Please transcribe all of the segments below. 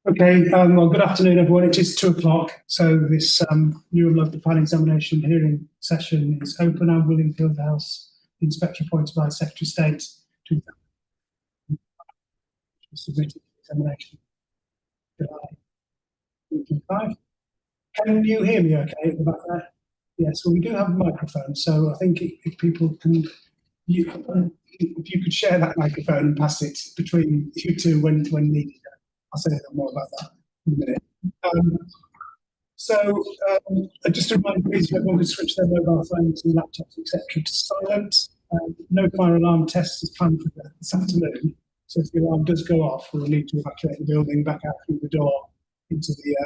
Okay, well, good afternoon, everyone. It is 2 o'clock, so this Newham local planning examination hearing session is open. I'm William Fieldhouse, the Inspector appointed by the Secretary of State to submit the examination in July 2025. Can you hear me okay at the back there? Yes, well, we do have a microphone, so I think if people can, if you could share that microphone and pass it between you two when needed. I'll say a little more about that in a minute. Just a reminder, please, everyone can switch their mobile phones and laptops, etc., to silent. No fire alarm test is planned for this afternoon. So if the alarm does go off, we'll need to evacuate the building back out through the door into the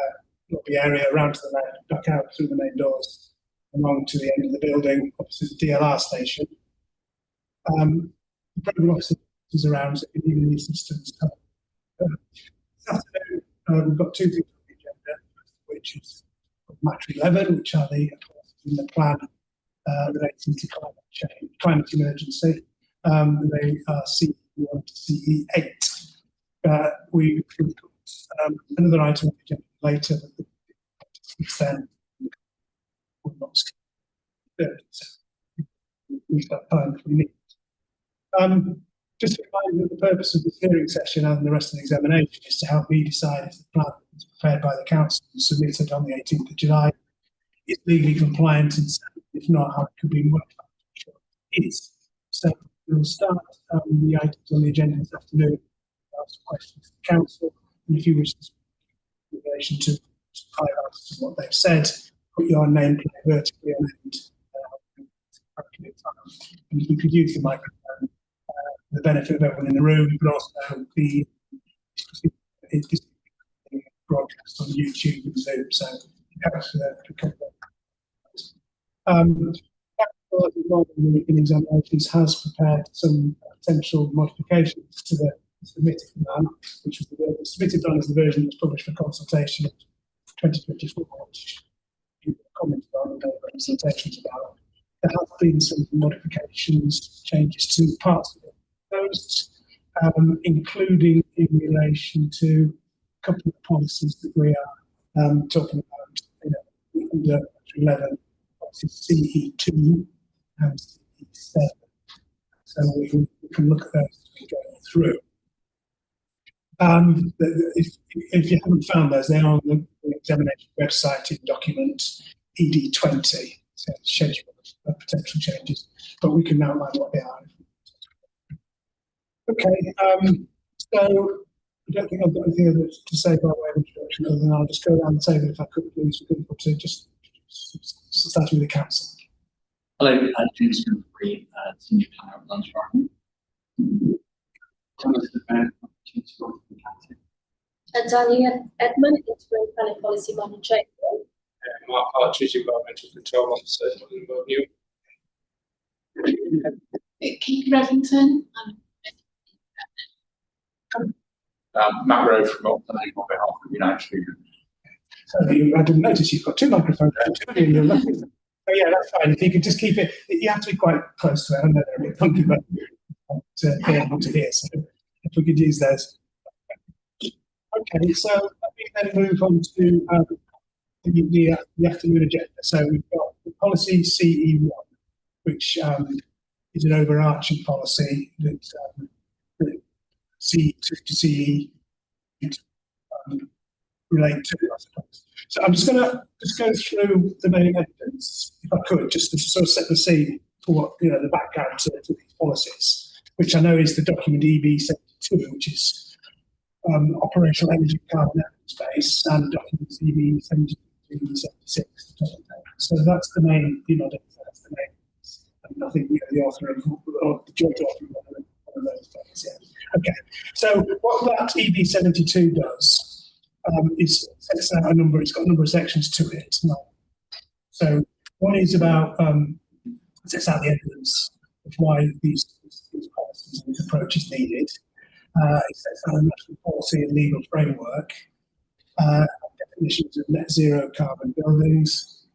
lobby area, around to the left, back out through the main doors, along to the end of the building, opposite the DLR station. The programme officer is around, so if you need any assistance. This afternoon, we've got two things on the agenda, which is matter 11, which are the in the plan relating to climate change, climate emergency. They are CE1 to CE8. We've got another item on the agenda later that then will not skip. So we've got time if we need. Just to remind you that the purpose of this hearing session and the rest of the examination is to help me decide if the plan is prepared by the Council and submitted on the 18th of July is legally compliant, and if not, how it could be modified. It is. So we'll start the items on the agenda this afternoon. Ask questions to the Council, and if you wish to speak in relation to highlights of what they've said, put your name vertically on end. And if you could use the microphone, the benefit of everyone in the room, but also the broadcast on YouTube and Zoom. So it helps in examinations has prepared some potential modifications to the submitted plan, which was the submitted plan as the version that was published for consultation in 2024, which you commented on and gave representations about. There have been some modifications, changes to parts of it proposed, including in relation to a couple of policies that we are talking about under 11, CE2 and CE7. So we can look at those as we go through. If you haven't found those, they are on the examination website in document ED20, so schedule of potential changes, but we can outline what they are. Okay, so I don't think I've got anything to say by way of introduction, other than I'll just go around the table, if I could please, for people to just start with the Council. Hello, James Green, Senior Planner at Lunch Farm. Daniel Edmund, Interim Planning Policy Manager. Mark Partridge, Environmental Control Officer at Newham. Keith Revington. Matt Rowe from Old Planning on behalf of United Kingdom. So I didn't notice you've got two microphones. Oh yeah, that's fine. If you could just keep it, you have to be quite close to it. I know they're a bit funky, but to be able to hear. So if we could use those. Okay, so let me then move on to the afternoon agenda. So we've got the policy CE1, which is an overarching policy that CE2 to CE relate to, I suppose. So I'm just going to go through the main evidence, if I could, just to sort of set the scene for what, the background to these policies, which I know is the document EB72, which is operational energy carbon space and documents EV 73, 76. So that's the main, that's the main. And I think the author of, or the joint author of one of those things. Yeah. Okay. So what that EV 72 does is sets out a number. It's got a number of sections to it. So one is about sets out the evidence of why these policies and this approach is needed. It sets out a national policy and legal framework, definitions of net zero carbon buildings.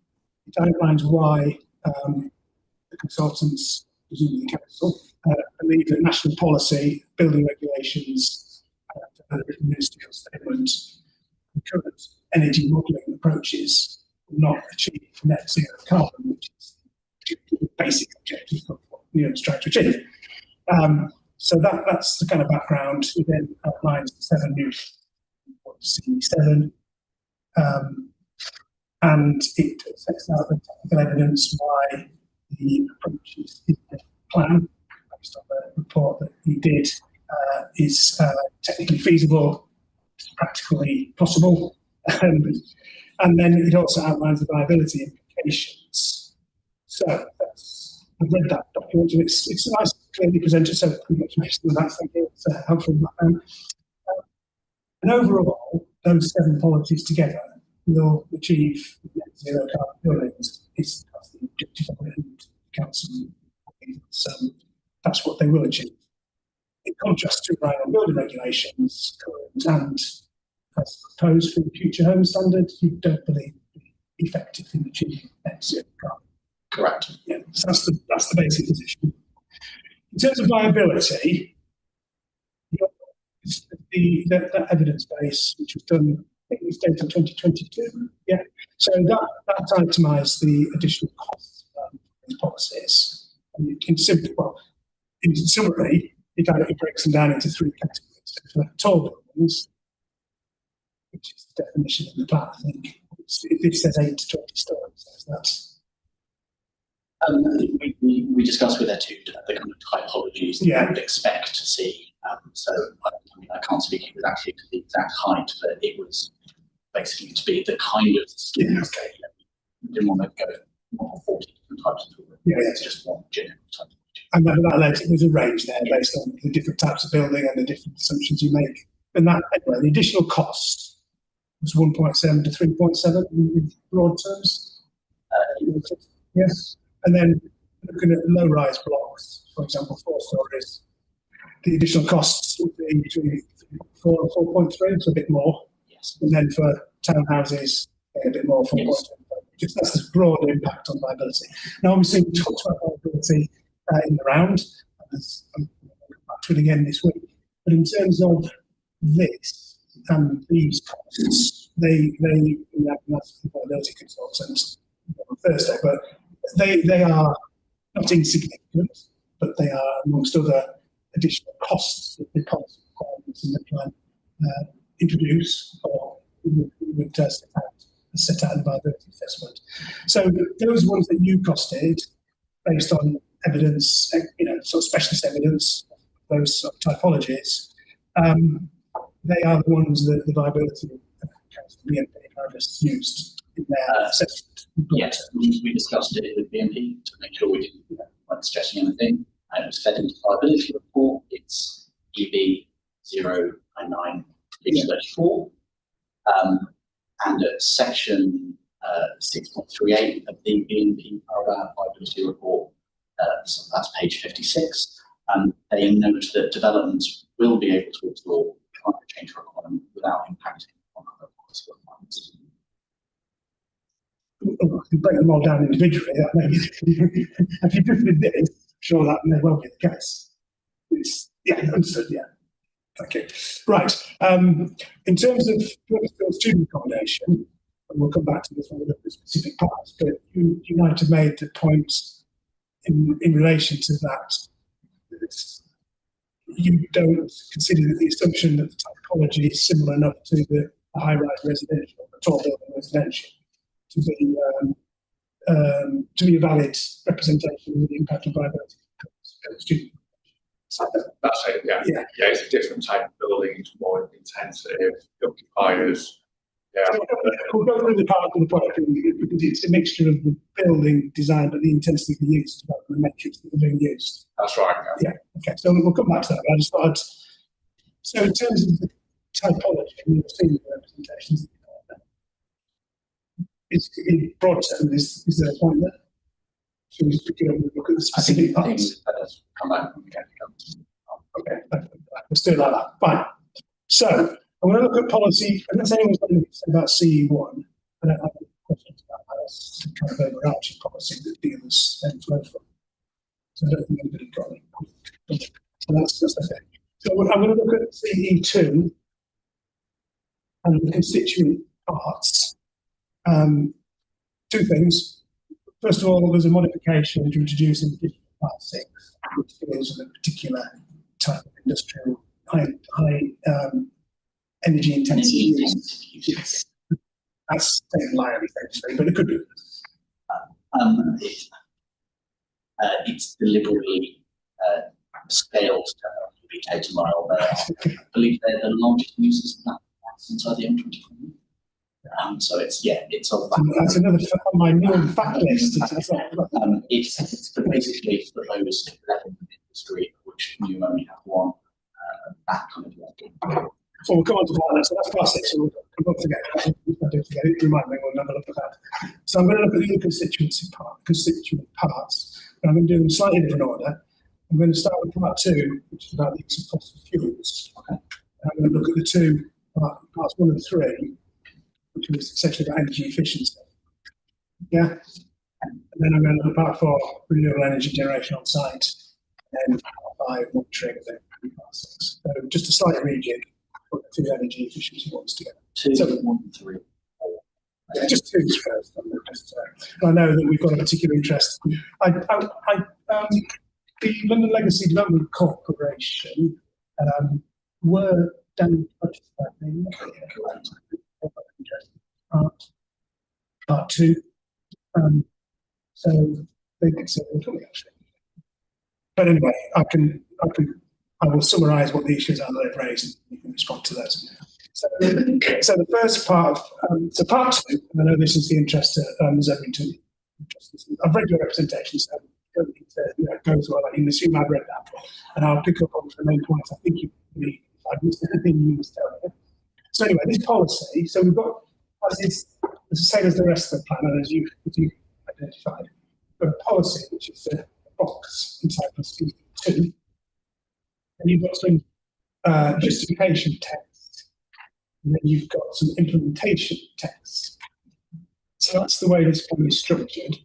It outlines why the consultants, presumably the council, believe that national policy, building regulations, and a written ministerial statement, and current energy modelling approaches will not achieve net zero carbon, which is the basic objective of what it's trying to achieve. So that's the kind of background. It then outlines 7 new CE7, and it sets out the technical evidence why the approach is the plan, based on the report that he did, is technically feasible, practically possible, and then it also outlines the viability implications. So I've read that document, and it's nice, clearly presented, so pretty much makes of that. Thank you. It's a helpful background. And overall, those 7 policies together will achieve net zero carbon buildings. That's the objective of it, and the council. So that's what they will achieve. In contrast to environmental building regulations, current and as proposed for the future home standard, you don't believe will be effective in achieving net zero carbon. Correct. Yeah, so that's the basic position. In terms of viability, the evidence base, which was done, I think it was dated 2022. Yeah. So that itemised the additional costs of these policies. And in summary, it breaks them down into 3 categories. So for tall buildings, which is the definition of the plan, I think it says 8 to 20 stories. So that's we discussed with Etude the kind of typologies that we would expect to see. So I can't speak exactly to the exact height, but it was basically to be the kind of scale. We didn't want to go more than 40 different types of building. It's just one general type. And that led to, there's a range there based on the different types of building and the different assumptions you make. And that, anyway, the additional cost was 1.7 to 3.7 in broad terms. Yes. And then looking at low-rise blocks, for example, 4 stories, the additional costs would be between 4 and 4.3, so a bit more. Yes. And then for townhouses, a bit more, 4.2. Yes. That's the broad impact on viability. Now, obviously, we talked about viability in the round, as I'm going to come back to it again this week. But in terms of this and these costs, they have a viability consultant on Thursday, but they are not insignificant, but they are amongst other additional costs that the policy requirements in the plan introduce or would set out in the viability assessment. So those ones that you costed based on evidence, sort of specialist evidence, those sort of typologies, they are the ones that the viability council, the BNP Paribas, used in their assessment. Yes, we discussed it with BNP to make sure we weren't stressing anything. And it was fed into the viability report. It's EB 099 page 34. And at section 6.38 of the BNP Paribas viability report, so that's page 56, they note that developments will be able to absorb climate change requirement without impacting on other policy requirements. If you break them all down individually, that may be, if you just did this, I'm sure that may well be the case. Understood, yeah. Okay, right. In terms of student accommodation, and we'll come back to this one with the specific parts, but you might have made the point in relation to that you don't consider the assumption that the typology is similar enough to the high-rise residential, the tall building residential, to be a valid representation of the impact of viability. That's it, yeah. Yeah. Yeah, it's a different type of building, it's more intensive, occupiers. Yeah. We'll go through the part of the product because it's a mixture of the building design, but the intensity of the use, the metrics that are being used. That's right. Yeah. Okay. So we'll come back to that. I just thought. So in terms of the typology, we've seen the representations. It's in broad terms. Is there a point there? Should we just pick it up and look at the specific parts? Come back. Okay. Let's do it like that. Fine. So I'm going to look at policy. Unless anyone's got anything to say about CE1, I don't have any questions about that. That's the kind of overarching policy that dealers then flow from. So I don't think anybody's got any. So that's okay. So I'm going to look at CE2 and the constituent parts. Two things. First of all, there's a modification to introduce in Part 6, which deals with a particular type of industrial high energy intensity use. Yes. That's taken lightly, essentially, but it could be. It's deliberately scaled to be taken mile. I believe they're the largest users of that inside the M24. So it's on that. That's another on my new fact list. It's basically for those level of industry, which you only have one that kind of level. So we'll come on to that. So that's Part 6. So I don't forget. I don't forget it. Remind me. We'll have a look at that. So I'm going to look at the constituent parts, but I'm going to do them in slightly different order. I'm going to start with Part 2, which is about the use of fossil fuels. Okay. And I'm going to look at the two parts 1 and 3, which is essentially about energy efficiency. Yeah. And then I'm going to look at Part 4, renewable energy generation on site, and Part 5, monitoring, and then Part 6. So just a slight rejig. Put the two energy efficiency ones together. 2, So, 1, 3, 4. Yeah, just two first. I know that we've got a particular interest. The London Legacy Development Corporation were down participating. Part 2. So they could say actually. But anyway, I will summarise what the issues are that they've raised, and you can respond to those. So the first part of Part 2, and I know this is the interest of Zebrington. I've read your representation, so don't need to go through all that. You can assume I've read that, and I'll pick up on the main points I think you need. I've missed anything you must tell me. So anyway, this policy. So we've got as is the same as the rest of the plan, and as you identified, we've got a policy which is a box inside policy 2. And you've got some justification text, and then you've got some implementation text. So that's the way this plan is structured.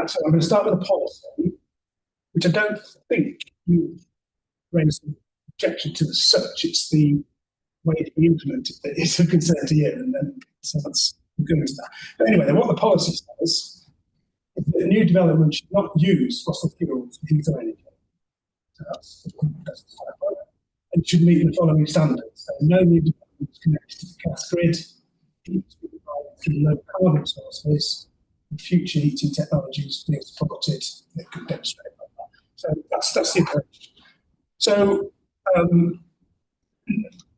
So I'm going to start with a policy, which I don't think you raised an objection to as such. It's the way it's being implemented that is of concern to you, and then so that's good with that. But anyway, what the policy says is that a new development should not use fossil fuels to heat or energy. So that's the type. And should meet the following standards. So no new development is connected to the gas grid, heat to be provided through low carbon sources, and future heating technologies being supported that could demonstrate like that. So that's the approach. So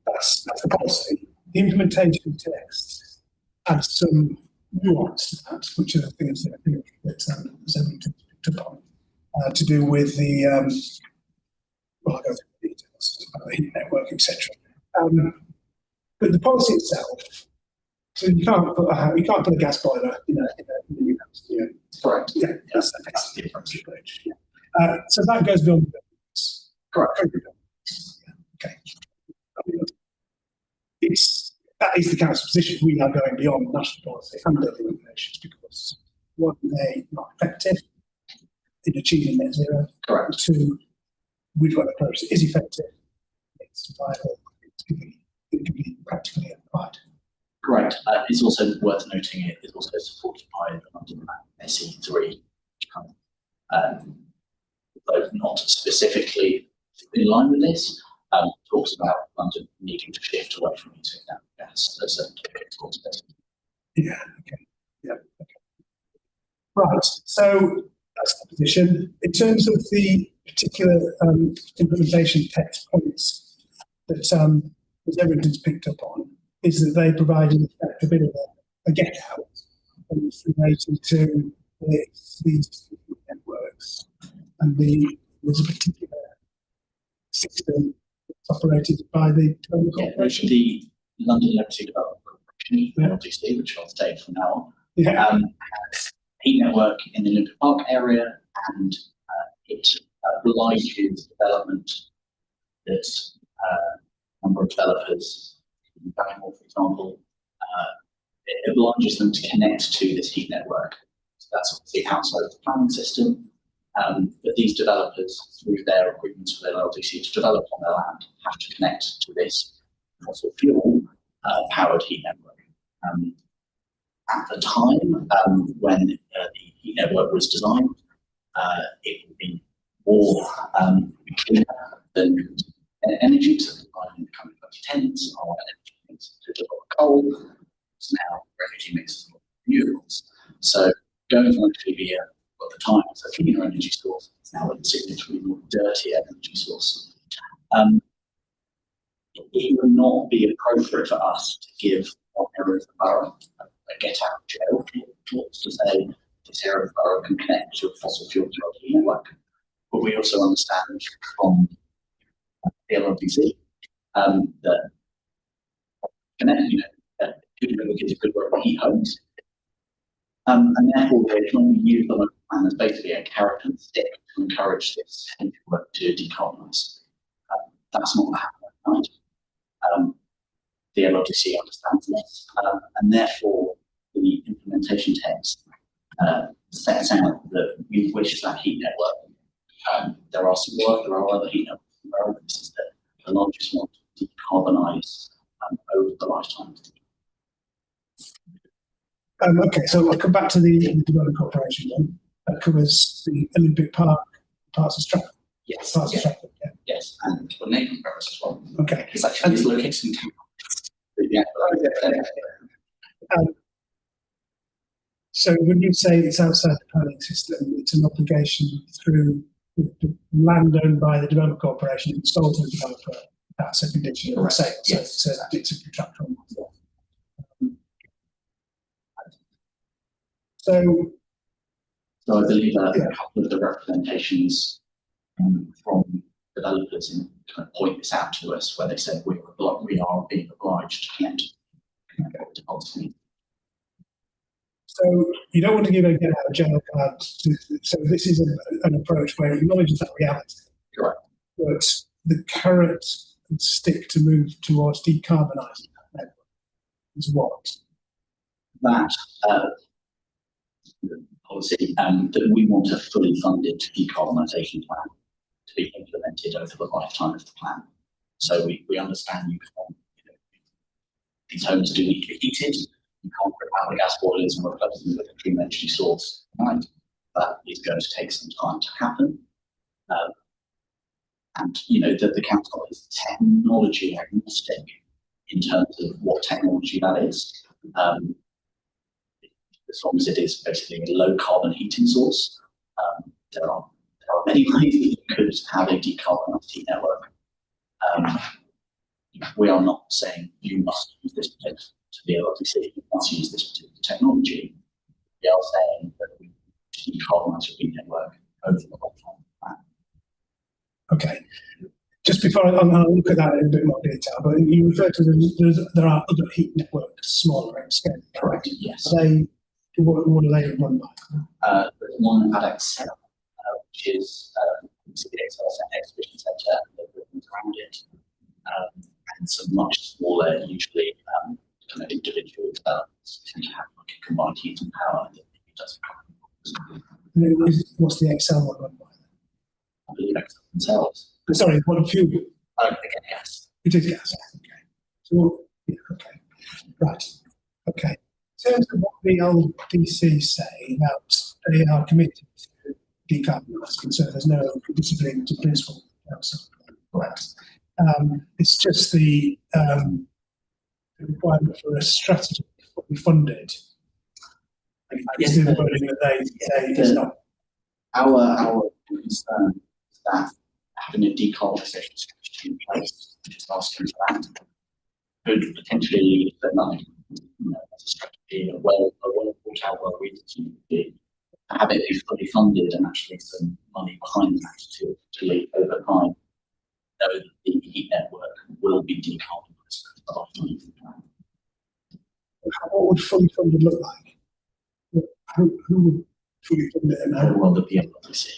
that's the policy. The implementation text adds some nuance to that, which are the things that I think that Zebrington picked up on, to do with the well, I'll go through the details about the heat network, etc. But the policy itself, so you can't put a gas boiler in a new house. Correct. Yeah, that's the difference. Yeah. So that goes beyond the buildings. Correct. Yeah. Okay. That is the council's position. We are going beyond national policy and building regulations because one, they're not effective in achieving net zero. Correct. Two, we've got an approach that is effective, it's viable, it can be practically applied. Correct. It's also worth noting it is also supported by the London SE3, though not specifically in line with this, talks about London needing to shift away from using that gas at certain topics. Yeah, okay. Yeah, okay. Right. So That's the position. In terms of the particular implementation text points that everything's picked up on, is that they provide in effect a bit of a get out related to these networks, and there's a particular system that's operated by the development corporation. The London Electricity Development Corporation, LDC, which I'll say from now on, has a heat network in the Olympic Park area, and it obliges development that a number of developers, in Bangor, for example, it obliges them to connect to this heat network. So that's obviously outside of the planning system. But these developers, through their agreements with their LDC to develop on their land, have to connect to this fossil fuel powered heat network. At the time when the heat network was designed, it would be more cleaner than energy, so in the coming 2010s, our energy mix is a lot of coal. So now our energy mix is a lot of renewables. So going from actually be at the time as a cleaner energy source, it's now a significantly more dirtier energy source. It would not be appropriate for us to give one area of the borough a get out of jail clause to say this area of the borough can connect to a fossil fuel network. But we also understand from the LDC that good network is a good work for heat homes. And therefore, they can use the local plan as basically a carrot and stick to encourage this work to decarbonise. That's not happening, right? The LDC understands this, and therefore the implementation text sets out that we wish that heat network. There are other heat networks. This is the largest one to decarbonise over the lifetime of the Okay, so I'll come back to the Development Corporation then. That covers the Olympic Park, parts of Stratford. Yes. Parts of Stratford, yeah. Yes, and the neighbouring boroughs as well. Okay. It's actually located in town. Yeah. So when you say it's outside the planning system, it's an obligation through the land owned by the Development Corporation, it's sold to the developer. That's a condition of the sale. So yes. it's a contractual matter. So I believe a couple of the representations from developers kind of point this out to us, where they said we are being obliged to connect. So you don't want to give a get out of jail card. So this is an approach where it acknowledges that reality. Correct. But the current stick to move towards decarbonising that network is what? That policy that we want a fully funded decarbonisation plan to be implemented over the lifetime of the plan. So we understand these homes do need to be heated. You can't put out the gas boilers and replace them with a clean energy source. Right? That is going to take some time to happen. And the council is technology agnostic in terms of what technology that is. As long as it is basically a low carbon heating source, there are many ways that you could have a decarbonised heat network. We are not saying you must use this particular to be able to see you must use this particular technology. We are saying that we decarbonise your heat network over the long term. Okay. Just before I'll look at that in a bit more detail, but you refer to there are other heat networks smaller in scale. Correct. Yes. What are they run by? There's one at Excel, which is the Excel Exhibition Centre and the buildings around it, and some much smaller, usually kind of individual developments tend to have like a combined heat and power that it doesn't cover. What's the Excel one run by? I believe Excel themselves. Sorry, what fuel? Again, gas. It is gas. Okay. So okay, right. Okay. In terms of what the LDC say about they are committed to decarbonising, so there's no disagreement in principle. It's just the requirement for a strategy fully funded. Yes, the wording that they say is not. Our concern is that having a decarbonisation strategy in place, just asking for that, could potentially lead to nothing. As a strategy, a well thought out, well reasoned strategy, have it be fully funded and actually some money behind that to lead over time, know that the heat network will be decarbonised. What would fully funded look like? Who would fully fund it, and how Well, the PLC.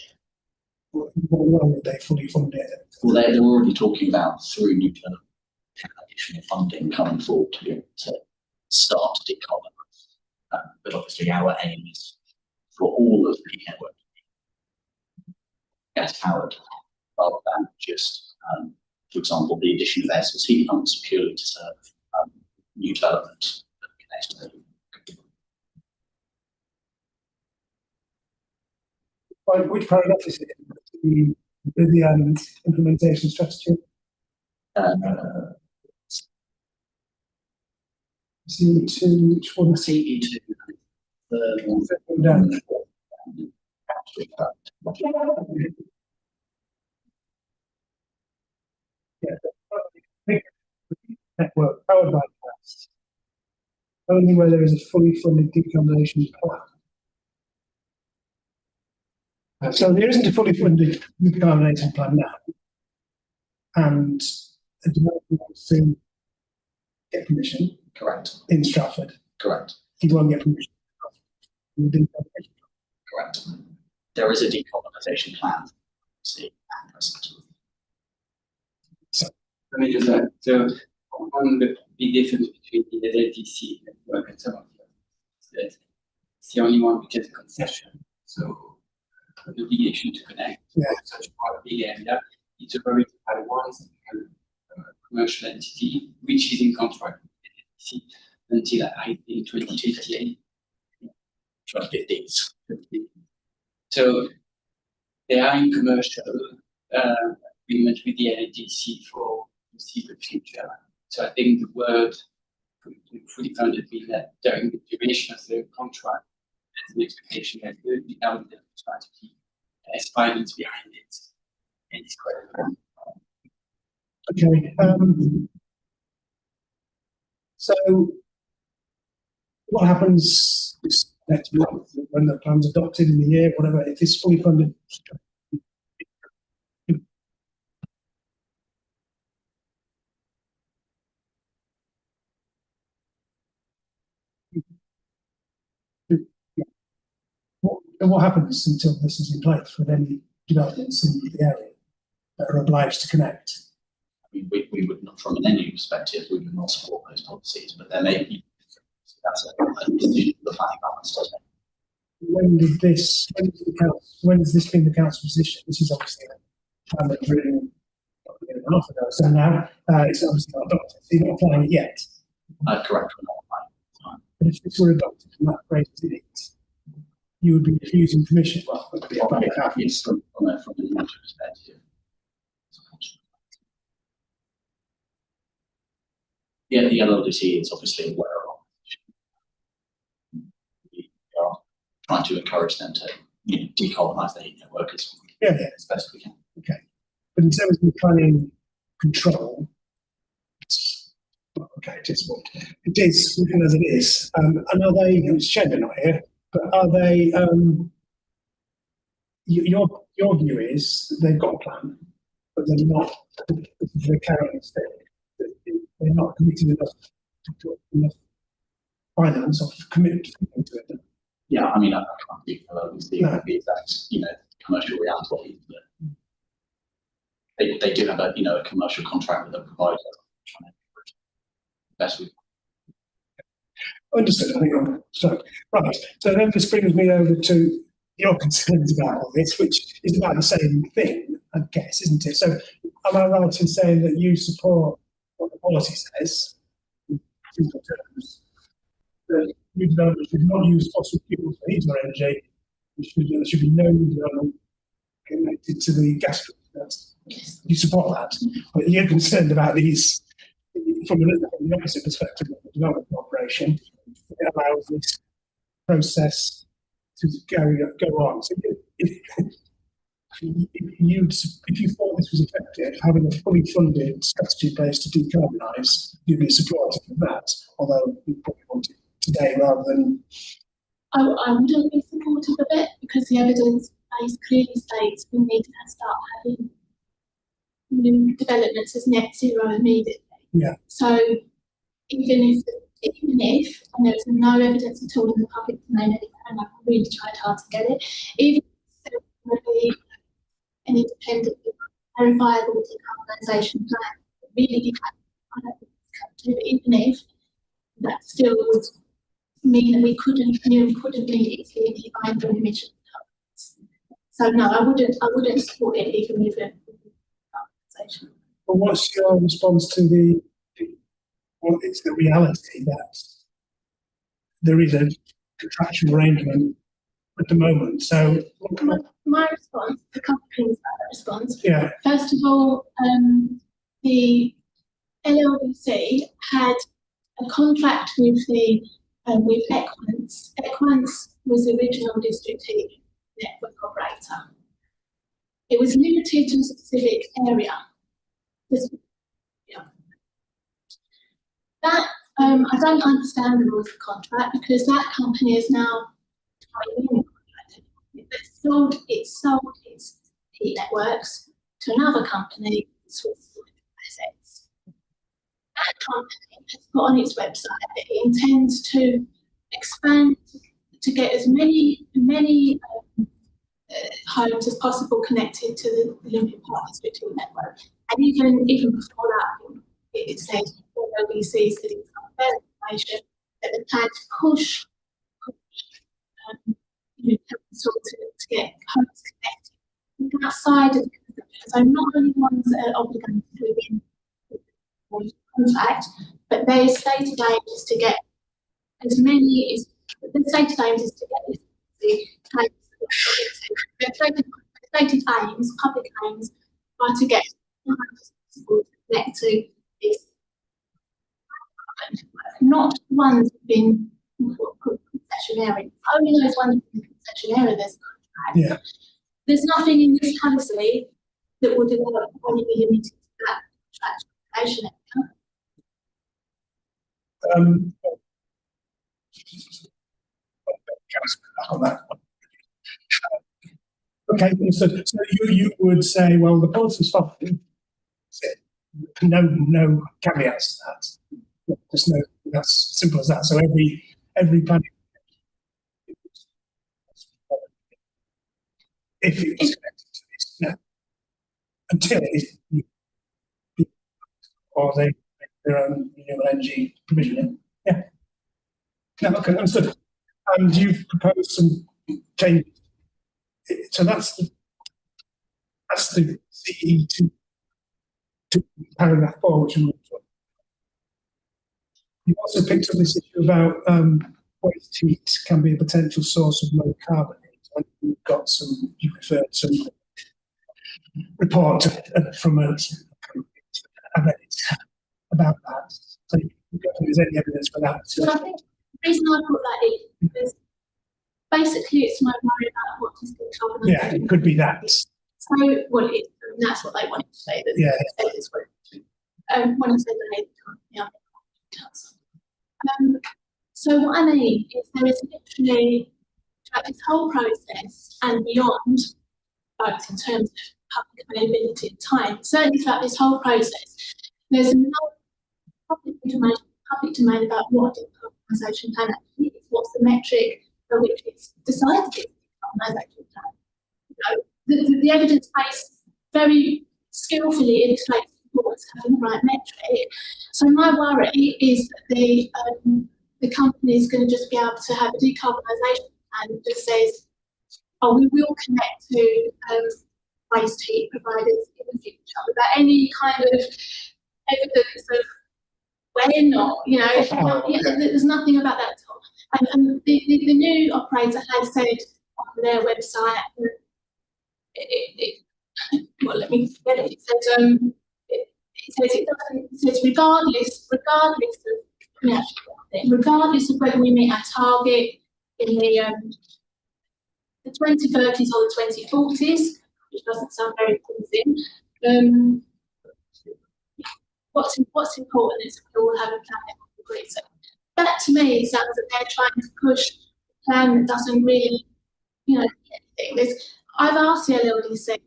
what would they fully fund it? Well, they're already talking about through nuclear additional funding coming forward to be able to start to decarbonise. But obviously, our aim is for all of the network to be gas powered, rather than just, for example, the addition of air source heat pumps purely to serve new development that connects to Which paragraph is it? The implementation strategy. CE2, which one? CE2. Down. Yeah. Network powered by gas. Only where there is a fully funded decarbonisation plan. So there isn't a fully funded decarbonisation plan now, and a developer wants to get permission. Correct. In Stratford. Correct. He won't get permission. Correct. There is a decarbonisation plan. See, at present. Let me just add, so one of the big difference between the LDC network and some of the others is that it's the only one which has a concession, so an obligation to connect such a big area. It's a very high one, commercial entity, which is in contract with the LDC until I think 2058. 2050s. So they are in commercial agreement with the LDC for the foreseeable future. So I think the word fully funded means that during the duration of the contract, there's an expectation that the government strategy has finance behind it. And it's quite Okay. So what happens next month when the plan's adopted in the year, whatever, if it's fully funded? What happens until this is in place with any developments in the area that are obliged to connect? I mean, we would not, from an energy perspective, we would not support those policies, but there may be. That's a decision the planning balance, doesn't it? When has this been the council's position? This is obviously a plan that was written a year and a half ago. So now it's obviously not adopted. So you're not applying it yet. Correct, we're not applying. But if this were adopted and that phrase was in it, you would be refusing permission. Well, it would be about Yes, from an energy perspective. Yeah, the LLDC is obviously aware of. We are trying to encourage them to decarbonise their heat network as best we can. Okay. But in terms of planning control, okay, it is what it is, looking as it is. And are they, Shed are not here, but are they, your view is that they've got a plan, but they're not, they're carrying instead. They're not committing enough finance or commitment to it. Yeah, I mean, I can't speak for the exact, commercial reality, but they do have a commercial contract with a provider. Trying to best we. Understood. I think so. Right. So then this brings me over to your concerns about all this, which is about the same thing, I guess, isn't it? So am I right in saying that you support what the policy says, in simple terms, that new development should not use fossil fuels for heat or energy? There should be no new development connected to the gas grid. You support that, but you're concerned about these from the opposite perspective of the development corporation. It allows this process to go on. So if you thought this was effective, having a fully funded strategy base to decarbonise, you'd be supportive of that, although you probably want it today rather than. I wouldn't be supportive of it because the evidence base clearly states we need to start having new developments as net zero immediately. Yeah. So even if, and there's no evidence at all in the public domain, and I've really tried hard to get it, even if there would be an independent, verifiable decarbonisation plan, really did have, I don't think it's come to, but even if that still would mean that we couldn't meet its legally binding emission targets. So no, I wouldn't support it even with a decarbonisation. But what's your response to it's the reality that there is a contractual arrangement at the moment? So my response, a couple of things about that response. Yeah. First of all, the LLDC had a contract with Equance. Equance was the original district heating network operator. It was limited to a specific area. That I don't understand the rules of contract because that company is now it sold its heat networks to another company, Swiss assets. That company has put on its website that it intends to expand to get as many homes as possible connected to the Olympic Park district heat network. And even before that, it says LBC said it's got fair information that they plan to push to get homes connected outside of the construction. So not only ones that are obligated within the contract, but their stated aim is to get as many the stated aim is to get their stated aims, public aims, are to get possible to connect to this. Not ones that have been concessionary. Only those ones that have been concessionary, there's a contract. Yeah. There's nothing in this policy that would only be limited to that contract on that one. Okay, so you would say, well, the policy's fine. No caveats to that. Just no, that's simple as that. So every planning, if it was connected to this, no, until it's or they make their own renewable energy provision. Yeah. No, okay, understood. And you've proposed some changes. So that's the CE to paragraph 4, which I'm you also picked up this issue about waste heat can be a potential source of low carbon heat. You've got you referred some report from a about that. So you don't think there's any evidence for that? Well, I think the reason I put that in is basically it's my worry about what is the carbon. Yeah, it could be that. So, well, that's what they wanted to say. That yeah. When I said they, yeah. So what I mean is there is literally throughout this whole process and beyond, both in terms of public availability and time, certainly throughout this whole process, there's no public domain about what decarbonisation plan actually is, what's the metric for which it's decided it's decarbonisation plan. The evidence base very skillfully illustrates what's having the right metric. So my worry is that the company is going to just be able to have a decarbonisation plan that just says, oh, we will connect to waste heat providers in the future without any kind of evidence of when or, there's nothing about that at all. And the new operator has said on their website, well, let me get it. It says regardless of whether we meet our target in the the 2030s or the 2040s, which doesn't sound very promising. What's important is that we all have a plan that we agree. So that to me sounds that they're trying to push a plan that doesn't really, do anything. I've asked the LLDC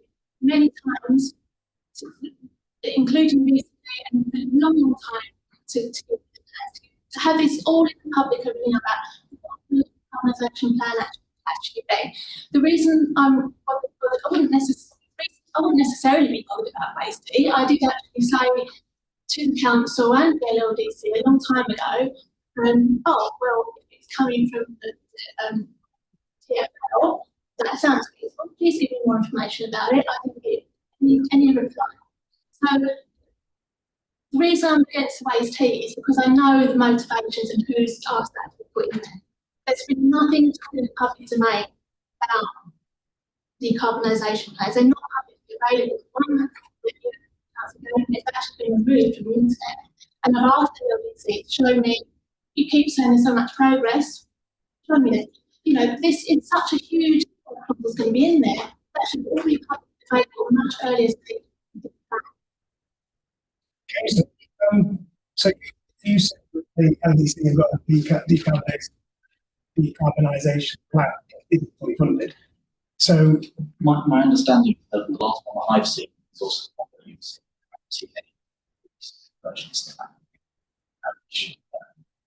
many times, including recently and for a long time, to have this all in the public arena about what the decarbonisation plan actually be. The reason I wouldn't necessarily be bothered about waste heat. I did actually say to the council and the LLDC a long time ago, if it's coming from the TFL, that sounds useful. Please give me more information about it. I think any reply. So the reason I'm against waste heat is because I know the motivations and who's asked that to be put in there. There's been nothing in the public domain about decarbonisation plans. They're not publicly available. It's actually been removed from the internet. And I've asked the LBC to show me, you keep saying there's so much progress, show me that, this is such a huge problem that's going to be in there. That should all be publicly available much earlier. So you said that the LDC have got a decarbonisation plan isn't fully funded. So my understanding of the last one I've seen is also not that you've seen any versions of that. Which I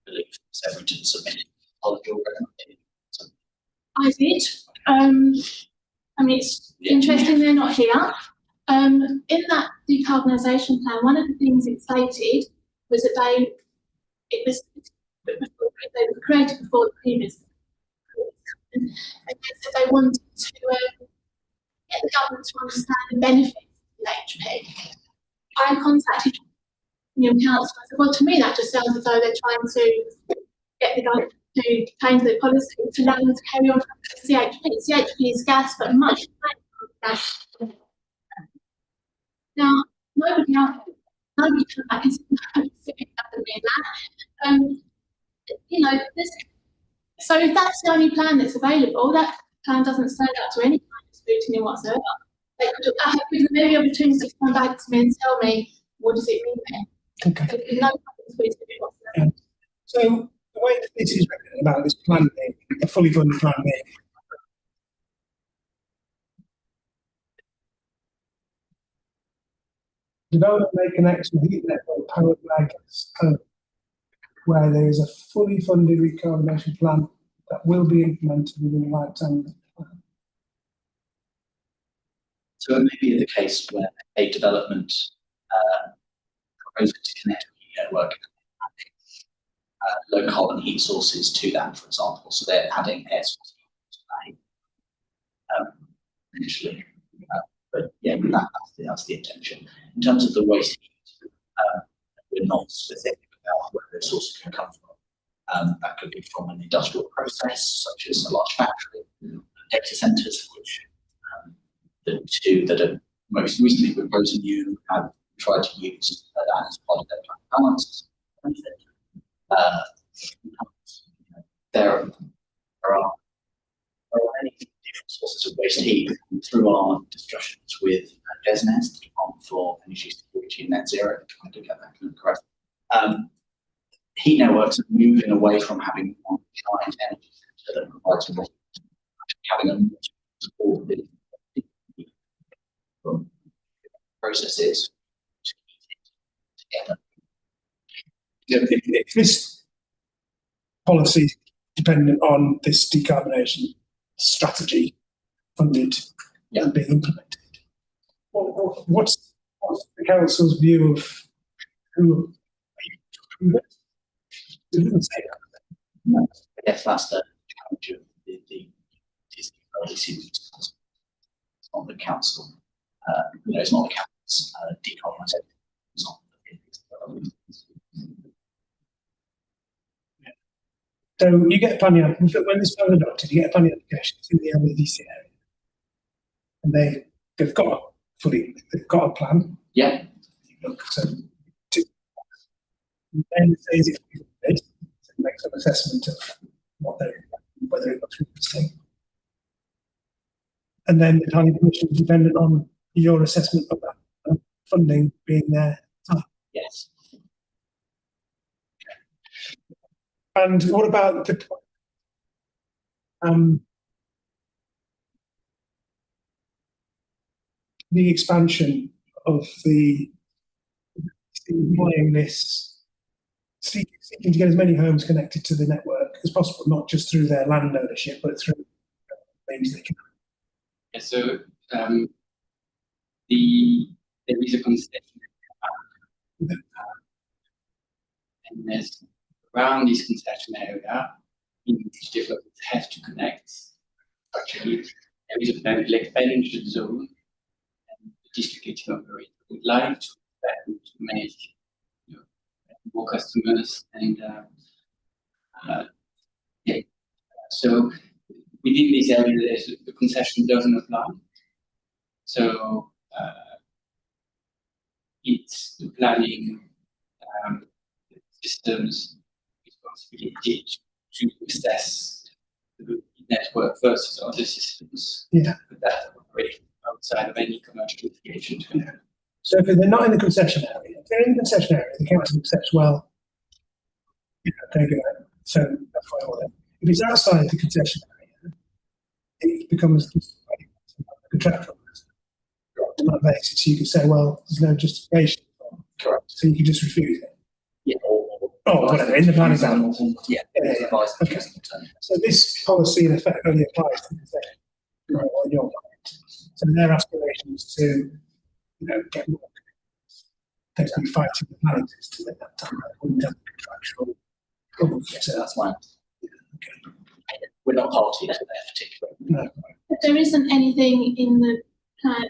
believe Severington submitted college already. I did. It's interesting they're not here. In that decarbonisation plan, one of the things it stated was that they were created before the previous, and they said they wanted to get the government to understand the benefits of HP. I contacted Newham Council. I said, well, to me that just sounds as though they're trying to get the government to change their policy to allow them to carry on with CHP. CHP is gas, but much gas. Now, nobody came back and said, no, it doesn't mean that. So if that's the only plan that's available, that plan doesn't stand up to any kind of scrutiny whatsoever. I have given them every opportunity to come back to me and tell me, what does it mean there? okay. There's no kind of scrutiny whatsoever. So the way that this is written about this plan being a fully funded plan being develop and make an extra heat network powered by gas where there is a fully funded recarbonation plan that will be implemented within the lifetime of the plan. So it may be the case where a development proposes to connect a heat network, low carbon heat sources to that, for example. So they're adding air source heat to that, initially. But yeah, that's the intention. In terms of the waste heat, we're not specific about where the source can come from. That could be from an industrial process, such as a large factory, data centres, which the two that are most recently proposing you have tried to use that as part of their balance. There are many different sources of waste heat through our discussions with DESNES, the Department for Energy Security and Net Zero, trying to get that correct. Heat networks are moving away from having one giant energy center that provides more, having a supported processes to keep it together. If this policy is dependent on this decarbonisation strategy funded and being implemented, what's the council's view of who it didn't say that. No, I guess that's the challenge of the policy. It's not the council. It's not the council's decarbonisation. It's not the So you get a planning, when this plan is adopted, you get a planning application in the LDC area. And they've got a plan. Yeah. Look, so then says if it makes an assessment of whether it looks interesting. and then the planning permission is dependent on your assessment of that funding being there. Yes. And what about the expansion of employing this, seeking to get as many homes connected to the network as possible, not just through their land ownership, but through means they can. Yeah, so there is a concession, and there's around this concession area in which developers have to connect. Actually, there is a plan to expansion zone, and the district heating operator would like to make more customers and yeah. So within this area, the concession doesn't apply. So it's the planning system's responsibility to assess the network versus other systems. Yeah. That operate outside of any commercial affiliation. Yeah. So if they're not in the concession area, if they're in the concession area, the council accepts, well, they're good. So that's why I want it. If it's outside the concession area, it becomes a contractual on that basis. You can say, well, there's no justification. Correct. So you can just refuse it. Yeah. Oh, whatever, in the plan example. Yeah. Okay. So this policy in effect only applies to the concession on your mind. So their aspirations to, get more. They'd be fighting the planning system at that time. Wouldn't have contractual. So that's why Okay. we're not party to that particular. No. But there isn't anything in the plan.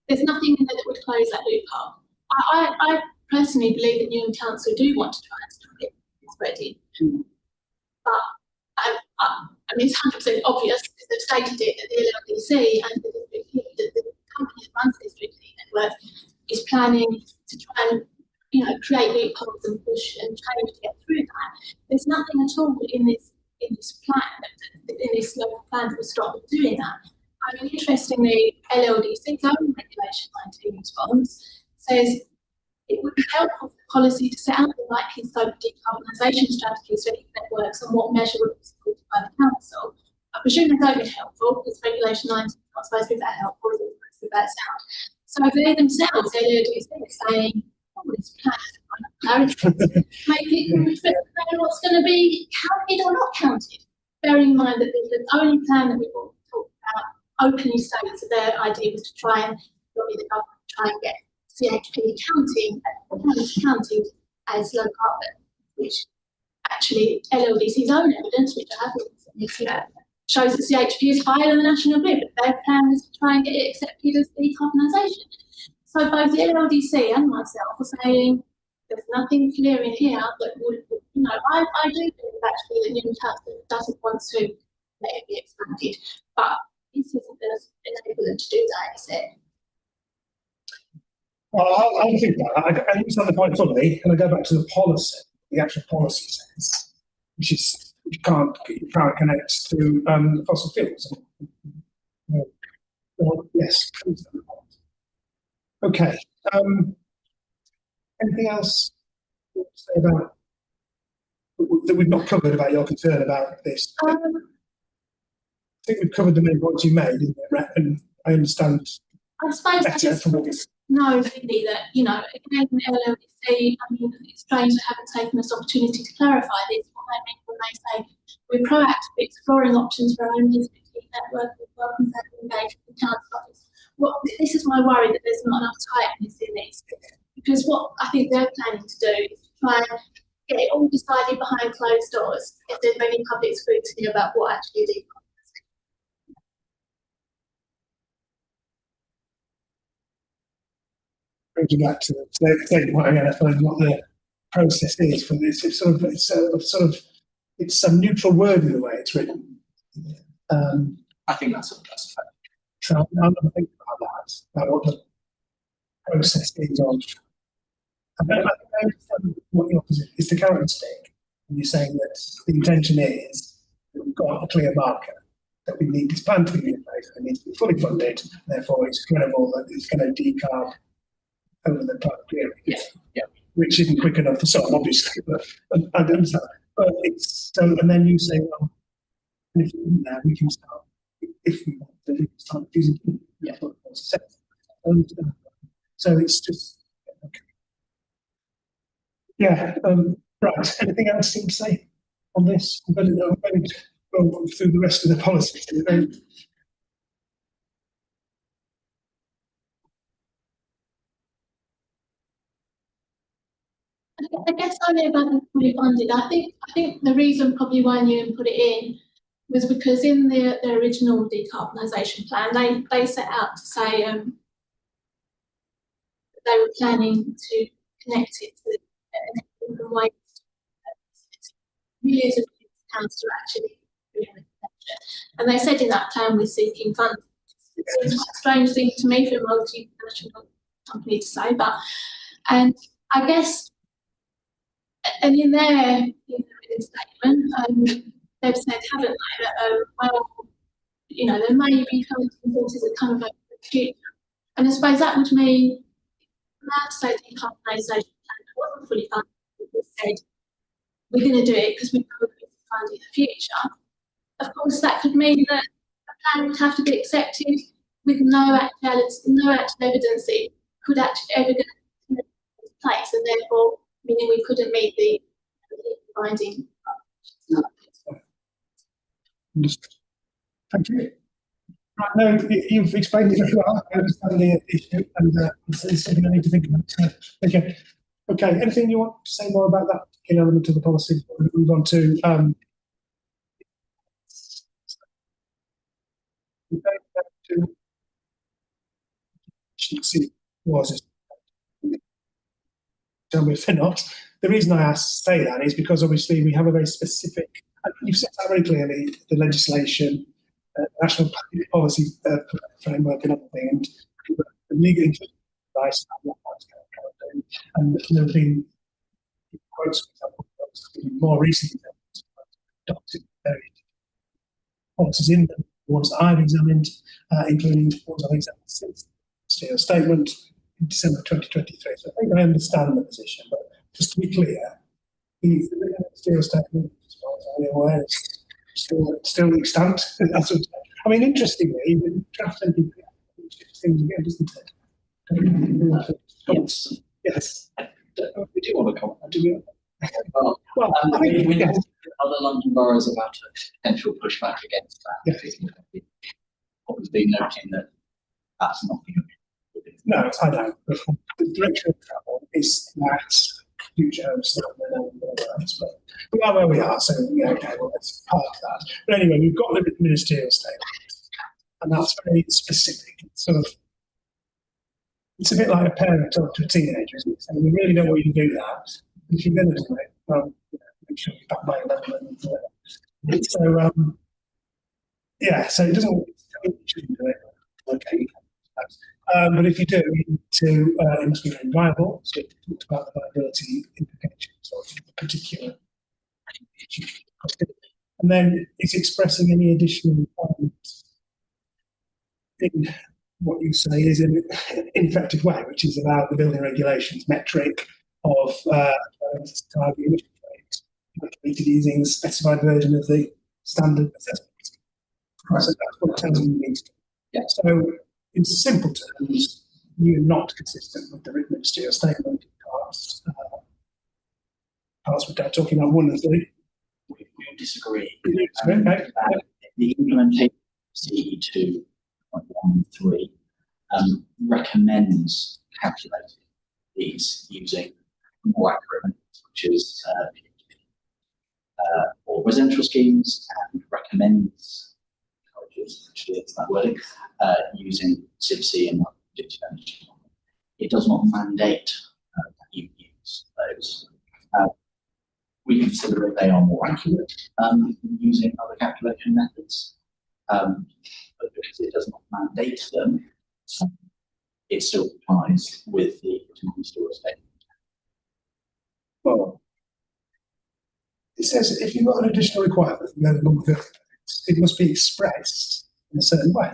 There's nothing in there that would close that loophole. I personally believe that Newham Council do want to try and stop it spreading, but I mean it's 100% obvious because they've stated it at the LLDC and the company that runs this district heat network is planning to try and create loopholes and push and change to get through that. There's nothing at all in this plan, in this local plan that will stop them doing that. I mean, interestingly, LLDC's own regulation 19 response says it would be helpful for the policy to set out the likely scope of decarbonisation strategies for heat networks and what measure would be supported by the council. I presume they don't be helpful because regulation 19 is not supposed to be that helpful, it's supposed to be that sound. So they themselves, LLDC, are saying, this plan make people know what's going to be counted or not counted. Bearing in mind that the only plan that we've all talked about openly states that their idea was to try and lobby the government to try and get CHP counted as low carbon, which actually LLDC's own evidence, which I haven't shows that CHP is higher than the national grid, but their plan is to try and get it accepted as decarbonisation. So both the LLDC and myself are saying there's nothing clear in here that would, I do think actually that Newham Council doesn't want to let it be expanded, but this isn't going to enable them to do that, is it? Well, I'll think that. I understand the point fully, and I go back to the policy. The actual policy says, which is you can't connect to fossil fuels. Well, yes. Okay. Anything else to say about that we've not covered about your concern about this? I think we've covered the main points you made, and I understand. I suppose better from what no, really, that, again, LLDC, I mean, it's strange they haven't taken this opportunity to clarify this, what they mean when they say we're proactively exploring options for our own district heat network with welcome to engage with the council office. Well, this is my worry that there's not enough tightness in this, because what I think they're planning to do is to try and get it all decided behind closed doors if there's any public scrutiny about what actually is. Bringing back to the same point again, I suppose what the process is for this. It's some neutral word in the way it's written. I think that's a fact. So I'm going to think about what the process is of. I understand what your position is, the carrot and stick. And you're saying that the intention is that we've got a clear marker that we need this plan to be in place, and it needs to be fully funded, therefore it's credible that it's going to decarb over the time period. Yeah. Which isn't quick enough for some, obviously, but I understand. But it's so, and then you say, well, if we're in there, we can start, if we want to, we can start using so it's just, okay. Yeah, right. Anything else to say on this? I'm going to go through the rest of the policies. I guess only about the fully funded. I think the reason probably why Newham put it in was because in the original decarbonisation plan, they set out to say they were planning to connect it to different ways. Millions of pounds to actually doing the connection. And they said in that plan we're seeking funding. It's a strange thing to me for a multinational company to say, but and I guess. And in their statement, they've said, haven't they, that, well, you know, there may be funding sources that come about in the future. And I suppose that would mean, allowed to say the decarbonisation plan wasn't fully funded, we said, we're going to do it because we've got to fund in the future. Of course, that could mean that the plan would have to be accepted with no actual evidence that it could actually ever get into place, and therefore, meaning we couldn't meet the binding. Thank you. Right, no, you've explained it very well. I understand the issue, and it's something I need to think about. So, okay. Okay. Anything you want to say more about that element of the policy? We'll move on to tell me if they're not. The reason I say that is because obviously we have a very specific, you've set out very clearly the legislation, national policy framework and everything, and the legal advice and there have been quotes, for example, more recently adopted various policies in them, the ones that I've examined, including the ones I've examined since the statement in December 2023. So I think I understand the position, but just to be clear, the steel statement, as far as I'm aware, is still extant. I mean, interestingly, the draft NPP things again, doesn't it? Yes. Yes. We do want to comment. Do we? Well, I think we yes. have other London boroughs about a potential pushback against that. Yes. Obviously, noting that that's not the No, I don't. The direction of travel is that huge homes and whatever else, but we are where we are, so yeah, okay, well, that's part of that. But anyway, we've got the ministerial statement, and that's very specific. It's sort of, it's a bit like a parent talking to a teenager, isn't it? So we really don't want you to do that. If you're going to do it, well, make sure you back by 11 and so, yeah, so it doesn't, you shouldn't do it. Okay. But if you do, you need to, it must be very viable. So it talked about the viability implications of the particular issue. And then it's expressing any additional requirements in what you say is in an ineffective way, which is about the building regulations metric of target emission rates calculated using the specified version of the standard assessment. So that's what it tells you needs to. Yeah. So in simple terms, you're not consistent with the written ministerial statement parts. Parts we're talking about 1 and 3. We disagree. Okay. The implementation of CE 2.13 recommends calculating these using more accurate methods, which is for residential schemes, and recommends colleges, actually it's that wording, using CIBC and predictive energy. It does not mandate that you use those. We consider that they are more accurate using other calculation methods, but because it does not mandate them, it still complies with the ministerial statement. Well, it says if you've got an additional requirement, then it must be expressed in a certain way.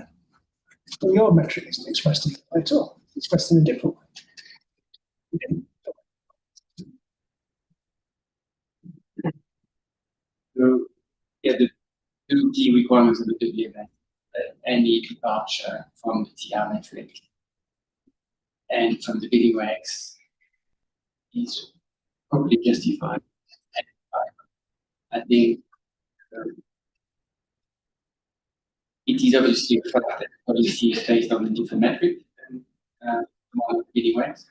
Well, your metric isn't expressed in that way at all. It's expressed in a different way. So, yeah, the two key requirements of the WMS, any departure from the TR metric and from the bidding regs is probably justified. I think it is obviously a fact that policy is based on a different metric than among the bidding regs.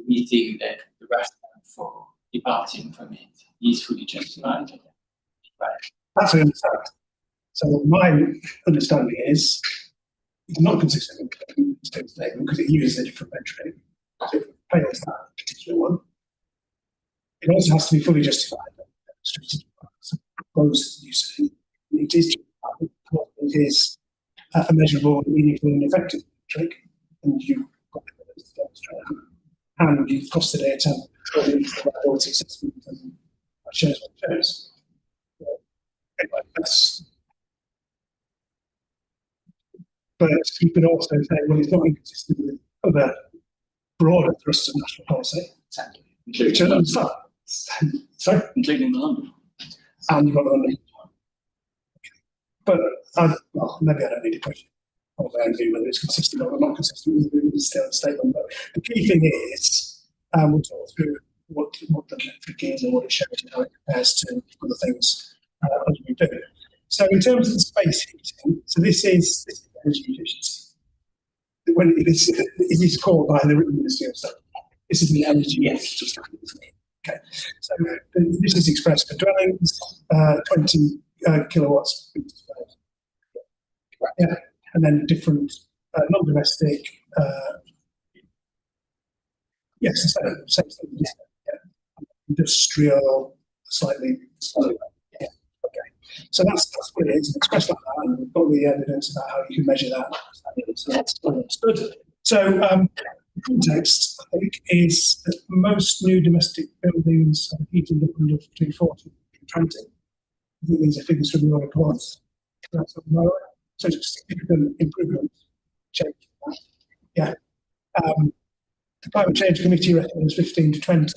We think that the rationale for departing from it is fully justified. Right. That's what I understand. So my understanding is it's not consistent with the state statement because it uses a different metric. So it fails that particular one. It also has to be fully justified. Suppose you say it is justified because it is a measurable, meaningful, and effective metric, and you've got evidence to demonstrate that. And you've costed it and put it into the liability assessment, and that shows what it shows. Anyway, but you could also say, well, it's not inconsistent with other broader thrusts of national policy. Exactly. Which I understand. Sorry? Including the London. And you've got the London. But well, maybe I don't need to question of their view whether it's consistent or not consistent with the still statement. But the key thing is, we'll talk through what the metric is and what it shows and how it compares to other things as we do. So in terms of the space heating, so this is energy efficiency. When it is called by the written Ministry of Stuff. This is the energy efficiency standard, isn't it? Okay. So this is expressed for dwellings, 20 kilowatts. Yeah, and then different non-domestic. Yes, the same thing. Yeah. Industrial, slightly. Yeah. Okay. So that's what it is. It's expressed like that, and we've got the evidence about how you can measure that. So that's understood. So the context, I think, is that most new domestic buildings are heated up under between 40 and 20. I think these are figures from your reports. That's lower. So it's a significant improvement. Change. Yeah. The Climate Change Committee recommends 15 to 20.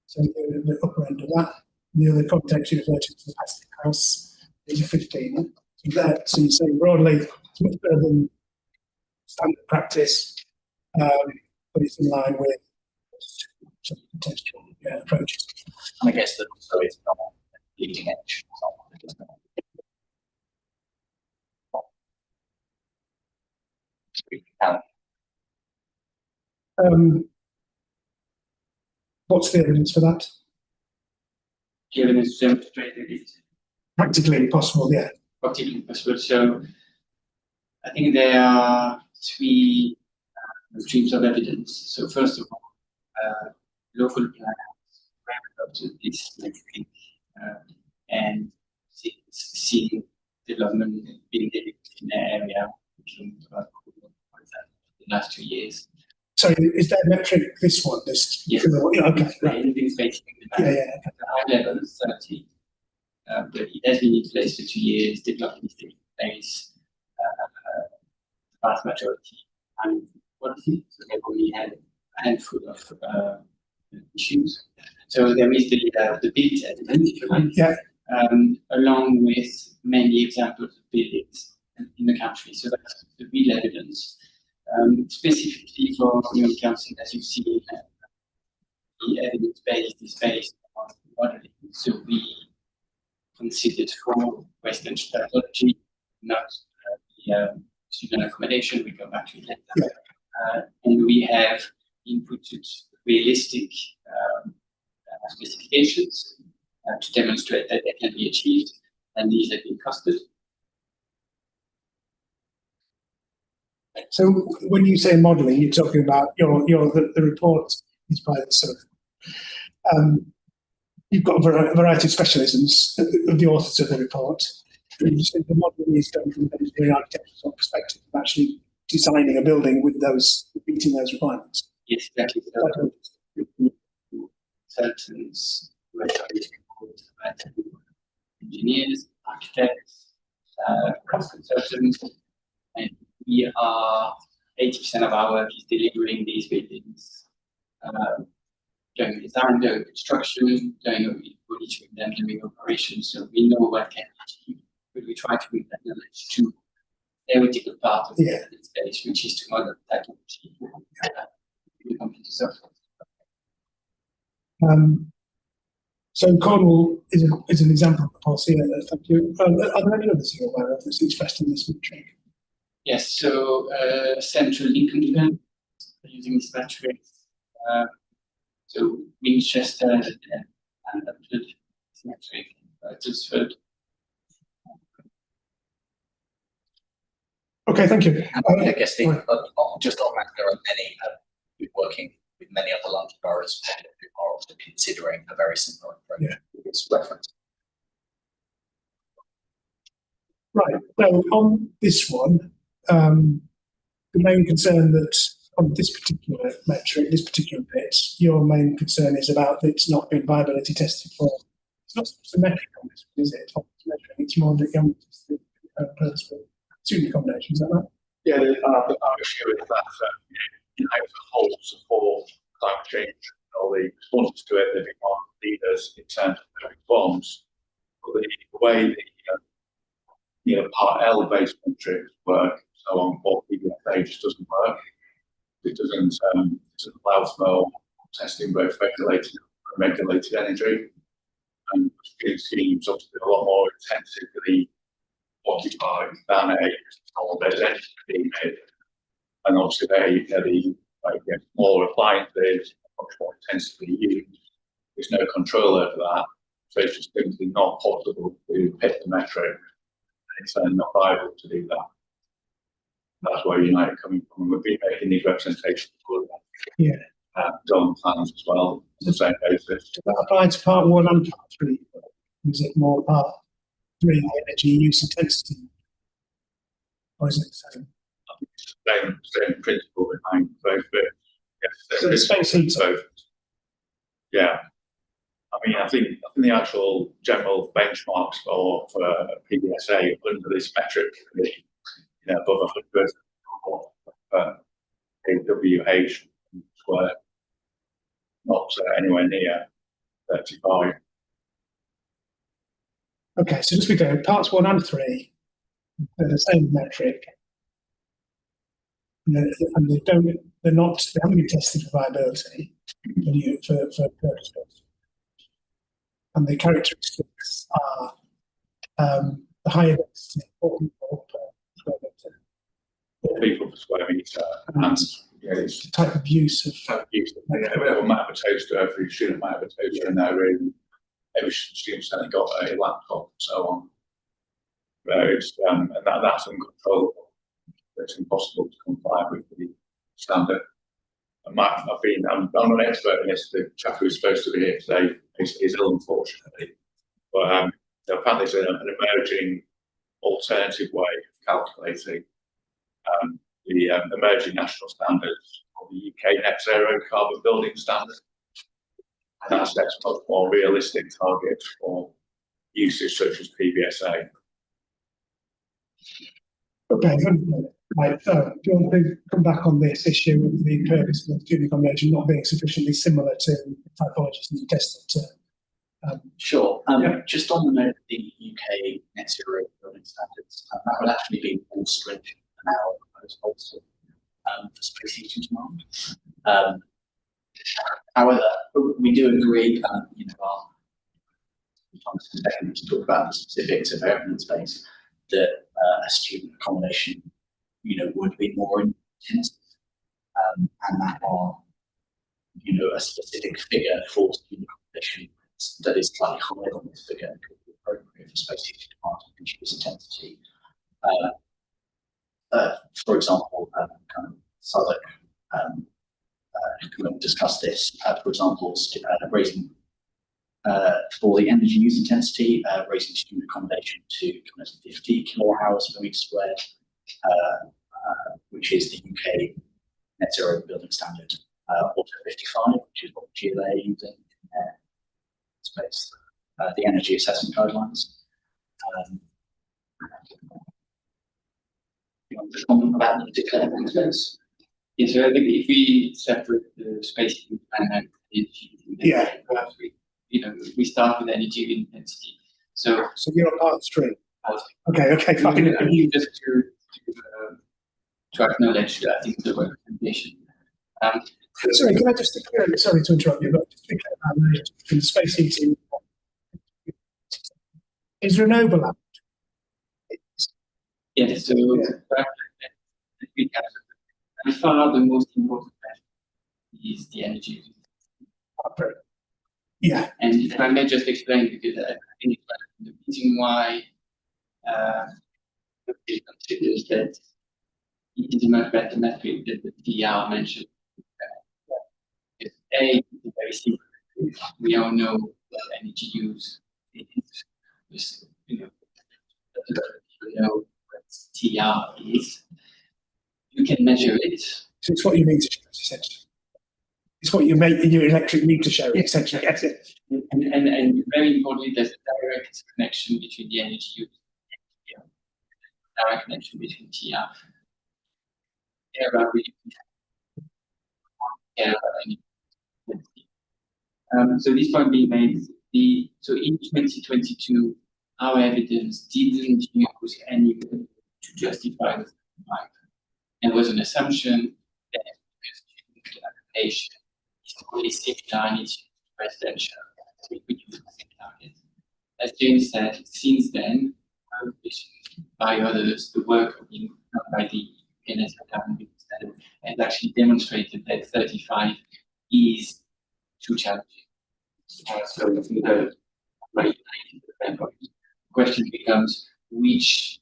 So the upper end of that. The other context you refer to is the passive house is a 15. So you say broadly, it's much better than standard practice, but it's in line with some potential approaches. And I guess that so it's not leading edge. What's the evidence for that? The evidence demonstrated it Practically impossible, yeah. practically possible. So I think there are three streams of evidence. So first of all, local planners adopted this metric and see development being developed in the area in the last 2 years. So is that metric this one? This? Yes. Yeah, okay. Right. It's basically Yeah. at the high level, 30. But it has been in place for 2 years, development is taking place, the vast majority. And what is it? So they've only had a handful of issues. So there is the built evidence, if you like, Yeah. along with many examples of buildings in the country. So that's the real evidence. Specifically for Newham Council, as you've seen, the evidence base is based on modeling. So we considered for Western strategy, not the student accommodation. We go back to it later. And we have inputted realistic specifications to demonstrate that they can be achieved, and these have been costed. So when you say modelling, you're talking about the report is by the sort of you've got a variety of specialisms of the authors of the report. And you say the modelling is done from an engineering architectural perspective of actually designing a building with those meeting those requirements. Yes, exactly. Consultants, engineers, architects, cost consultants, and we are 80% of our work is delivering these buildings, doing design, doing construction, doing monitoring them, doing operations. So we know what can be achieved, but we try to bring that knowledge to theoretical part of the evidence base, which is to model technology in computer software. So Cornwall is an example of the policy. Thank you. Are there any others you're aware of that's expressed in this metric? Yes, so Central Lincoln Event using this metric. So Winchester and Bedford metric, Dulsford. Okay, thank you. I guess just on that, there are many working with many other London boroughs who are also considering a very similar approach. Yeah. It's reference. Right. So on this one, the main concern that on this particular metric, this particular bit, your main concern is about it's not been viability tested for. It's not so much the metric on this one, is it? It's more the purpose for student accommodation. Is that right? Yeah, our issue is that United as a whole support climate change and all the responses to it. They've been market leaders in terms of their response. But the way the Part L based metrics work, so on what PBSA just doesn't work. It doesn't allow for testing both regulated and unregulated energy. And schemes obviously a lot more intensively occupied than a normal residential scheme is. And obviously the smaller appliances much more intensively used. There's no control over that. So it's just simply not possible to hit the metric. It's not viable to do that. That's where United coming from. We've been making these representations for zone plans as well on the same basis. Does that apply to Part 1 and Part 3? Is it more Part 3, the energy use intensity? Or is it the same? Same principle behind both bits. Yes, So the space heats both. Yeah. I think the actual general benchmarks for PBSA under this metric can be above 100 kWh square, not anywhere near 35. Okay, so just we go, Parts 1 and 3, they're the same metric. And they haven't been tested for viability for purposes. And the characteristics are the higher density, 4 people per square metre. 4 people per square metre, and it's the type of use of. We have a mat of a toaster, every student might have a toaster in their room. Every student's only got a laptop and so on. And that's uncontrollable. It's impossible to comply with the standard. I'm not an expert in this. The chap who's supposed to be here today is ill, unfortunately. But apparently there's an emerging alternative way of calculating the emerging national standards, or the UK Net Zero Carbon Building Standard. And that sets much more realistic targets for usage such as PBSA. Okay, right. So, do you want to come back on this issue of the purpose of student accommodation not being sufficiently similar to the typologies that you tested to? Sure. Just on the note of the UK Net Zero Building Standards, that would actually be more stringent than our proposed policy for space heating demand. However, we do agree, second to talk about the specifics of evidence base, that a student accommodation, would be more intensive, and that are, a specific figure for student accommodation that is slightly higher than this figure could be appropriate for space heating demand and use intensity. For example, Southwark discussed this. For example, raising for the energy use intensity, raising student accommodation to 50 kilowatt hours per metre squared, which is the UK Net Zero Building Standard, or to 55, which is what GLA using in their space, the energy assessment guidelines. You want to comment about the particular aspects? Yeah, so I think if we separate the space heating and energy heating, then Yeah. perhaps we start with energy intensity. So you're on part 3. Okay, I fine. think just to acknowledge that I think the recommendation. Sorry, can I just sorry to interrupt you, but just to be clear about the space heating, is there an overlap? Yes, so by far the most important factor is the energy. Yeah. And if I may just explain, because I think the reason why it considers that it is a much better metric than the TR mentioned. Because A, it's very simple. We all know what energy use is. You know what TR is. You can measure it. So it's what you meter shows, essentially. It's what you make in your electric meter show, essentially. Yes, it. And very importantly, there's a direct connection between the energy use and TR. Direct connection between TR. So this point being made, so in 2022, our evidence didn't use any to justify the pipe. There was an assumption that the application is only similar in its residential. We could use the same target. As James said, since then, by others, the work being done by the NS has actually demonstrated that 35 is too challenging. So the question becomes which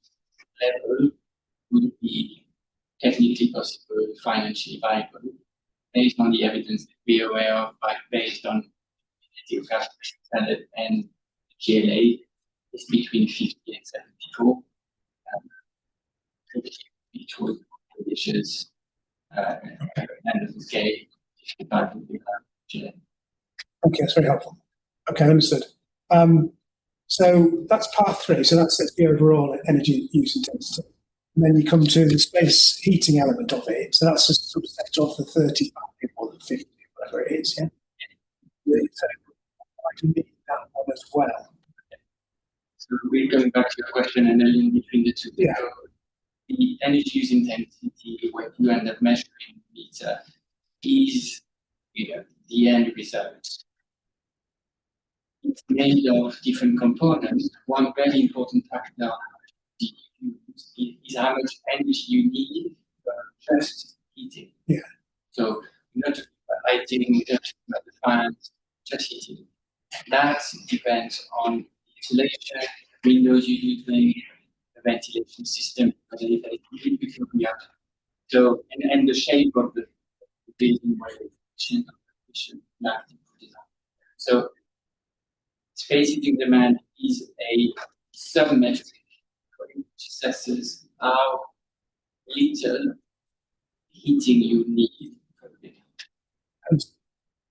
level would be technically possible, financially viable, based on the evidence that we are aware of, based on the standard and GLA is between 50 and 74. Which was ambitious and of the scale. Okay, that's very helpful. Okay, understood. So that's part 3. So that's the overall energy use intensity. And then you come to the space heating element of it. So that's a subset of the 35 or the 50, whatever it is. Yeah. So I can meet that one as well. So we're going back to your question and then in between the two. Yeah. The energy use intensity, when you end up measuring meter, is the end result. It's made of different components. One very important factor is how much energy you need for just heating. Yeah. So not just lighting, just the fans, just heating. That depends on insulation, windows you're using, the ventilation system, so and the shape of the building where so space heating demand is a sub-metric which assesses how little heating you need for the building. And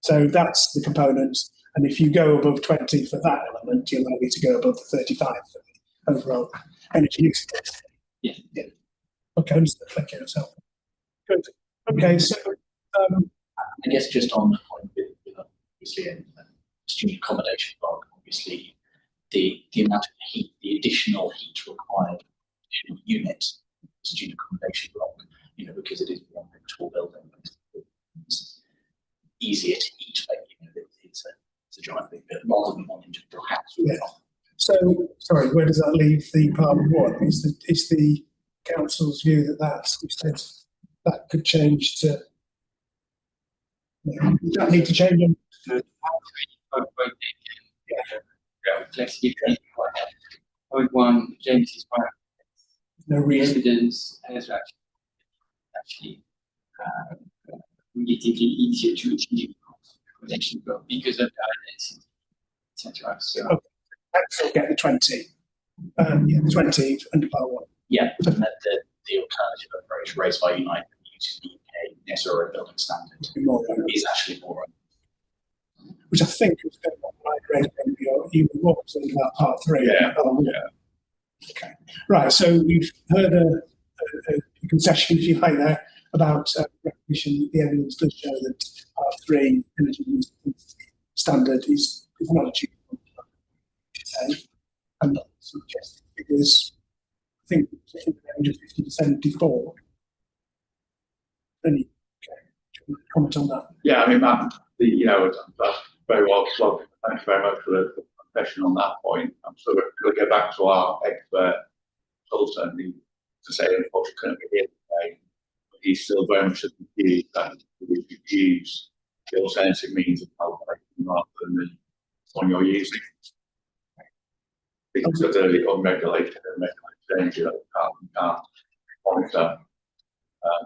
so that's the components. And if you go above 20 for that element, you're likely to go above the 35 for the overall energy use intensity. Yeah. Okay, understood. Thank you. So, good. Okay, so I guess just on the point with obviously a student accommodation block, obviously the amount of heat, the additional heat required in a unit student accommodation block, because it is one big tall building, it's easier to heat, but it's a giant big bit rather than wanting to perhaps. Yeah. So, sorry, where does that leave the part 1? Is the council's view that could change to? Does that need to change? Point 1, James is right. No reason. Evidence has actually relatively easier to achieve connection because of the etc. So Okay, get the 20. The 20 under part 1. Yeah, and that the alternative approach raised by United using the UK net zero building standard is actually more. Which I think was going on when I read you were more concerned about part 3. Yeah. Okay, right. So we've heard a concession, if you like, there about recognition that the evidence does show that Part 3 energy use standard is not achievable. I'm not suggesting figures. I think it's in the range of 50 to 74. Any comment on that? Yeah, I mean, that's very well spoken. Thanks very much for the confession on that point. I'm sort of going to go back to our expert consultant to say, unfortunately, couldn't be here today. But he's still very much of the view that we could use the alternative means of calculating rather than the one you're using. Because of the unregulated and regulated energy that we can't monitor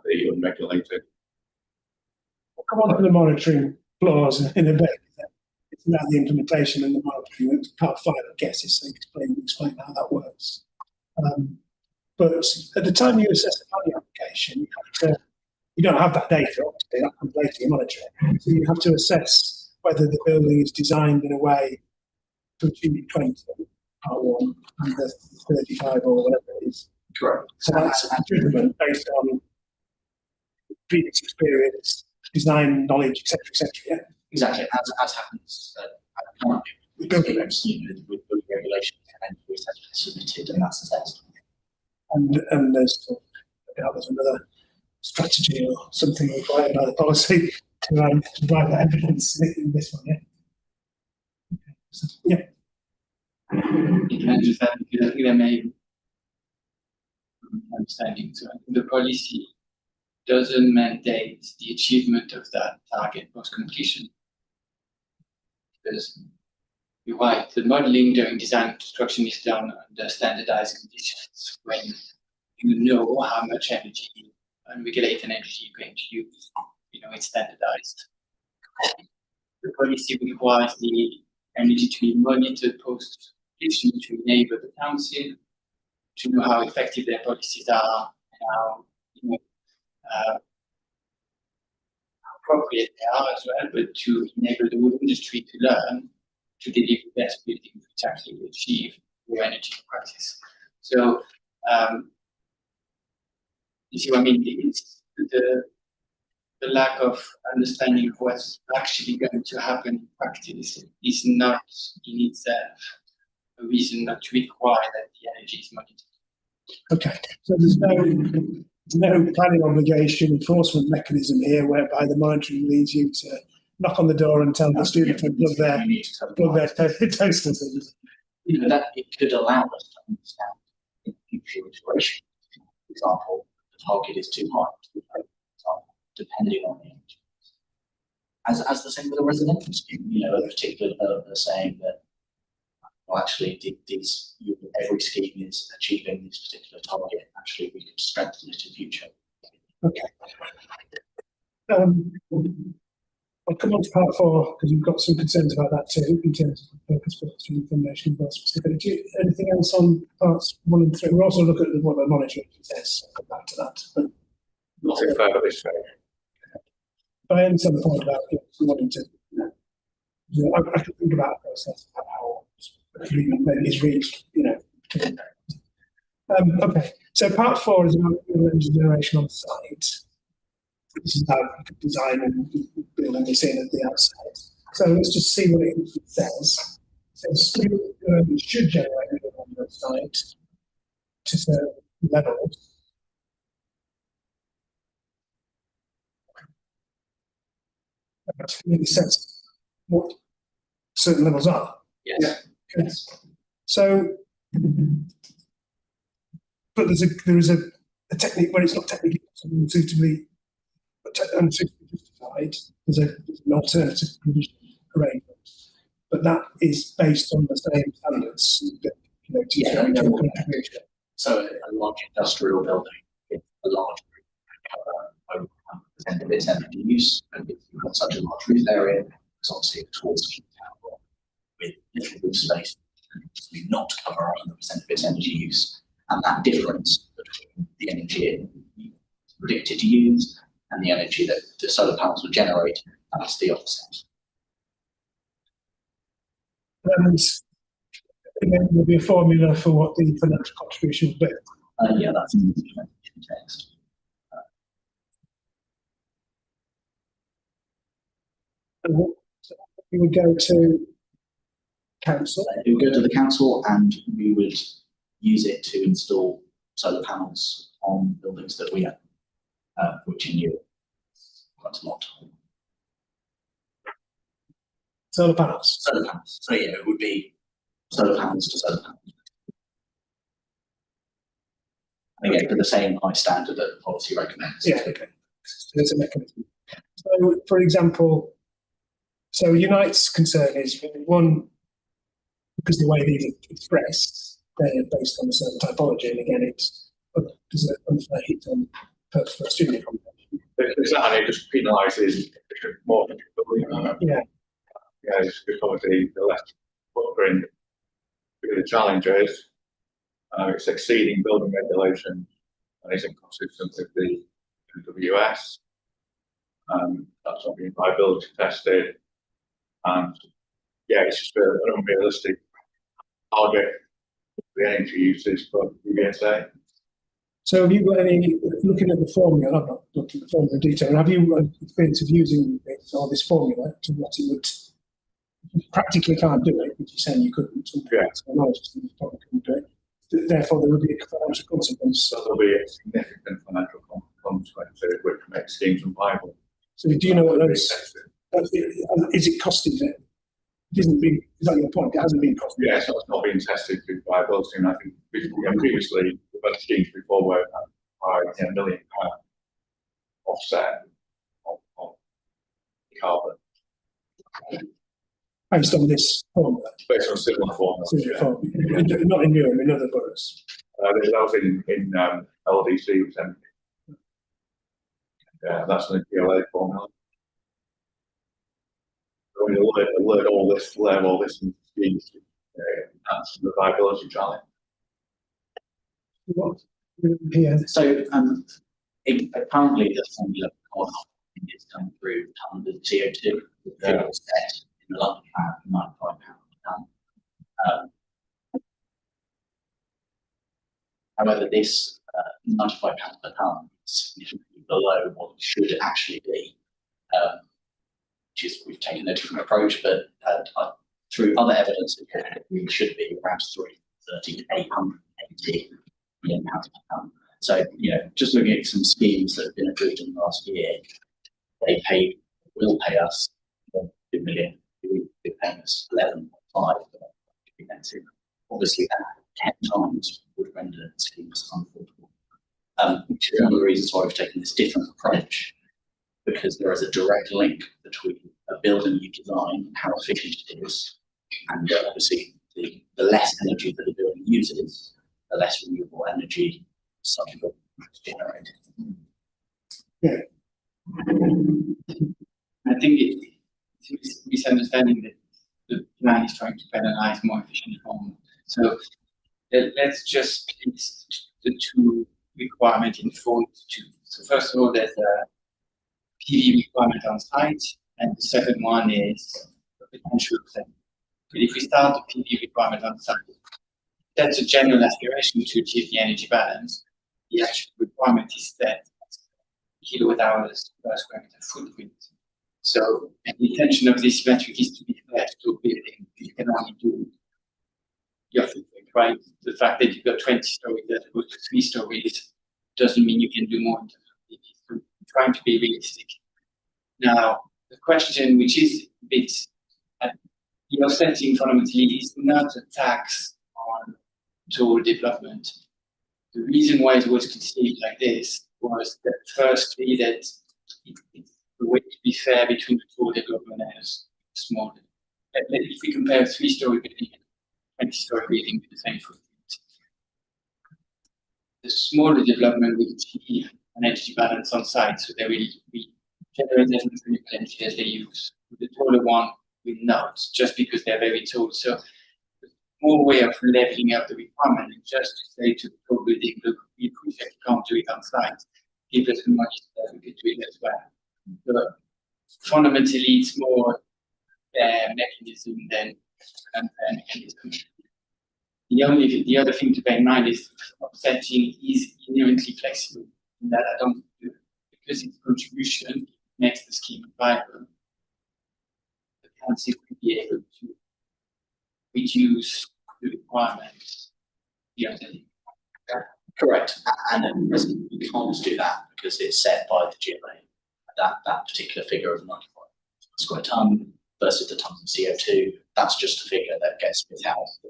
the unregulated. We'll come on to the monitoring clause in a bit. It's about the implementation and the monitoring. That's Part 5, I guess, is so explain how that works. But at the time you assess the planning application, you don't have that data, obviously, that comes later, you monitor it. So you have to assess whether the building is designed in a way to achieve 20, Part 1, and the 35 or whatever it is. Correct. So that's a judgment based on previous experience, design knowledge, etc., yeah? Exactly, as happens currently with building regulations and assessment submitted, and that's assessed. And there's another strategy or something required by the policy to provide that evidence in this one, yeah? Okay. So, yeah. Can I just add, because I think there may be understanding. So I think the policy doesn't mandate the achievement of that target post completion. Because you're right, the modeling during design and construction is done under standardized conditions when you know how much energy, unregulated energy you're going to use. You know, it's standardized. The policy requires the energy to be monitored post completion to enable the council to know how effective their policies are and how, you know, appropriate they are as well, but to enable the whole industry to learn to deliver best buildings which actually achieve low energy practice. So, you see what I mean? It's the lack of understanding of what's actually going to happen in practice is not in itself a reason not to require that the energy is monitored. Okay, so there's no planning obligation enforcement mechanism here whereby the monitoring leads you to knock on the door and tell the student to plug their toasters in. You know, that it could allow us to understand in future iterations. For example, the target is too high, depending on the energy. As the same with a residential scheme, you know, a particular developer saying that, well, actually, every scheme is achieving this particular target. Actually, we could strengthen it in future. Okay. I'll come on to Part 4 because you've got some concerns about that too in terms of purpose, but information about specific. Anything else on Parts 1 and 3? We'll also look at what the monitoring says. I'll come back to that. But Nothing further this way. I understand the point about wanting to. I can think about a process about how agreement maybe is reached, you know. Okay, so Part 4 is about energy generation on site. This is how you could design and building this in at the outside. So let's just see what it says. It says should generate on the site to certain levels. It really says what certain levels are. Yes. Yeah. Yes. So, but there is a technique where it's not technically suitably unsuitably justified. There's an alternative provision arrangement, but that is based on the same standards that, you know, to contribution. So a large industrial building with a large over 100% of its energy use, and if you've got such a large roof area, it's obviously a towards tower with little roof space, we not cover 100% of its energy use, and that difference between the energy it's predicted to use and the energy that the solar panels will generate, that's the offset. And again, there'll be a formula for what the financial contribution will be. Yeah, that's in the text. So we would go to council. It would go to the council and we would use it to install solar panels on buildings that we own, which in Newham is quite a lot. Solar panels. Solar panels. So yeah, it would be solar panels to solar panels. And again, to the same high standard that the policy recommends. Yeah, okay. So there's a mechanism. So, for example, so Unite's concern is, one, because the way these are expressed, they're based on a certain typology, and again, there's an unfair hit on purpose for student accommodation. There's that, and it just penalises more building. Yeah. Yeah, it's obviously the less footprint. Because the challenge is it's exceeding building regulation and is inconsistent with the WS. That's not being viability tested, and yeah, it's just an unrealistic target for the energy usage for UBSA. So have you got any, looking at the formula, I've not looked at the formula in detail, have you experience of using this or this formula to what it would, you practically can't do it, but you're saying you couldn't. Yeah. So you probably couldn't do it. Therefore, there would be a financial consequence. So there'll be a significant financial consequence which makes schemes unviable. So do you know what those, is it costing them? It isn't being, is that your point? It hasn't been costing. Yeah, so it's not being tested with viability, and I think previously we've had schemes before where £1 million offset of carbon. Based on this formula? Based on similar formulas. Similar formula. Not in Newham, in other boroughs. That was in LDC. Yeah, that's an PLA formula. So we learn all this and schemes answer the viability challenge. What? Yeah. So apparently the formula is coming through tons of CO2 fuel set in the London pound, £95 per tonne. However, this £95 per tonne is significantly below what it should actually be, which is we've taken a different approach, but through other evidence, we should be around 330 to 880 million pounds per tonne. So, just looking at some schemes that have been approved in the last year, will pay us 2 million, they're paying us 11.5. Obviously, that 10 times would render schemes unaffordable. Which is one of the reasons why we've taken this different approach, because there is a direct link between a building you design and how efficient it is, and obviously the less energy that a building uses, the less renewable energy such a building is generated. Yeah. I think it's a misunderstanding that the plan is trying to penalize more efficient homes. So let's just split the two requirements in four into two. So first of all, there's a PV requirement on site, and the second one is a potential thing. But if we start the PV requirement on site, that's a general aspiration to achieve the energy balance. The actual requirement is set kilowatt hours per square meter footprint. So the intention of this metric is to be fair to a building. You can only do your footprint, right? The fact that you've got 20 stories that go to 3 stories doesn't mean you can do more. So trying to be realistic. Now, the question, which is a bit, you're setting fundamentally is not a tax on total development. The reason why it was conceived like this was that firstly, that it's the way to be fair between the total development and a small. If we compare a 3-story building and a 20-story building with the same footprint, the smaller development will achieve an energy balance on site, so they will be generate as much renewable energy as they use. The taller one will not, just because they're very tall. So more way of leveling up the requirement is just to say to the whole building, look, we appreciate you can't do it on site. Give us the money so that we can do it as well. But fundamentally, it's more mechanism than a mechanism. The other thing to bear in mind is offsetting is inherently flexible. In that I don't, because it's contribution, it makes the scheme viable. The council could be able to reduce the requirements. Correct. And at present, we can't do that because it's set by the GLA. That particular figure of 95 square tonne versus the tonnes of CO2, that's just a figure that gets without to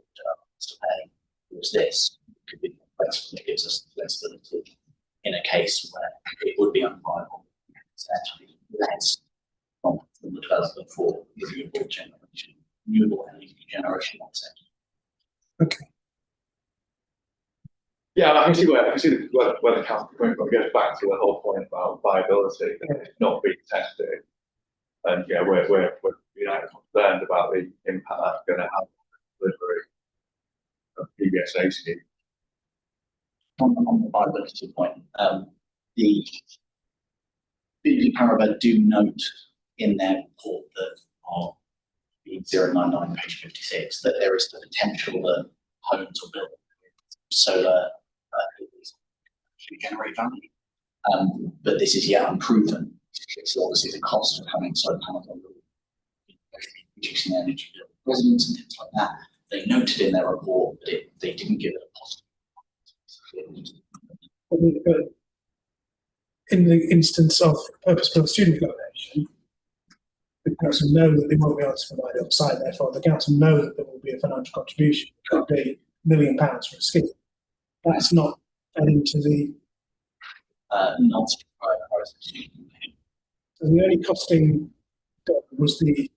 pay. Whereas this could be flexible. It gives us flexibility in a case where it would be unviable. It's actually less from the developer for renewable energy generation offset. Okay. Yeah, I can see where the council coming from. It goes back to the whole point about viability, not being tested, and yeah, we're concerned about the impact that's going to have on the delivery of PBSA scheme. On the viability point, the Paribas do note in their report that on B099 page 56 that there is the potential that homes will build solar generate value. But this is yet unproven. So obviously the cost of having solar panels on the roof, reducing energy bill for residents and things like that. They noted in their report that they didn't give it a positive. In the instance of purpose-built student accommodation, the council know that they won't be able to provide it on site, therefore the council know that there will be a financial contribution. It could be £1 million for a scheme. That's not fed into the so the only costing was the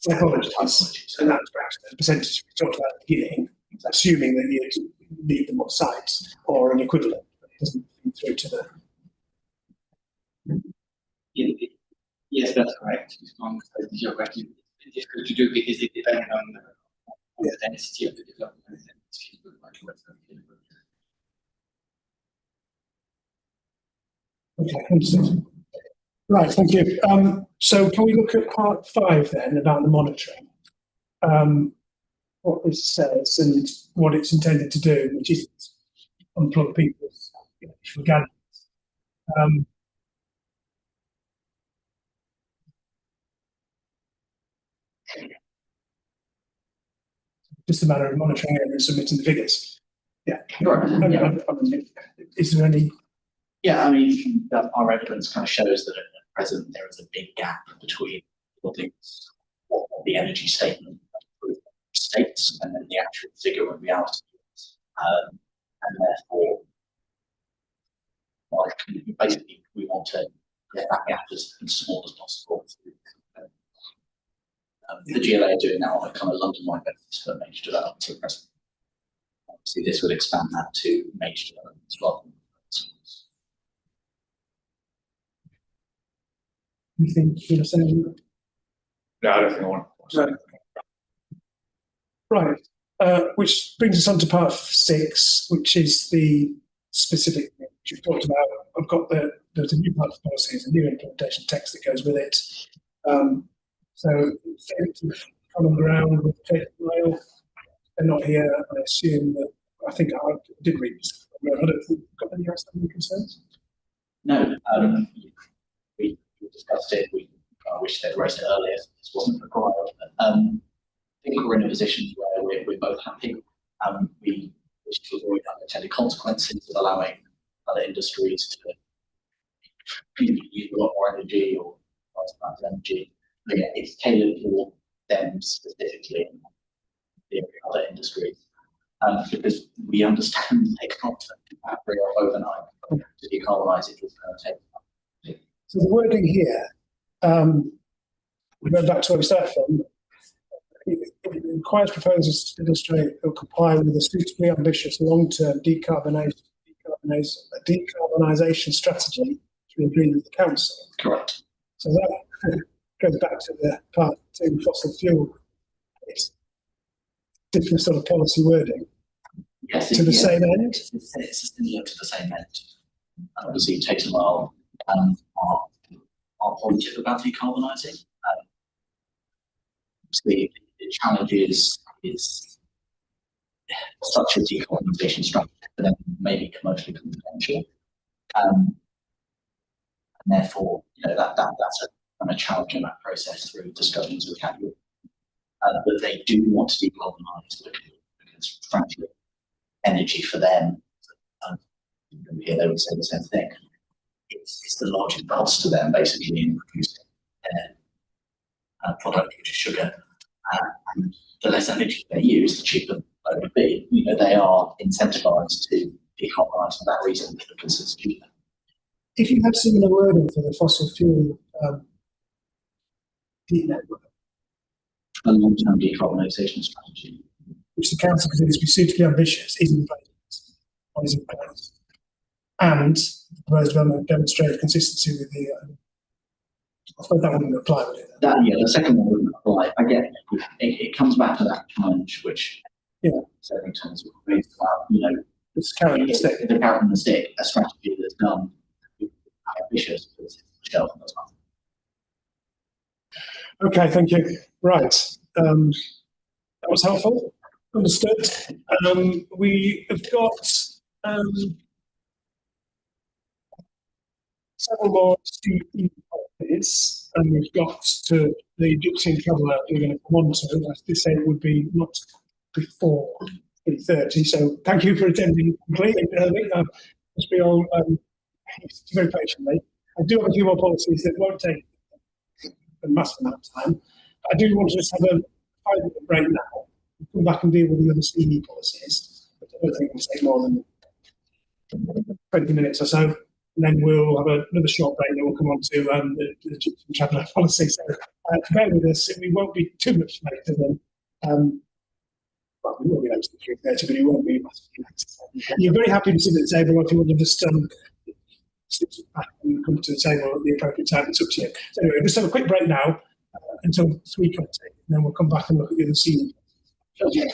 psychologists, and that's perhaps the percentage we talked about at the beginning, assuming that you need them on sites or an equivalent. It doesn't feed through to the. Yes, that's correct. It's your question. It's difficult to do because it depends on the density of the development. Okay, understood. Right, thank you. So can we look at part 5 then about the monitoring? What this says and what it's intended to do, which is unplug people's gadgets. Just a matter of monitoring it and submitting the figures. Yeah. Right. Is there any? Yeah, I mean, our evidence kind of shows that at present there is a big gap between what the energy statement states and then the actual figure in reality. And therefore, basically, we want to get that gap as small as possible. The GLA are doing that on a kind of London-wide basis for major developments at present. Obviously, this would expand that to major developments as well. You think you're saying? No, I don't think I want to. Right. Which brings us on to part 6, which is the specific which you've talked about. I've got there's a new part of policy, there's a new implementation text that goes with it. So common ground with Kate Lyle. They're not here. I assume that I think I did read this. I don't think we've got any outstanding concerns. No, we discussed it. I wish they'd raised it earlier. This wasn't required. I think we're in a position where we're both happy. We wish to avoid unintended consequences of allowing other industries to use a lot more energy or energy. But yeah, it's tailored for them specifically in the other industries. Because we understand they can't bring up overnight to decarbonise it. It's going to take time. So the wording here, we go back to where we started from. It requires proposals to illustrate or comply with a suitably ambitious long-term decarbonisation strategy to agree with the council. Correct. So that goes back to the part 2 fossil fuel. It's different sort of policy wording. Yes, to the same end. It's similar to the same end. Obviously, it takes a while. Are positive about decarbonising. The challenge is such a decarbonisation strategy for them may be commercially confidential. And therefore, that's a challenge in that process through discussions with capital. But they do want to decarbonise because frankly, energy for them, here they would say the same thing. It's the largest cost to them basically in producing a product which is sugar. And the less energy they use, the cheaper it would be. They are incentivised to decarbonise for that reason because it's cheaper. If you had similar wording for the fossil fuel network, A long-term decarbonisation strategy. which the council considers to be suitably ambitious, is in place. Or is in place. And the proposed development demonstrates consistency with the. I suppose that wouldn't apply, would it? The second one wouldn't apply. Again, it comes back to that challenge, which certainly terms of raised about, It's carrot and stick. the carrot and the stick, a strategy that's done ambitious, but it's shelf and that's not. Okay, thank you. Right. That was helpful. Understood. We have got several more CE policies, and we've got to the Dixon Traveller we're going to come on to. As they say, it would be not before 3:30. So thank you for attending completely early. Must be all very patiently. I do have a few more policies that won't take a massive amount of time. I do want to just have a 5-minute break now. We'll come back and deal with the other CE policies. But I don't think it'll take more than 20 minutes or so. And then we'll have another short break, and then we'll come on to the traveller policy. So bear with us. We won't be too much later than, well, we will be later than 3:30, but it won't be massively later. You're very happy to sit at the table, or if you want to just sit back and come to the table at the appropriate time, it's up to you. So anyway, just have a quick break now until 3:20, and then we'll come back and look at the other scene. Okay.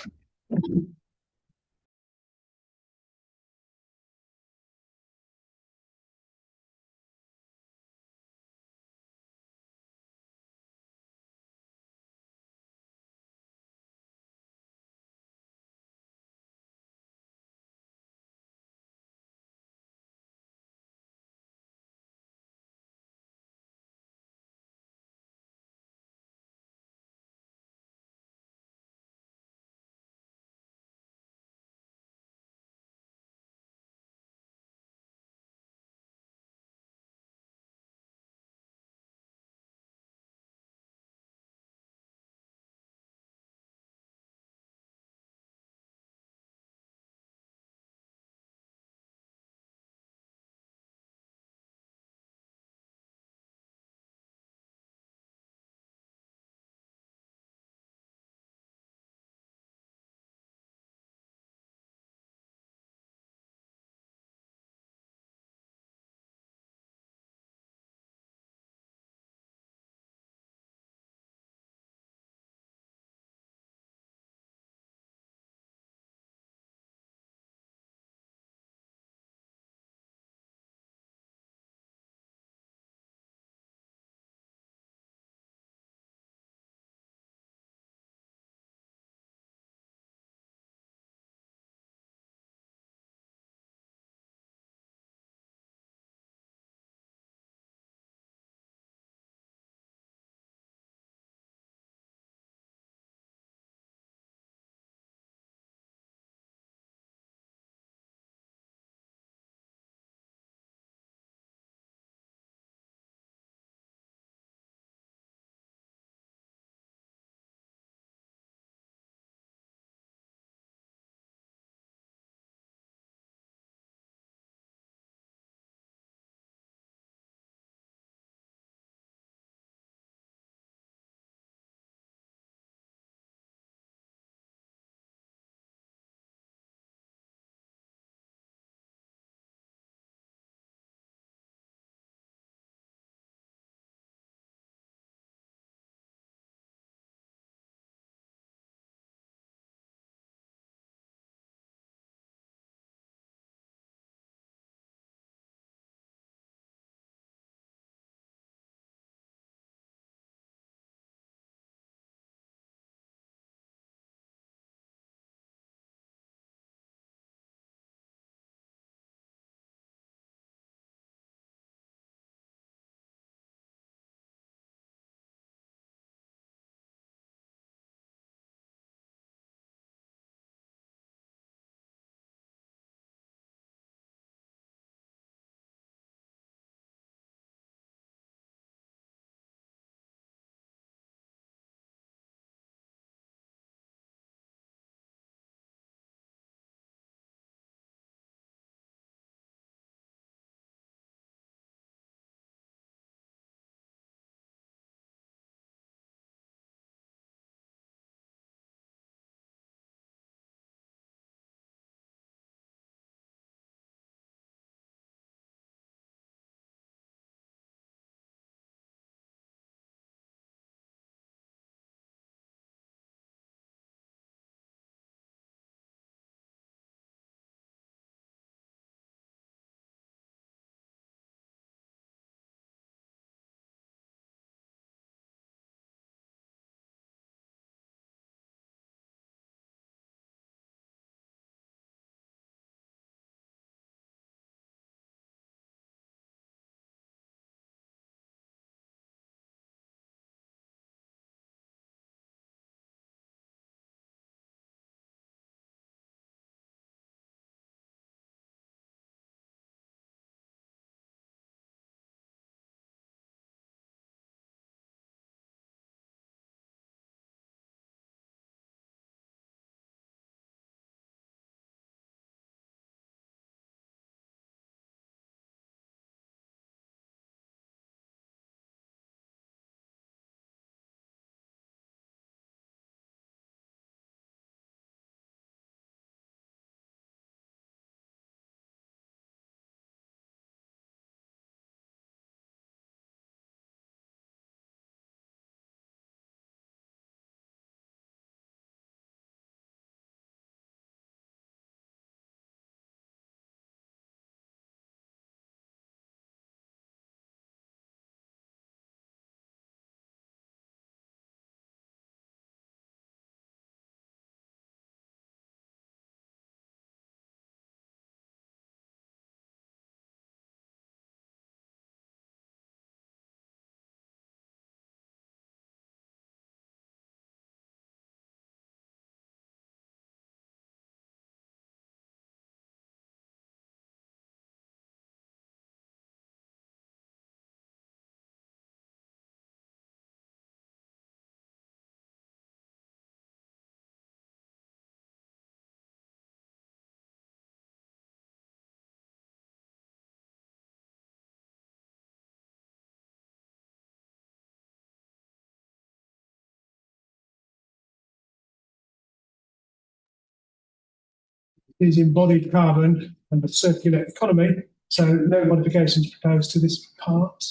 is embodied carbon and the circular economy. So no modifications proposed to this part.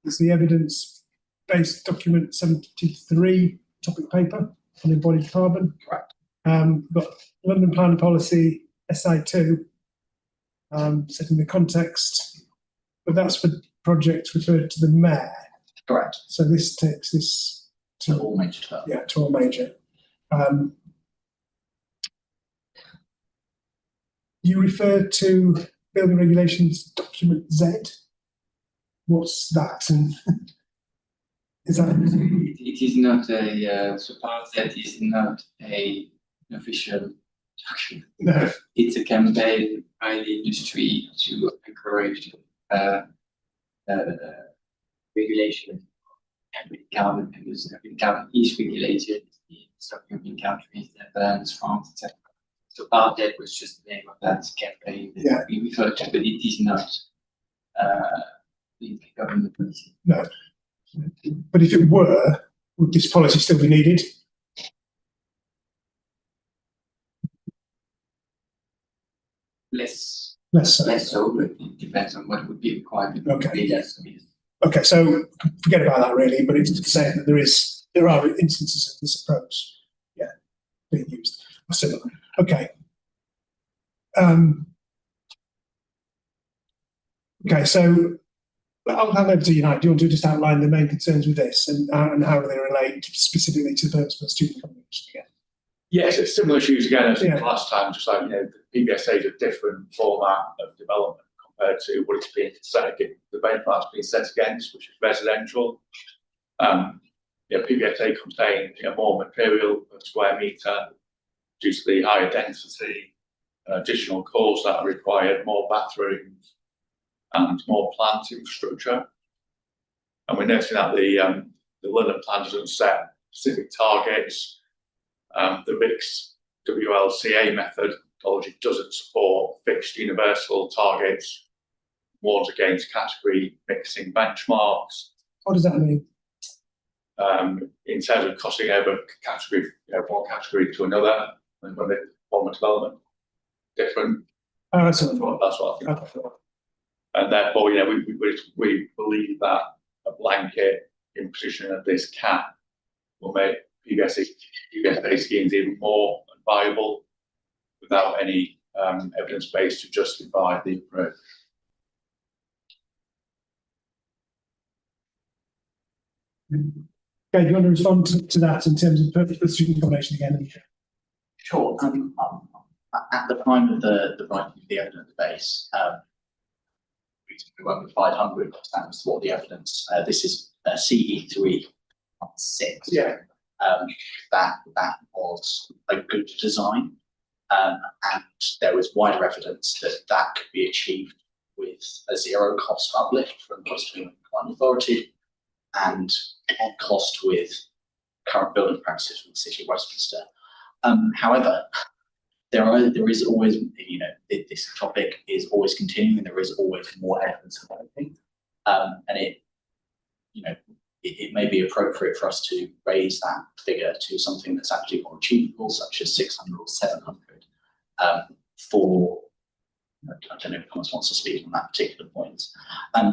It's the evidence-based document 73 topic paper on embodied carbon. Correct. Got London Planning Policy SI2, setting the context, but that's for projects referred to the mayor. Correct. So this takes this To all major terms. yeah, to all major. You refer to building regulations document Z. What's that? And is that It is not a, so part that is not an official document. no? It's a campaign by the industry to encourage regulation and carbon, because carbon is regulated in some European countries, Netherlands, France, etc. So part that was just the name of that campaign that Yeah. we refer to, but it is not the government policy. No. But if it were, would this policy still be needed? Less Less so. less so, but it depends on what would be required. Okay. Yes. Okay, so forget about that really, but it's just to say that there are instances of this approach, yeah, being used or similar. Okay. Okay, so I'll hand over to you now. Do you want to just outline the main concerns with this and how do they relate specifically to the purpose of student accommodation again? Yes, it's similar issues again as Yeah. last time, just like, the PBSA is a different format of development compared to what it's being set against, the benchmark's being set against, which is residential. PBSA contain more material per square metre due to the higher density, additional cores that are required, more bathrooms and more plant infrastructure. And we're noticing that the London plan doesn't set specific targets. The RICS WLCA methodology doesn't support fixed universal targets, warns against category mixing benchmarks. What does that mean? In terms of crossing over category, one category to another, and when they form a development different. That's That's what I think. okay. And therefore, we believe that a blanket imposition of this cap will make PBSA schemes even more viable without any evidence base to justify the approach. Okay, do you want to respond to that in terms of purpose of student accommodation again? Sure. At the time of the writing of the evidence base, we went with 500. That was what the evidence. This is CE3 6. Yeah. That was a good design, and there was wider evidence that could be achieved with a zero cost uplift from Western Planning Authority, and on cost with current building practices from the City of Westminster. However, there is always, this topic is always continuing, and there is always more evidence developing, and it may be appropriate for us to raise that figure to something that's actually more achievable, such as 600 or 700. I don't know if Thomas wants to speak on that particular point.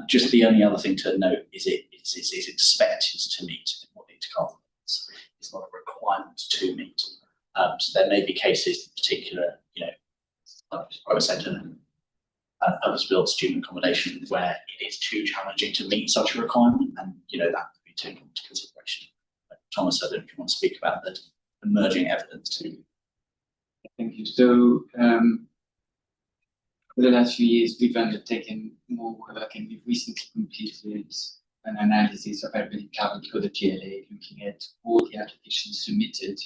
Just the only other thing to note is it's expected to meet embodied carbon. It's not a requirement to meet. So there may be cases, in particular, like private sector and purpose-built student accommodation, where it is too challenging to meet such a requirement, and that could be taken into consideration. But Thomas, I don't know if you want to speak about the emerging evidence too. Thank you. So, for the last few years, we've undertaken more work, and we've recently completed an analysis of embodied carbon for the GLA, looking at all the applications submitted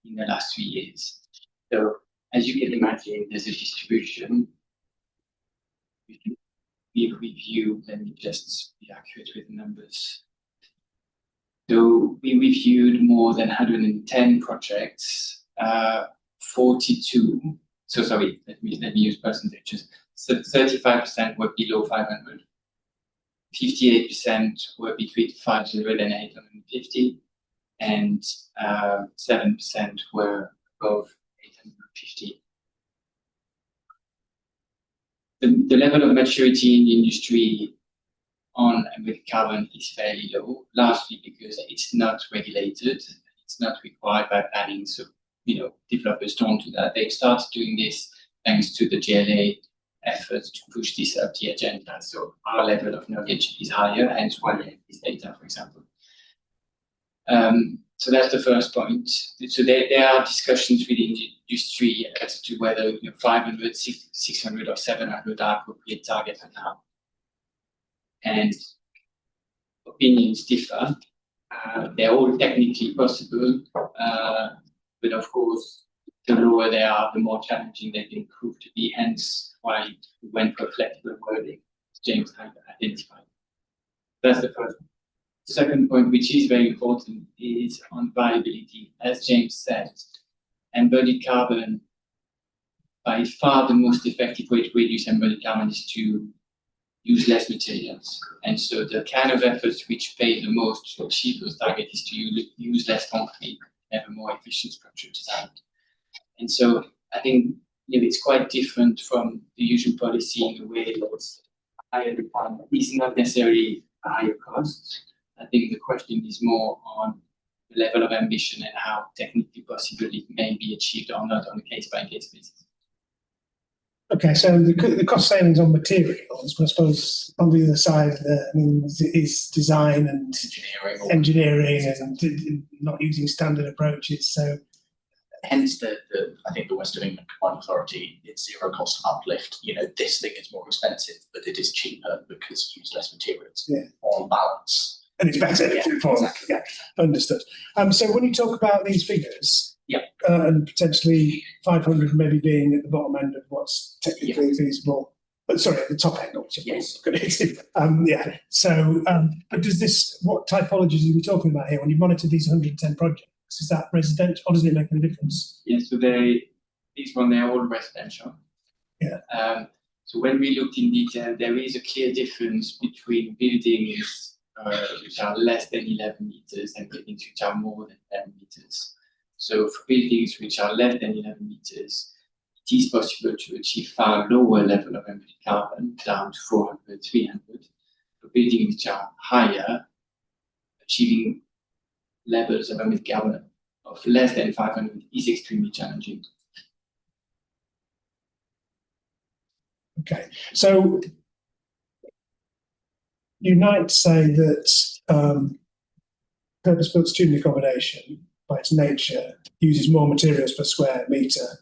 in the last 3 years. So, as you can imagine, there's a distribution. We review, let me just be accurate with numbers. So we reviewed more than 110 projects, 42. So sorry, let me use percentages. So 35% were below 500, 58% were between 500 and 850, and 7% were above 800. 50. The level of maturity in the industry on embodied carbon is fairly low, largely because it's not regulated. It's not required by planning. So, developers don't do that. They've started doing this thanks to the GLA efforts to push this up the agenda. So our level of knowledge is higher, hence why we have this data, for example. So that's the first point. So there are discussions within the industry as to whether 500, 600 or 700 are appropriate targets for now. And opinions differ. They're all technically possible, but of course, the lower they are, the more challenging they can prove to be, hence why we went for flexible wording, as James had identified. That's the first point. The second point, which is very important, is on viability. As James said, embodied carbon, by far the most effective way to reduce embodied carbon is to use less materials. And so the kind of efforts which pay the most to achieve those targets is to use less concrete, have a more efficient structure design. And so I think it's quite different from the usual policy in the way that higher requirement is not necessarily a higher cost. I think the question is more on the level of ambition and how technically possible it may be achieved or not on a case-by-case basis. Okay, so the cost savings on materials, but I suppose on the other side, is design and engineering and not using standard approaches. So, hence I think the West of England Combined Authority, it's zero cost uplift. This thing is more expensive, but it is cheaper because you use less materials. Yeah. On balance. And it's better. Yeah, exactly. Yeah, understood. So when you talk about these figures, and potentially 500 maybe being at the bottom end of what's technically feasible, but sorry, at the top end, obviously. Yes. Yeah. So, but what typologies are we talking about here? When you monitor these 110 projects, is that residential, or does it make a difference? Yes, so these ones, they're all residential. Yeah. So when we looked in detail, there is a clear difference between buildings which are less than 11 meters and buildings which are more than 10 meters. So for buildings which are less than 11 meters, it is possible to achieve far lower level of embodied carbon, down to 400, 300. For buildings which are higher, achieving levels of embodied carbon of less than 500 is extremely challenging. Okay, so you might say that purpose-built student accommodation, by its nature, uses more materials per square metre,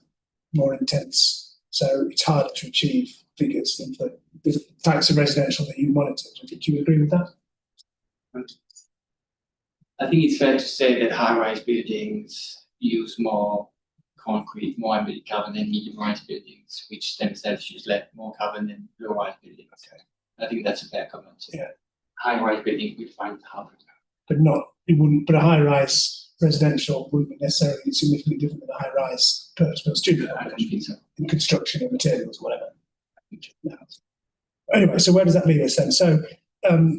more intense, so it's harder to achieve figures than the types of residential that you monitored. Do you agree with that? I think it's fair to say that high-rise buildings use more concrete, more embodied carbon than medium-rise buildings, which themselves use more carbon than low-rise buildings. Okay. I think that's a fair comment. Yeah. High-rise buildings we find harder. But a high-rise residential wouldn't be necessarily significantly different than a high-rise purpose-built student accommodation in construction and materials, whatever. No. Anyway, so where does that leave us then? So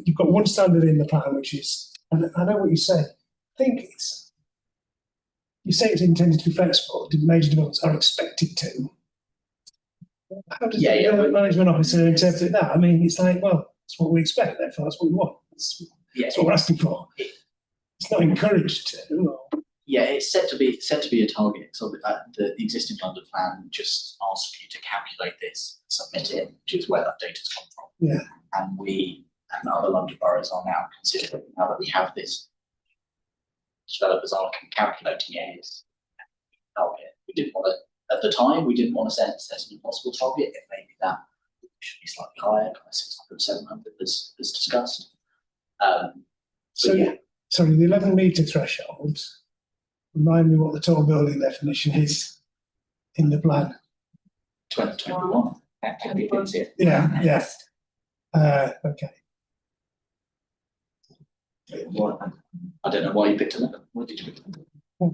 you've got one standard in the plan, which is, and I know what you say. I think you say it's intended to be flexible. Major developments are expected to. How does the management officer interpret that? I mean, it's like, well, that's what we expect. Therefore, that's what we want. That's what we're asking for. It's not encouraged to. Yeah, it's set to be a target. So the existing London plan just asks you to calculate this, submit it, which is where that data's come from. Yeah. And we and other London boroughs are now considering, now that we have this, developers are calculating it. Target. We didn't want to, at the time, we didn't want to set an impossible target. It may be that should be slightly higher, kind of 600, 700 as discussed. Sorry, the 11-metre threshold, remind me what the tall building definition is in the plan. 2021. Yeah. Okay. I don't know why you picked 11. What did you pick? I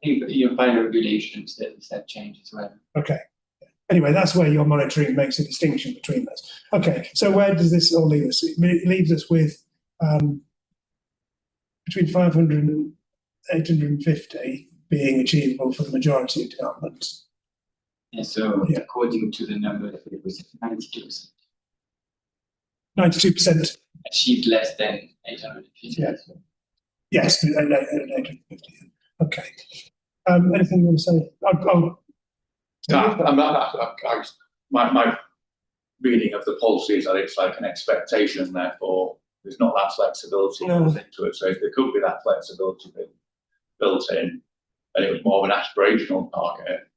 think your by regulations that change as well. Okay. Anyway, that's where your monitoring makes a distinction between those. Okay, so where does this all leave us? It leaves us with between 500 and 850 being achievable for the majority of developments. Yeah, so Yeah. according to the number, it was 92%. 92%. Achieved less than 850. Yeah. Yes, 850. Okay. Anything you want to say? My reading of the policy is that it's like an expectation, therefore there's not that flexibility built into it. So if there could be that flexibility built in, and it was more of an aspirational target,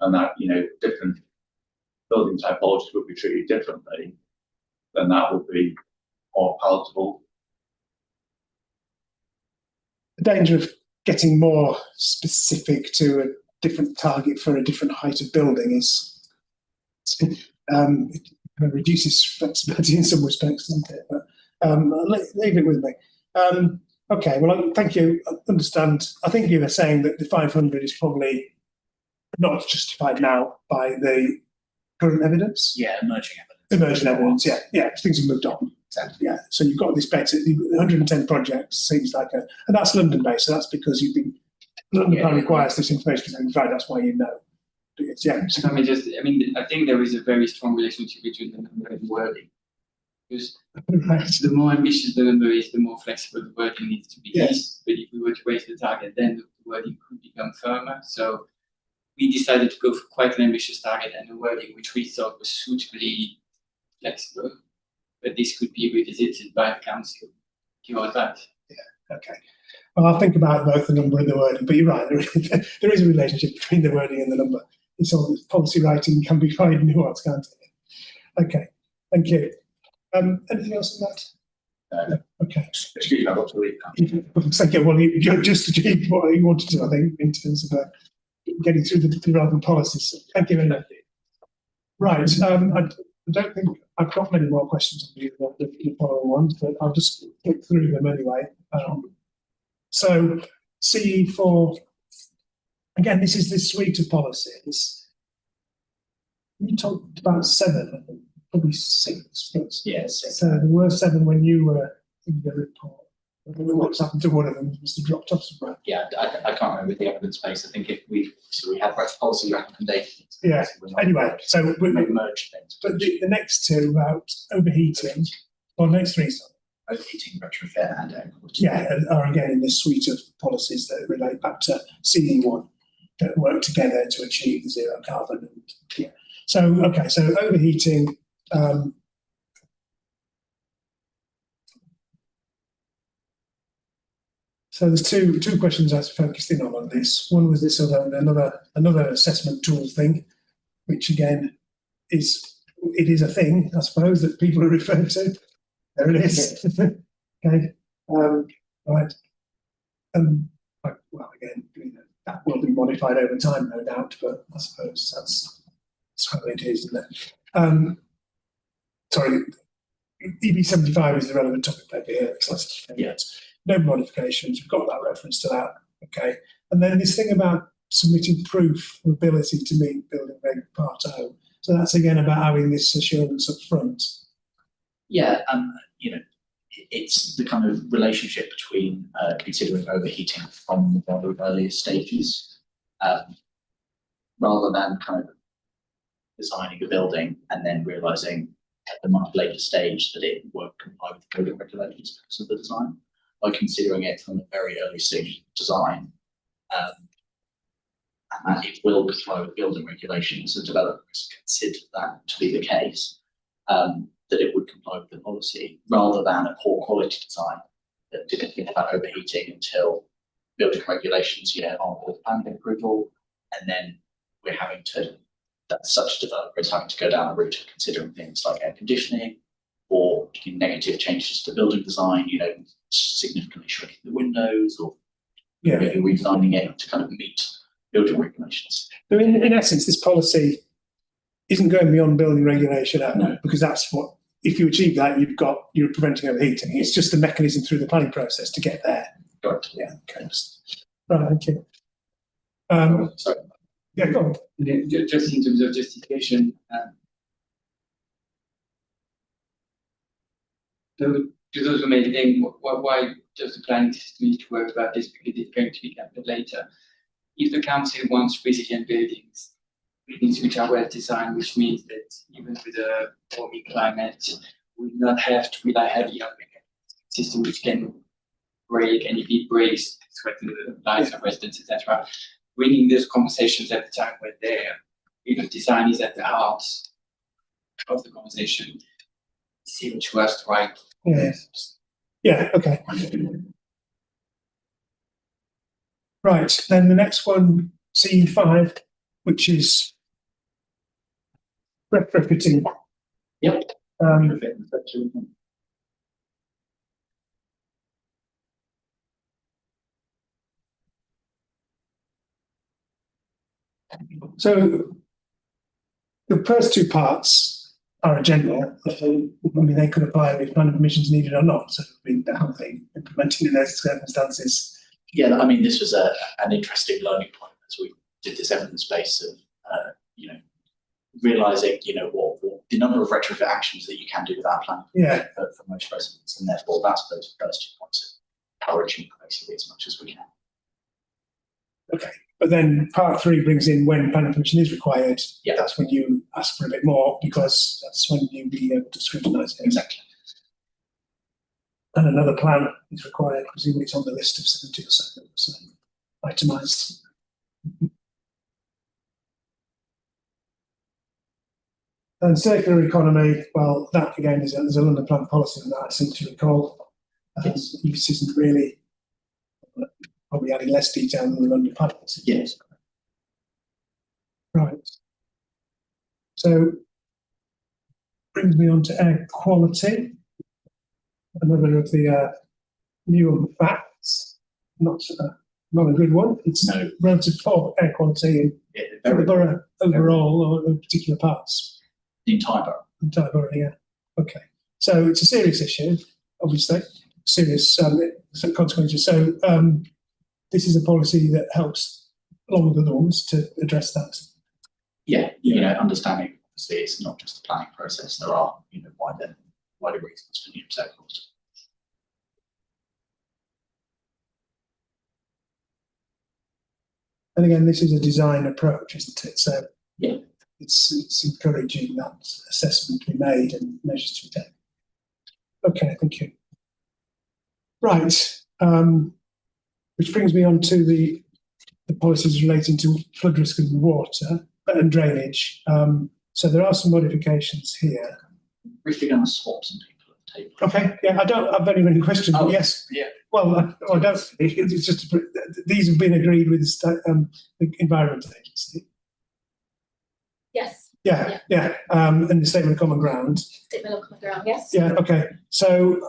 and that, you know, different building typologies would be treated differently, then that would be more palatable. The danger of getting more specific to a different target for a different height of building is it kind of reduces flexibility in some respects, doesn't it? But leave it with me. Okay, well, thank you. I understand. I think you were saying that the 500 is probably not justified now by the current evidence. Yeah, emerging evidence. Emerging evidence, yeah, things have moved on. Exactly. Yeah, so you've got this better, 110 projects seems like and that's London based, so that's because London Plan requires this information to be provided, that's why you know. Yeah. I think there is a very strong relationship between the number and wording. Because Right. the more ambitious the number is, the more flexible the wording needs to be. Yes. But if we were to raise the target, then the wording could become firmer. So we decided to go for quite an ambitious target and a wording which we thought was suitably flexible. But this could be revisited by the council. Your advice. Yeah. Okay. Well, I'll think about both the number and the wording. But you're right. There is a relationship between the wording and the number. It's all policy writing can be quite nuanced, can't it? Okay. Thank you. Anything else on that? No. Okay. Excuse me, I've got to leave now. Thank you. Well, you just achieved what you wanted to, I think, in terms of getting through the relevant policies. So thank you very much. Right. I don't think I've got many more questions on the following ones, but I'll just click through them anyway. So CE4, again, this is this suite of policies. You talked about 7, I think, probably 6. But Yes. so there were 7 when you were in the report. I don't know what's happened to one of them, was dropped off somewhere. Yeah, I can't remember the evidence base. I think if we had policy recommendations. Yeah. Anyway, so we merged things. But the next 2 about overheating, or next 3, sorry. Overheating, retrofit, and air quality. Yeah, are again in this suite of policies that relate back to CE1 that work together to achieve the zero carbon. And, yeah. So, okay, so overheating. So there's two questions I focused in on this. One was this another assessment tool thing, which again is a thing, I suppose, that people are referring to. There it is. Okay. Right. Well, again, that will be modified over time, no doubt, but I suppose that's how it is, isn't it? Sorry, EB75 is the relevant topic paper here. Yes. No modifications. We've got that reference to that. Okay. And then this thing about submitting proof of ability to meet building reg part O. So that's again about having this assurance up front. Yeah, it's the kind of relationship between considering overheating from the very earliest stages, rather than kind of designing a building and then realizing at a much later stage that it won't comply with the building regulations because of the design. By considering it from a very early stage of design, and that it will comply with building regulations, and developers consider that to be the case, that it would comply with the policy, rather than a poor quality design that didn't think about overheating until building regulations, on the planning approval, and then we're having to, that such developers having to go down a route of considering things like air conditioning or negative changes to building design, significantly shrinking the windows or maybe redesigning it to kind of meet building regulations. So in essence, this policy isn't going beyond building regulation because that's what, if you achieve that, you're preventing overheating. It's just a mechanism through the planning process to get there. Correct. Yeah. Okay. Right. Thank you. Sorry. Yeah. Go on. Just in terms of justification. To those who may think, why does the planning system need to worry about this because it's going to be capped later? If the council wants resilient buildings, buildings which are well designed, which means that even with a warming climate, we will not have to rely heavily on mechanical system which can break, and if it breaks, threaten the lives of residents, etc. Bringing those conversations at the time when there, design is at the heart of the conversation, seem to us right. Yeah, okay. Right, then the next one, C5, which is retrofitting. Yep. So the first two parts are a general. I mean, they could apply if planning permissions needed or not. So how they implemented in those circumstances. Yeah, I mean, this was an interesting learning point as we did this evidence base of, realizing, what the number of retrofit actions that you can do without planning for most residents, and therefore that's those first 2 points of encouraging basically as much as we can. Okay, but then part 3 brings in when planning permission is required. Yeah, that's when you ask for a bit more because that's when you'll be able to scrutinise it. Exactly. And another plan is required. Presumably, it's on the list of 70 or so itemised. And circular economy, well, that again is a London plan policy that I seem to recall. This isn't really, probably adding less detail than the London plan policy. Yes. Right. So, brings me on to air quality. Another of the Newham facts. Not a good one. It's relative poor air quality in the borough overall or in particular parts. The entire borough. Entire borough, yeah. Okay. So it's a serious issue, obviously. Serious consequences. So this is a policy that helps, along with other ones, to address that. Yeah, understanding obviously it's not just a planning process. There are, wider reasons for new circles. And again, this is a design approach, isn't it? So yeah, it's encouraging that assessment to be made and measures to be taken. Okay, thank you. Right, which brings me on to the policies relating to flood risk and water and drainage. So there are some modifications here. Briefly going to swap some people at the table. Okay, yeah, I don't have very many questions, but yes. Yeah. Well, I don't. It's just these have been agreed with the Environment Agency. Yes. Yeah. And the Statement of Common Ground. Statement of Common Ground, yes. Yeah, okay. So,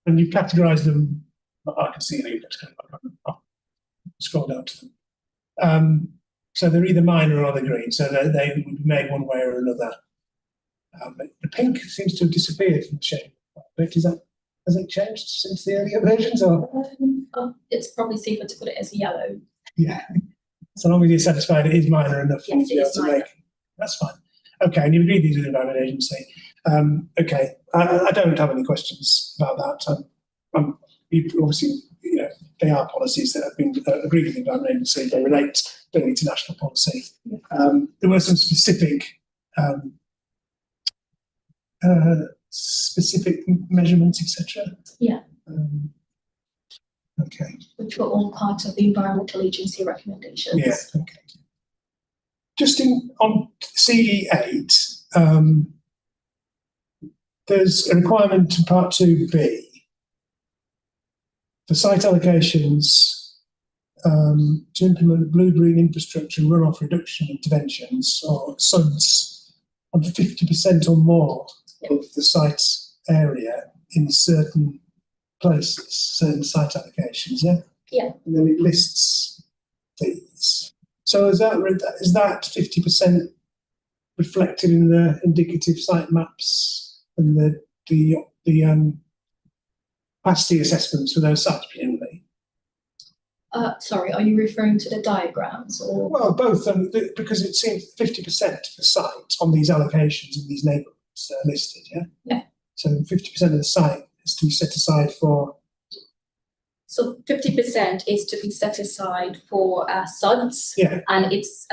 and you've categorised them, I can see how you've categorised them. I'll scroll down to them. So they're either minor or they're green, so they would be made one way or another. The pink seems to have disappeared from the shape. Has it changed since the earlier versions? Or? It's probably safer to put it as yellow. Yeah, so long as you're satisfied it is minor enough yes, to be able to make. That's fine. Okay, and you agreed these with the Environment Agency. Okay, I don't have any questions about that. Obviously, they are policies that have been agreed with the Environment Agency. They relate to national policy. There were some specific measurements, etc. Yeah. Okay. Which were all part of the Environmental Agency recommendations. Yeah. Okay. Just on CE8, there's a requirement in Part 2B for site allocations to implement blue-green infrastructure runoff reduction interventions or SUDs on 50% or more of the site area in certain places, certain site allocations, yeah? Yeah. And then it lists these. So is that 50% reflected in the indicative site maps and the capacity assessments for those sites, presumably? Sorry, are you referring to the diagrams or? Well, both, because it seems 50% for site on these allocations in these neighbourhoods that are listed, yeah? Yeah. So 50% of the site is to be set aside for So 50% is to be set aside for SUDS, Yeah. and it's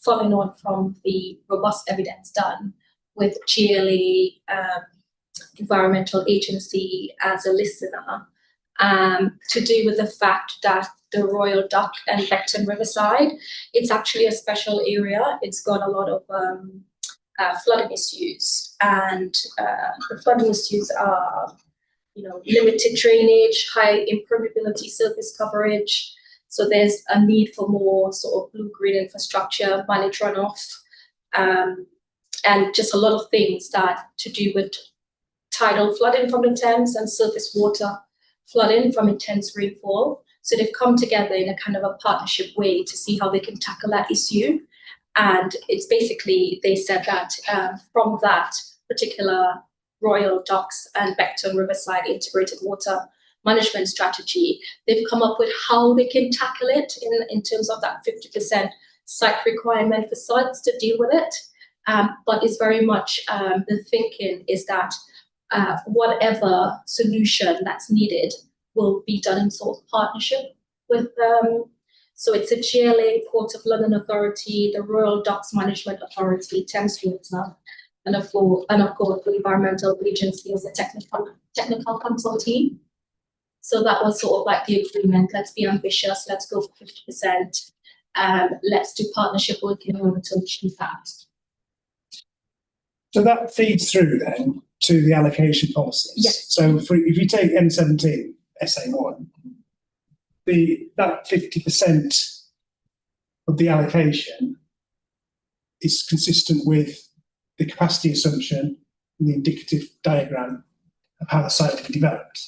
following on from the robust evidence done with GLA, Environmental Agency as a listener, to do with the fact that the Royal Duck and Beckton Riverside, it's actually a special area. It's got a lot of flooding issues, and the flooding issues are, limited drainage, high impermeability surface coverage. So there's a need for more sort of blue-green infrastructure, managed runoff, and just a lot of things that to do with tidal flooding from the Thames and surface water flooding from intense rainfall. So they've come together in a kind of a partnership way to see how they can tackle that issue. And it's basically, they said that from that particular Royal Docks and Beckton Riverside integrated water management strategy, they've come up with how they can tackle it in terms of that 50% site requirement for sites to deal with it. But it's very much the thinking is that whatever solution that's needed will be done in sort of partnership with so it's a GLA, Port of London Authority, the Royal Docks Management Authority, Thames Water, and of course the Environmental Agency as a technical consulting. So that was sort of like the agreement. Let's be ambitious. Let's go for 50%. Let's do partnership working in order to achieve that. So that feeds through then to the allocation policies. Yes. So if you take N17 SA1, that 50% of the allocation is consistent with the capacity assumption and the indicative diagram of how the site will be developed.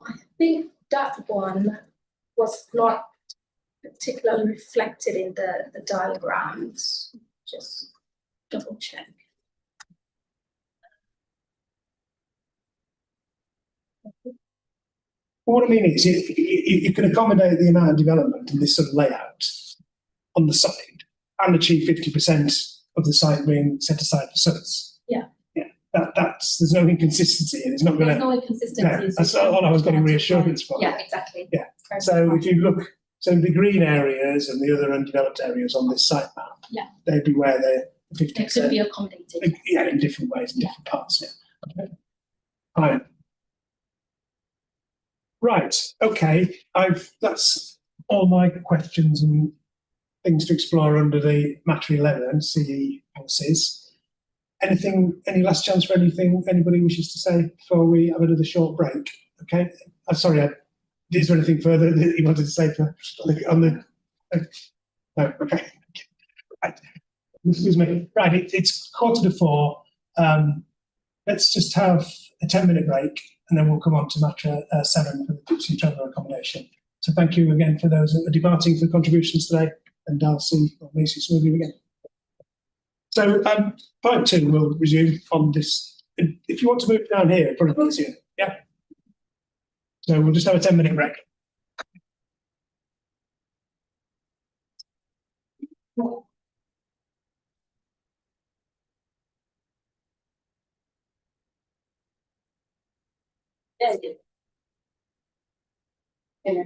I think that one was not particularly reflected in the diagrams. Just double check. What I mean is, you can accommodate the amount of development in this sort of layout on the side and achieve 50% of the site being set aside for SUDS. Yeah. Yeah. There's no inconsistency, and it's not going to. There's no inconsistencies. That's all I was getting reassurance for. Yeah, exactly. Yeah. So if you look, so the green areas and the other undeveloped areas on this site map, yeah, they'd be where the 50%. They could be accommodated. Yeah, in different ways, in different parts. Yeah. Okay. Fine. Right. Okay. That's all my questions and things to explore under the Matter 11 CE policies. Any last chance for anything anybody wishes to say before we have another short break? Okay. Sorry, is there anything further that you wanted to say on the no, okay. Right. Excuse me. Right, it's 3:45. Let's just have a 10-minute break, and then we'll come on to Matter 7 for the Dipsy Traveller accommodation. So thank you again for those that are departing for contributions today, and I'll see some of you again. So part 2 will resume on this. If you want to move down here, probably easier. Yeah. So we'll just have a 10-minute break. Yeah.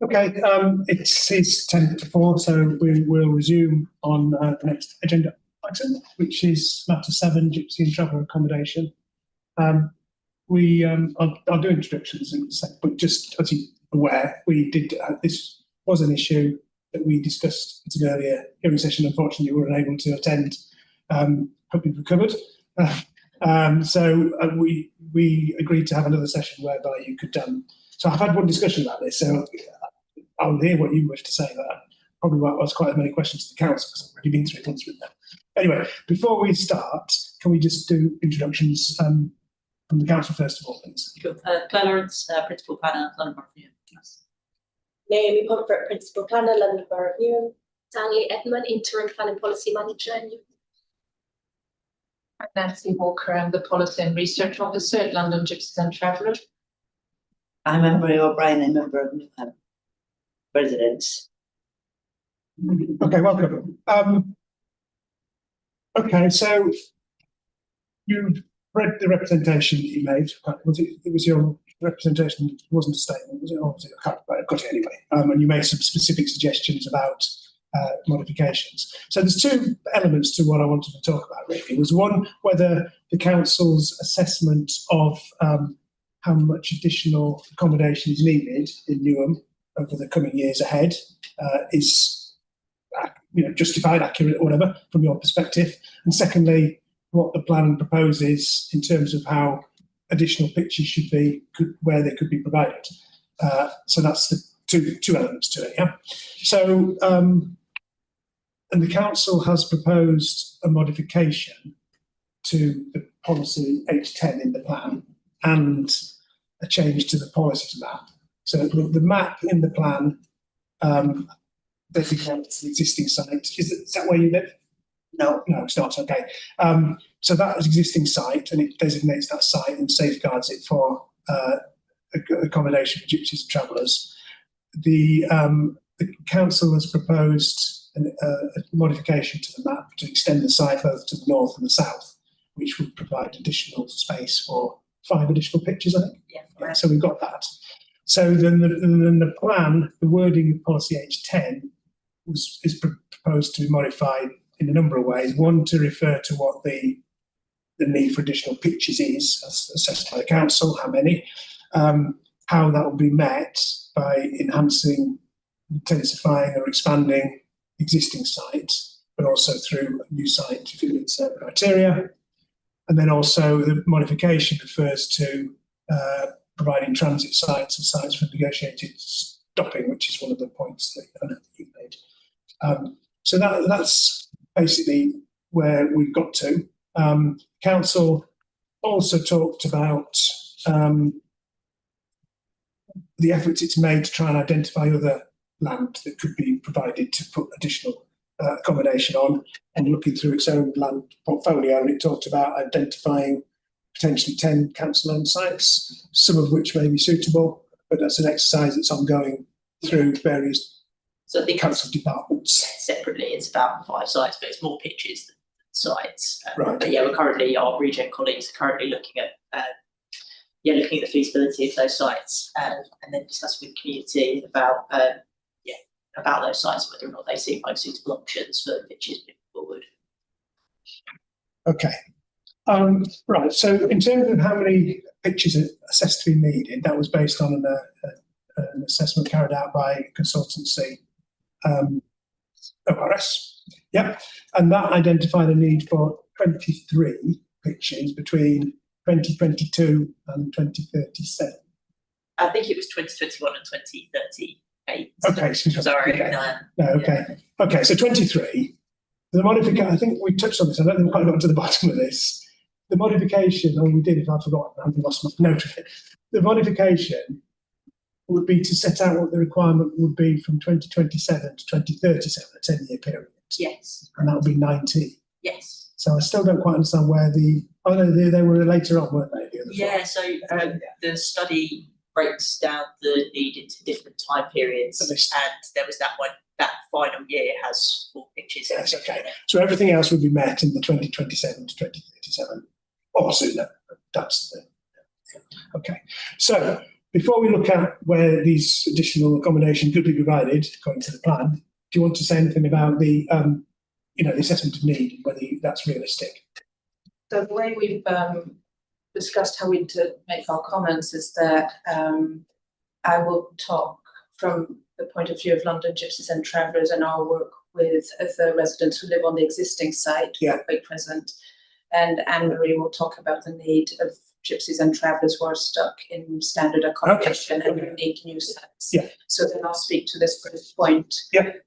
Okay, it's 10 to 4, so we will resume on the next agenda item, which is matter 7, gypsy and travel accommodation. I'll do introductions in a sec, but just as you're aware, we did, this was an issue that we discussed at an earlier hearing session. Unfortunately, we were unable to attend. Hope you've recovered. So we agreed to have another session whereby you could. So I've had one discussion about this, so I'll hear what you wish to say. That probably won't ask quite as many questions to the council because I've already been through it once with them. Anyway, before we start, can we just do introductions from the council first of all, please? Sure. Claire Lawrence, Principal Planner, London Borough of Newham. Yes. Naomi Pomfret, Principal Planner, London Borough of Newham. Stanley Edmund, Interim Planning Policy Manager. Nancy Walker, I'm the Policy and Research Officer at London Gypsies and Travellers. I'm Emily O'Brien, a member of Newham residents. Okay, welcome. Okay, so you've read the representation that you made. It was your representation, it wasn't a statement, was it? Or was it? I can't, I've got it anyway. And you made some specific suggestions about modifications. So there's two elements to what I wanted to talk about really. It was one, whether the council's assessment of how much additional accommodation is needed in Newham over the coming years ahead is justified, accurate, or whatever, from your perspective. And secondly, what the plan proposes in terms of how additional pitches should be, where they could be provided. So that's the two elements to it, yeah? So, and the council has proposed a modification to the policy H10 in the plan and a change to the policies map. So the map in the plan designates the existing site. Is that where you live? No, it's not. Okay. So that is existing site, and it designates that site and safeguards it for accommodation for gypsies and travellers. The council has proposed a modification to the map to extend the site both to the north and the south, which would provide additional space for 5 additional pitches, I think. Yeah. So we've got that. So then the plan, the wording of policy H10 is proposed to be modified in a number of ways. One, to refer to what the need for additional pitches is, as assessed by the council, how many, how that will be met by enhancing, intensifying or expanding existing sites, but also through a new site to fit with certain criteria. And then also the modification refers to providing transit sites and sites for negotiated stopping, which is one of the points that I know that you made. So that's basically where we've got to. Council also talked about the efforts it's made to try and identify other land that could be provided to put additional accommodation on, and looking through its own land portfolio, and it talked about identifying potentially 10 council-owned sites, some of which may be suitable, but that's an exercise that's ongoing through various council departments. Separately, it's about 5 sites, but it's more pitches than sites. Right. But yeah, our regen colleagues are currently looking at looking at the feasibility of those sites and then discussing with the community about those sites, whether or not they seem like suitable options for pitches moving forward. Okay. Right. So in terms of how many pitches are assessed to be needed, that was based on an assessment carried out by consultancy ORS. Yep. And that identified a need for 23 pitches between 2022 and 2037. I think it was 2021 and 2038. Okay, sorry. Okay. No, okay. Okay, so 23. The modification, I think we touched on this, I don't think we quite got to the bottom of this. The modification, or we did if I've forgotten, I've lost my note of it. The modification would be to set out what the requirement would be from 2027 to 2037, a 10-year period. Yes. And that would be 19. Yes. So I still don't quite understand where they were later on, weren't they? Yeah, so the study breaks down the need into different time periods, and there was that final year has 4 pitches. Yes, okay. So everything else would be met in the 2027 to 2037 or sooner. That's the okay. So before we look at where these additional accommodation could be provided according to the plan, do you want to say anything about the, the assessment of need and whether that's realistic? So the way we've discussed how we to make our comments is that I will talk from the point of view of London Gypsies and Travellers and our work with the residents who live on the existing site, Parkway Crescent, and Anne-Marie will talk about the need of Gypsies and Travellers who are stuck in standard accommodation and who need new sites. So then I'll speak to this first point,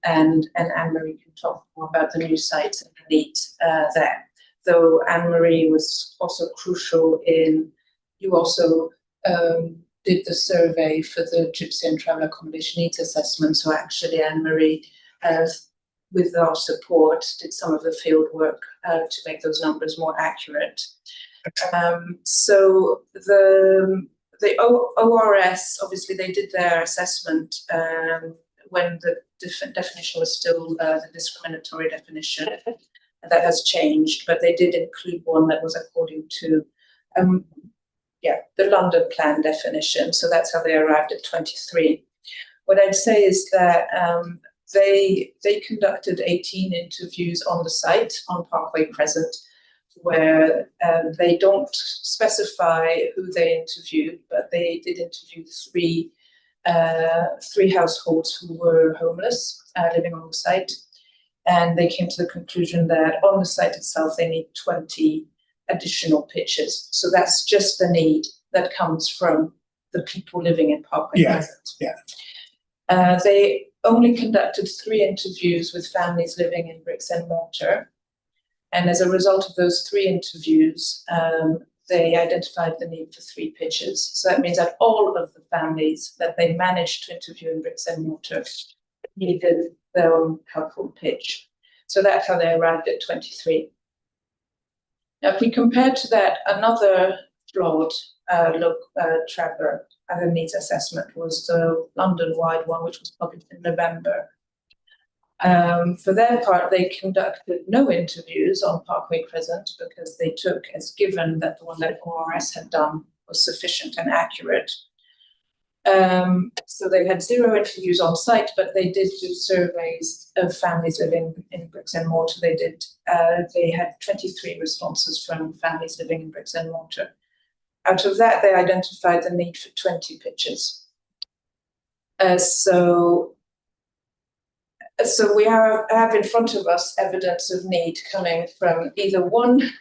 and Anne-Marie can talk more about the new sites and the need there. Though Anne-Marie was also crucial in, you also did the survey for the Gypsy and Traveller Accommodation Needs Assessment. So actually Anne-Marie, with our support, did some of the field work to make those numbers more accurate. So the ORS, obviously they did their assessment when the definition was still the discriminatory definition. That has changed, but they did include one that was according to the London plan definition. So that's how they arrived at 23. What I'd say is that they conducted 18 interviews on the site on Parkway Crescent, where they don't specify who they interviewed, but they did interview three households who were homeless, living on the site. And they came to the conclusion that on the site itself, they need 20 additional pitches. So that's just the need that comes from the people living in Parkway Crescent. They only conducted 3 interviews with families living in bricks and mortar. And as a result of those 3 interviews, they identified the need for 3 pitches. So that means that all of the families that they managed to interview in bricks and mortar needed their own household pitch. So that's how they arrived at 23. Now, if we compare to that, another flawed traveller needs assessment was the London-wide one, which was published in November. For their part, they conducted no interviews on Parkway Crescent because they took as given that the one that ORS had done was sufficient and accurate. So they had 0 interviews on site, but they did do surveys of families living in bricks and mortar. They had 23 responses from families living in bricks and mortar. Out of that, they identified the need for 20 pitches. So we have in front of us evidence of need coming from either one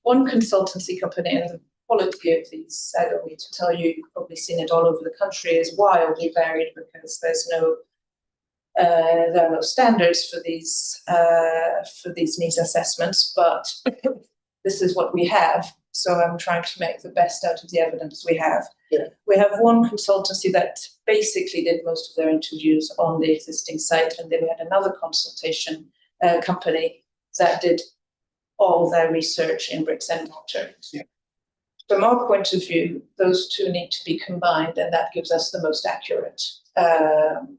consultancy company, and the quality of these, I don't need to tell you, you've probably seen it all over the country, is wildly varied because there are no standards for these needs assessments, but this is what we have. So I'm trying to make the best out of the evidence we have. We have one consultancy that basically did most of their interviews on the existing site, and then we had another consultation company that did all their research in bricks and mortar. From our point of view, those 2 need to be combined, and that gives us the most accurate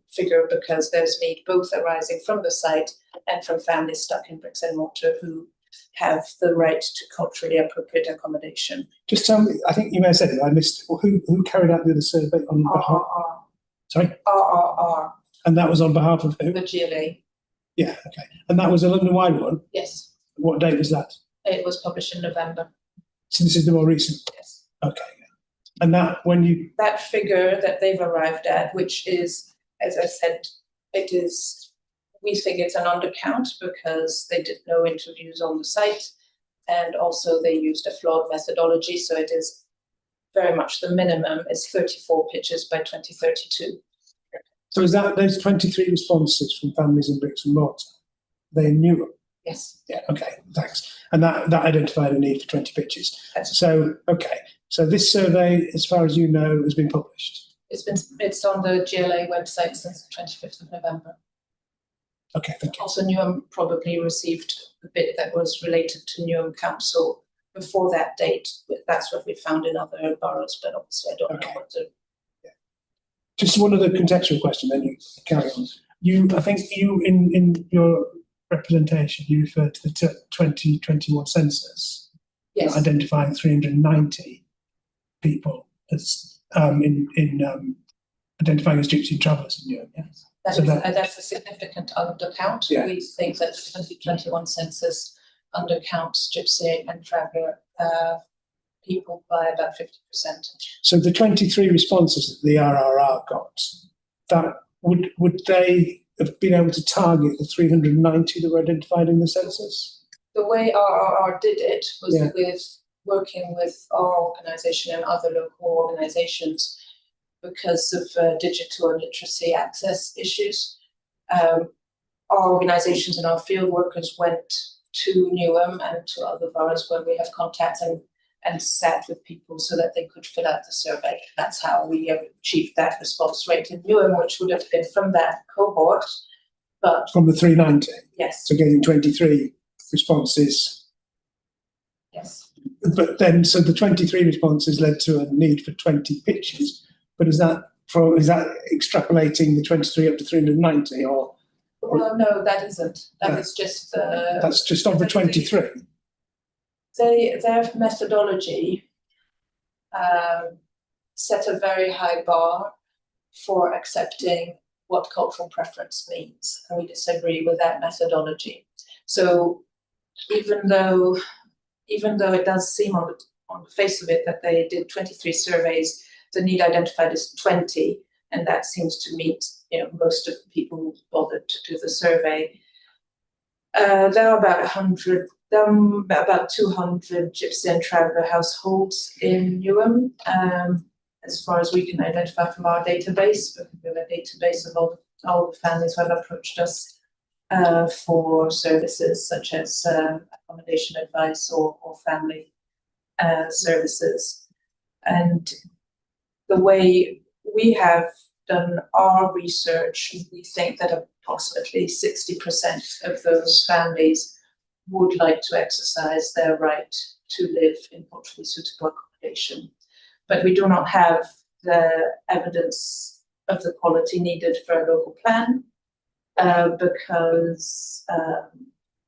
figure because there's need both arising from the site and from families stuck in bricks and mortar who have the right to culturally appropriate accommodation. Just tell me, I think you may have said it, I missed, who carried out the other survey on behalf? Sorry? RRR. And that was on behalf of who? The GLA. Yeah, okay. And that was a London-wide one? Yes. What date was that? It was published in November. So this is the more recent? Yes. Okay. And that, when you... That figure that they've arrived at, which is, as I said, we think it's an undercount because they did no interviews on the site, and also they used a flawed methodology. So it is very much the minimum is 34 pitches by 2032. So is that those 23 responses from families in bricks and mortar? They in Newham? Yes. Yeah, okay, thanks. And that identified a need for 20 pitches. So, okay. So this survey, as far as you know, has been published? It's on the GLA website since the 25th of November. Okay, thank you. Also, Newham probably received the bit that was related to Newham Council before that date. That's what we found in other boroughs, but obviously I don't know what to... Just one other contextual question, then you carry on. I think in your representation, you referred to the 2021 census, yes, identifying 390 people as in identifying as gypsy travellers in Newham. Yes. That's a significant undercount. Yeah. We think that the 2021 census undercounts gypsy and traveller people by about 50%. So the 23 responses that the RRR got, that would they have been able to target the 390 that were identified in the census? The way RRR did it was Yeah. with working with our organisation and other local organisations because of digital and literacy access issues. Our organisations and our field workers went to Newham and to other boroughs where we have contacts and sat with people so that they could fill out the survey. That's how we achieved that response rate in Newham, which would have been from that cohort. But From the 390? yes, So getting 23 responses. yes. But then, so the 23 responses led to a need for 20 pitches. But is that extrapolating the 23 up to 390, or? Well, no, that isn't. That No. is just That's just of the 23. Their methodology set a very high bar for accepting what cultural preference means, and we disagree with that methodology. So even though it does seem on the face of it that they did 23 surveys, the need identified is 20, and that seems to meet most of the people who bothered to do the survey. There are about 100. About 200 gypsy and traveller households in Newham, as far as we can identify from our database. But we have a database of all the families who have approached us for services such as accommodation advice or family services. And the way we have done our research, we think that approximately 60% of those families would like to exercise their right to live in culturally suitable accommodation. But we do not have the evidence of the quality needed for a local plan because,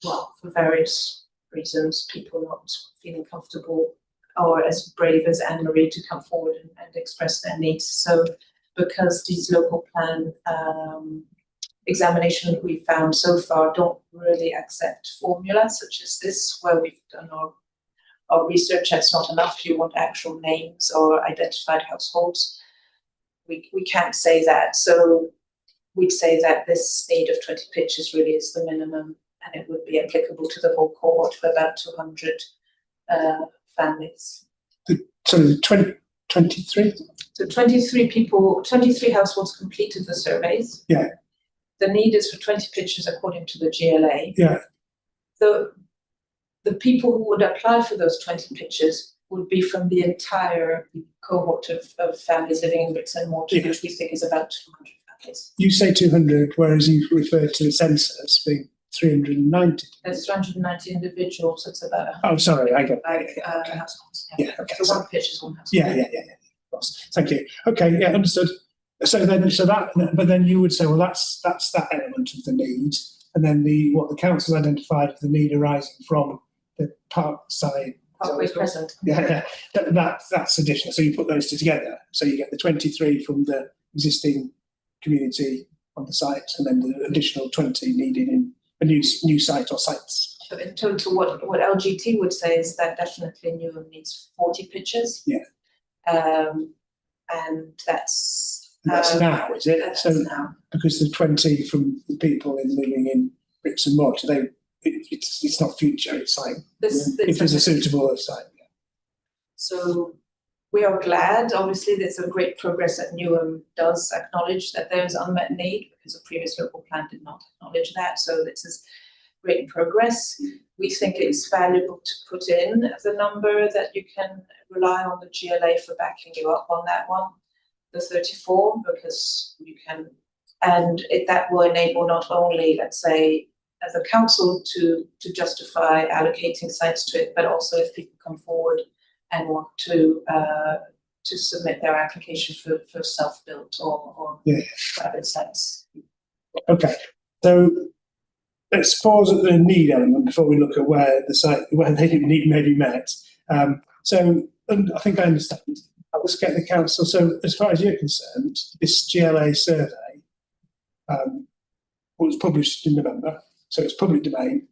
for various reasons, people not feeling comfortable or as brave as Anne-Marie to come forward and express their needs. So because these local plan examination we found so far don't really accept formulas such as this, where we've done our research, that's not enough. You want actual names or identified households. We can't say that. So we'd say that this need of 20 pitches really is the minimum, and it would be applicable to the whole cohort of about 200 families. So 23? So 23 households completed the surveys. Yeah. The need is for 20 pitches according to the GLA. Yeah. The people who would apply for those 20 pitches would be from the entire cohort of families living in bricks and mortar, which we think is about 200 families. You say 200, whereas you refer to the census being 390. There's 390 individuals, it's about Oh, sorry, I get households. Yeah, okay. So one pitch is one household. Yeah. Thank you. Okay, yeah, understood. But then you would say, well, that's that element of the need, and then what the council identified of the need arising from the park side. Parkway present. Yeah, that's additional. So you put those two together, so you get the 23 from the existing community on the site, and then the additional 20 needed in a new site or sites. So in total, what LGT would say is that definitely Newham needs 40 pitches. Yeah. And that's now, is it? That's so now. Because the 20 from the people living in bricks and mortar, it's not future. It's like if there's a suitable site. Yeah. So we are glad. Obviously, there's a great progress that Newham does acknowledge that there is unmet need, because a previous local plan did not acknowledge that. So this is great progress. We think it's valuable to put in the number that you can rely on the GLA for backing you up on that one, the 34, because you can, and that will enable not only, let's say, as a council to justify allocating sites to it, but also if people come forward and want to submit their application for self-built or private sites. Okay, so let's pause at the need element before we look at where the need may be met. So I think I understand. I was getting the council. So as far as you're concerned, this GLA survey was published in November, so it's public domain.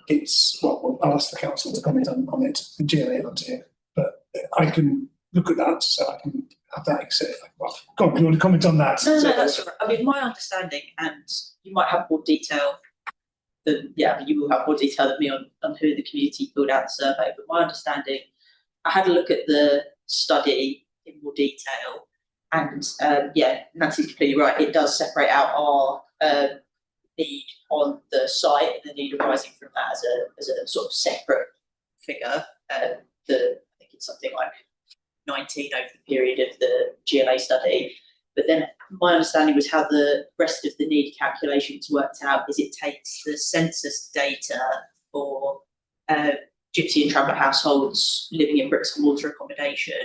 It's well, I'll ask the council to comment on it. The GLA not here, but I can look at that, so I can have that. Well, go on, do you want to comment on that? No, that's all right. I mean, my understanding, and you might have more detail than, you will have more detail than me on who in the community filled out the survey, but my understanding, I had a look at the study in more detail, and Nancy's completely right. It does separate out our need on the site and the need arising from that as a sort of separate figure. I think it's something like 19 over the period of the GLA study. But then my understanding was how the rest of the need calculations worked out is it takes the census data for gypsy and traveller households living in bricks and mortar accommodation,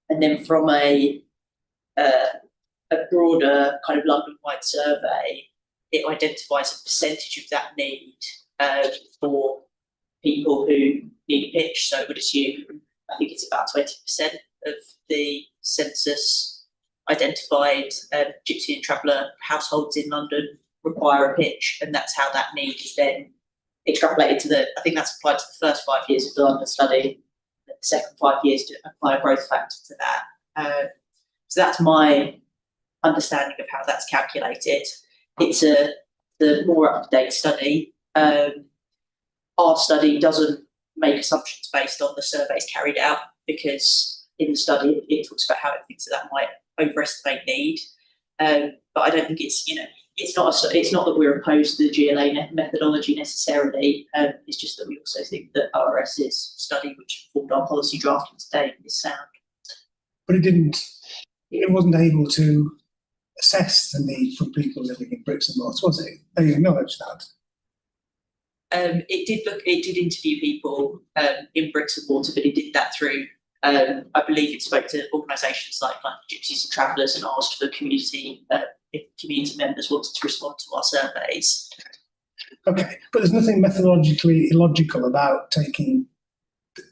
and then from a broader kind of London-wide survey, it identifies a percentage of that need for people who need a pitch. So it would assume, I think it's about 20% of the census identified gypsy and traveller households in London require a pitch, and that's how that need is then extrapolated to I think that's applied to the first 5 years of the London study, the second 5 years to apply a growth factor to that. So that's my understanding of how that's calculated. It's the more up-to-date study. Our study doesn't make assumptions based on the surveys carried out, because in the study it talks about how it thinks that might overestimate need. But I don't think it's it's not that we're opposed to the GLA methodology necessarily. It's just that we also think that ORS's study, which informed our policy drafting today, is sound. But it wasn't able to assess the need for people living in bricks and mortar, was it? They acknowledged that. It did interview people in bricks and mortar, but it did that through, I believe it spoke to organisations like Gypsies and Travellers and asked for community, if community members wanted to respond to our surveys. Okay, but there's nothing methodologically illogical about taking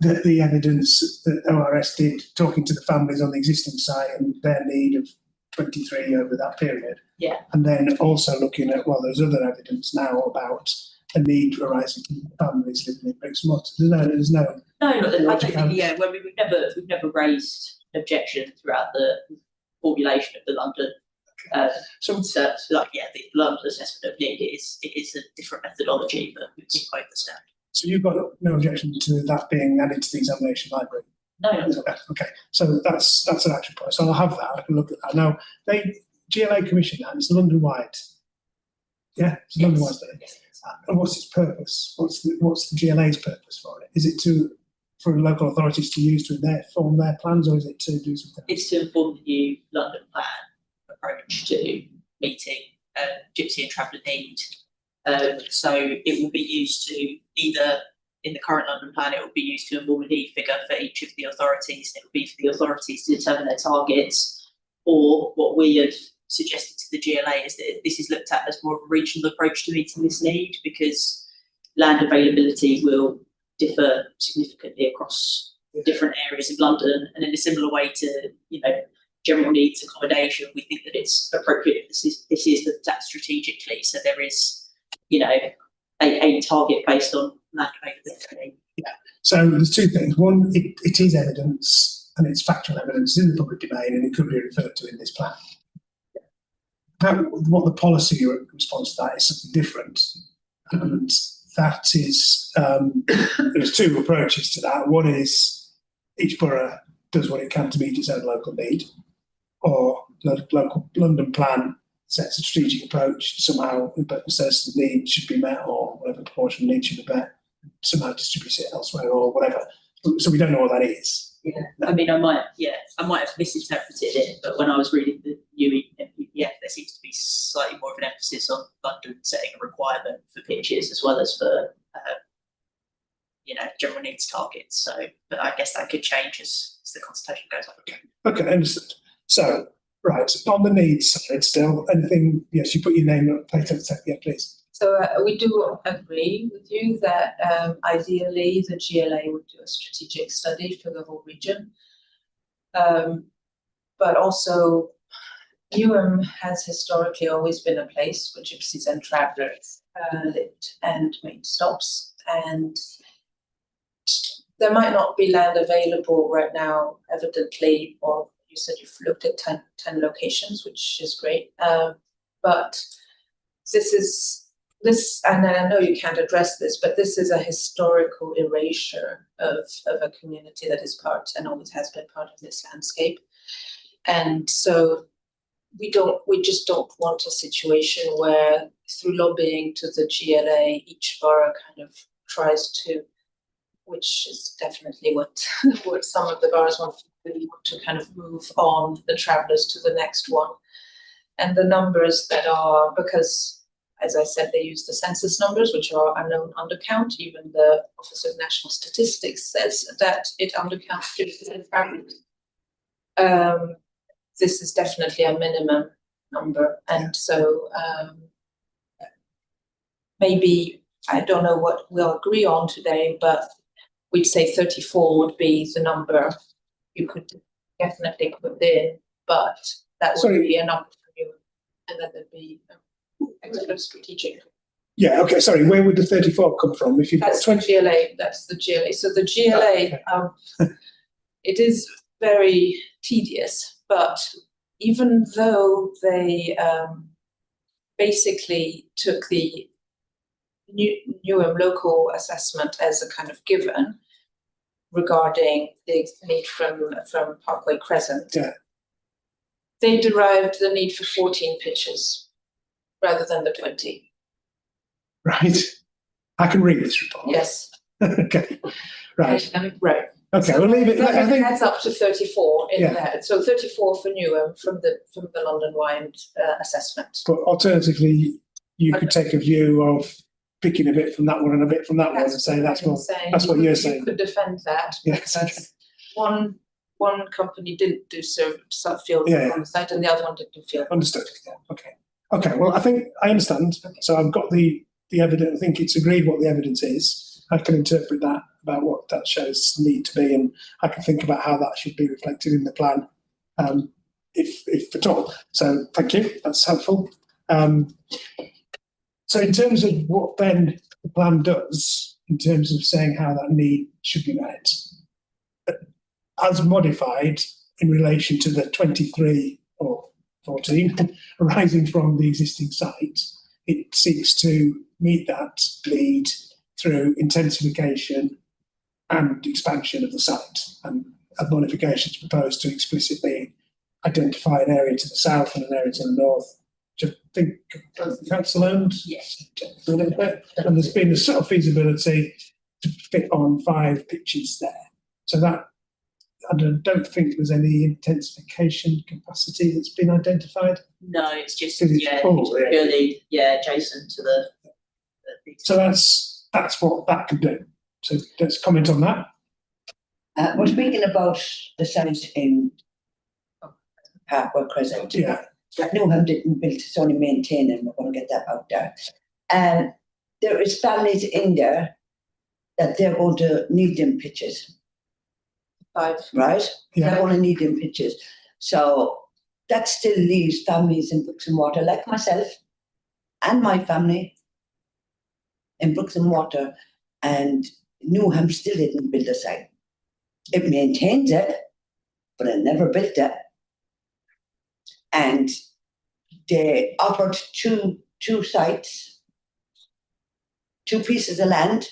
the evidence that ORS did, talking to the families on the existing site and their need of 23 over that period. Yeah. And then also looking at, well, there's other evidence now about a need arising from families living in bricks and mortar. There's no. No, I don't think. Well, we've never raised an objection throughout the formulation of the London. The London assessment of need is a different methodology, but we can quite understand. So you've got no objection to that being added to the examination library? No. Okay, so that's an action point. So I'll have that. I can look at that. Now, GLA commissioned that. It's London-wide. Yeah, it's a London-wide study. And what's its purpose? What's the GLA's purpose for it? Is it for local authorities to use to form their plans, or is it to do something? It's to inform the new London plan approach to meeting gypsy and traveller need. So it will be used to either, in the current London plan, it will be used to inform a need figure for each of the authorities. It will be for the authorities to determine their targets, or what we have suggested to the GLA is that this is looked at as more of a regional approach to meeting this need, because land availability will differ significantly across different areas of London, and in a similar way to general needs accommodation, we think that it's appropriate. This is looked at strategically, so there is a target based on land availability. Yeah. So there's two things. One, it is evidence, and it's factual evidence in the public domain, and it could be referred to in this plan. What the policy response to that is something different, and that is there's two approaches to that. One is each borough does what it can to meet its own local need, or the local London plan sets a strategic approach somehow, but says the need should be met, or whatever proportion of need should be met, somehow distributes it elsewhere or whatever. So we don't know what that is. Yeah, I mean, I might have misinterpreted it, but when I was reading the new MPPF, there seems to be slightly more of an emphasis on London setting a requirement for pitches as well as for general needs targets. So, but I guess that could change as the consultation goes on. Okay, understood. So, right, on the needs side still, anything, yes, you put your name on plate up, yeah, please. So we do agree with you that ideally the GLA would do a strategic study for the whole region. but also Newham has historically always been a place where gypsies and travellers lived and made stops, and there might not be land available right now, evidently, or you said you've looked at 10 locations, which is great. But this, and I know you can't address this, but this is a historical erasure of a community that is part and always has been part of this landscape. And so we just don't want a situation where through lobbying to the GLA, each borough kind of tries to, which is definitely what some of the boroughs want to kind of move on the travellers to the next one. And the numbers that are, because as I said, they use the census numbers, which are a known undercount. Even the Office of National Statistics says that it undercounts travellers. This is definitely a minimum number, and so maybe, I don't know what we'll agree on today, but we'd say 34 would be the number you could definitely put in, but that would be a number for you, and then there'd be extra strategic. Yeah, okay, sorry, where would the 34 come from? If you've That's got 20... GLA, that's the GLA. So the GLA, it is very tedious, but even though they basically took the Newham local assessment as a kind of given regarding the need from Parkway Crescent, they derived the need for 14 pitches rather than the 20. Right. I can read this report. Yes. Okay. Right. Right. Okay, So we'll leave it. I think adds up to 34 in there. So 34 for Newham from the London-wide assessment. But alternatively, you could take a view of picking a bit from that one and a bit from that one and say that's what you're saying. You could defend that. Yes. Because one company didn't do field on the site and the other one didn't do field. Understood. Yeah. Okay. Okay. Well, I think I understand. Okay. So I've got the evidence. I think it's agreed what the evidence is. I can interpret that about what that shows need to be, and I can think about how that should be reflected in the plan, if at all. So thank you. That's helpful. So in terms of what then the plan does, in terms of saying how that need should be met, as modified in relation to the 23 or 14 arising from the existing site, it seeks to meet that need through intensification and expansion of the site, and a modification is proposed to explicitly identify an area to the south and an area to the north, which I think the council owned. Yes. A little bit, and there's been a sort of feasibility to fit on 5 pitches there. So that, I don't think there's any intensification capacity that's been identified. No, it's just purely adjacent to the. So that's what that could do. So let's comment on that. We're speaking about the site in Parkway Crescent. Yeah. That Newham didn't build, it's only maintained, and we're going to get that out there. There is families in there that they're going to need them pitches. 5. Right? Yeah. They're going to need them pitches. So that still leaves families in Brooks and Water, like myself and my family in Brooks and Water, and Newham still didn't build a site. It maintains it, but it never built it. And they offered two sites, 2 pieces of land.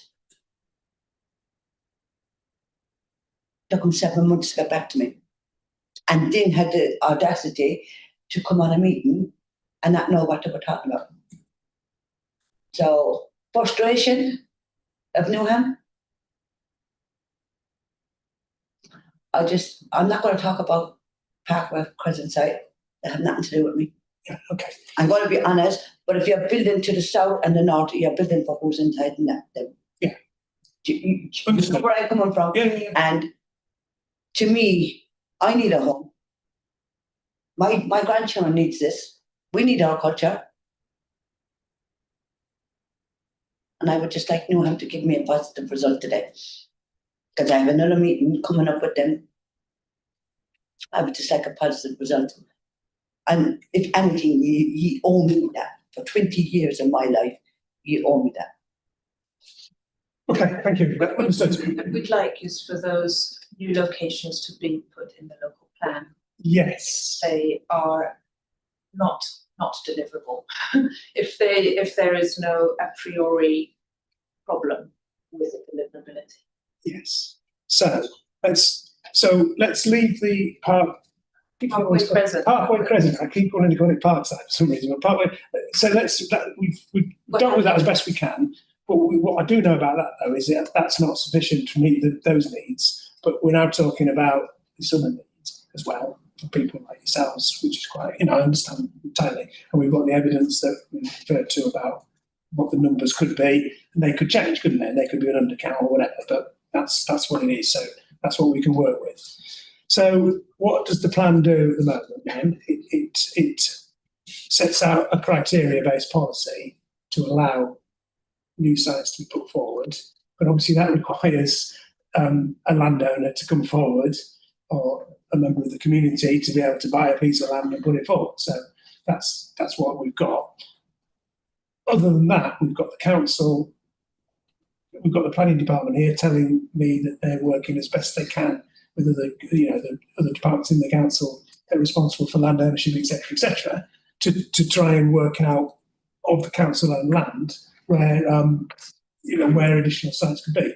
Took them 7 months to get back to me, and then had the audacity to come on a meeting and not know what they were talking about. So, frustration of Newham. I'm not going to talk about Parkway Crescent site. They have nothing to do with me. Yeah, okay. I'm going to be honest, but if you're building to the south and the north, you're building for who's inside and that. Yeah. You know where I'm coming from? Yeah. And to me, I need a home. My grandchildren needs this. We need our culture. And I would just like Newham to give me a positive result today, because I have another meeting coming up with them I would just like a positive result. And if anything, you owe me that. For 20 years of my life, you owe me that. Okay, thank you. Understood. What we'd like is for those new locations to be put in the local plan. Yes. They are not deliverable. If there is no a priori problem with the deliverability. Yes. So let's leave the Parkway Crescent. Parkway Crescent. I keep wanting to call it Parkside for some reason. But Parkway. So we've dealt with that as best we can. But what I do know about that though is that that's not sufficient to meet those needs. But we're now talking about the other needs as well for people like yourselves, which is quite, I understand entirely. And we've got the evidence that we referred to about what the numbers could be, and they could change, couldn't they? They could be an undercount or whatever. But that's what it is. So that's what we can work with. So what does the plan do at the moment then? It sets out a criteria-based policy to allow new sites to be put forward, but obviously that requires a landowner to come forward or a member of the community to be able to buy a piece of land and put it forward. So that's what we've got. Other than that, we've got the council, we've got the planning department here telling me that they're working as best they can with the other departments in the council that are responsible for land ownership, etc., to try and work out of the council-owned land where additional sites could be.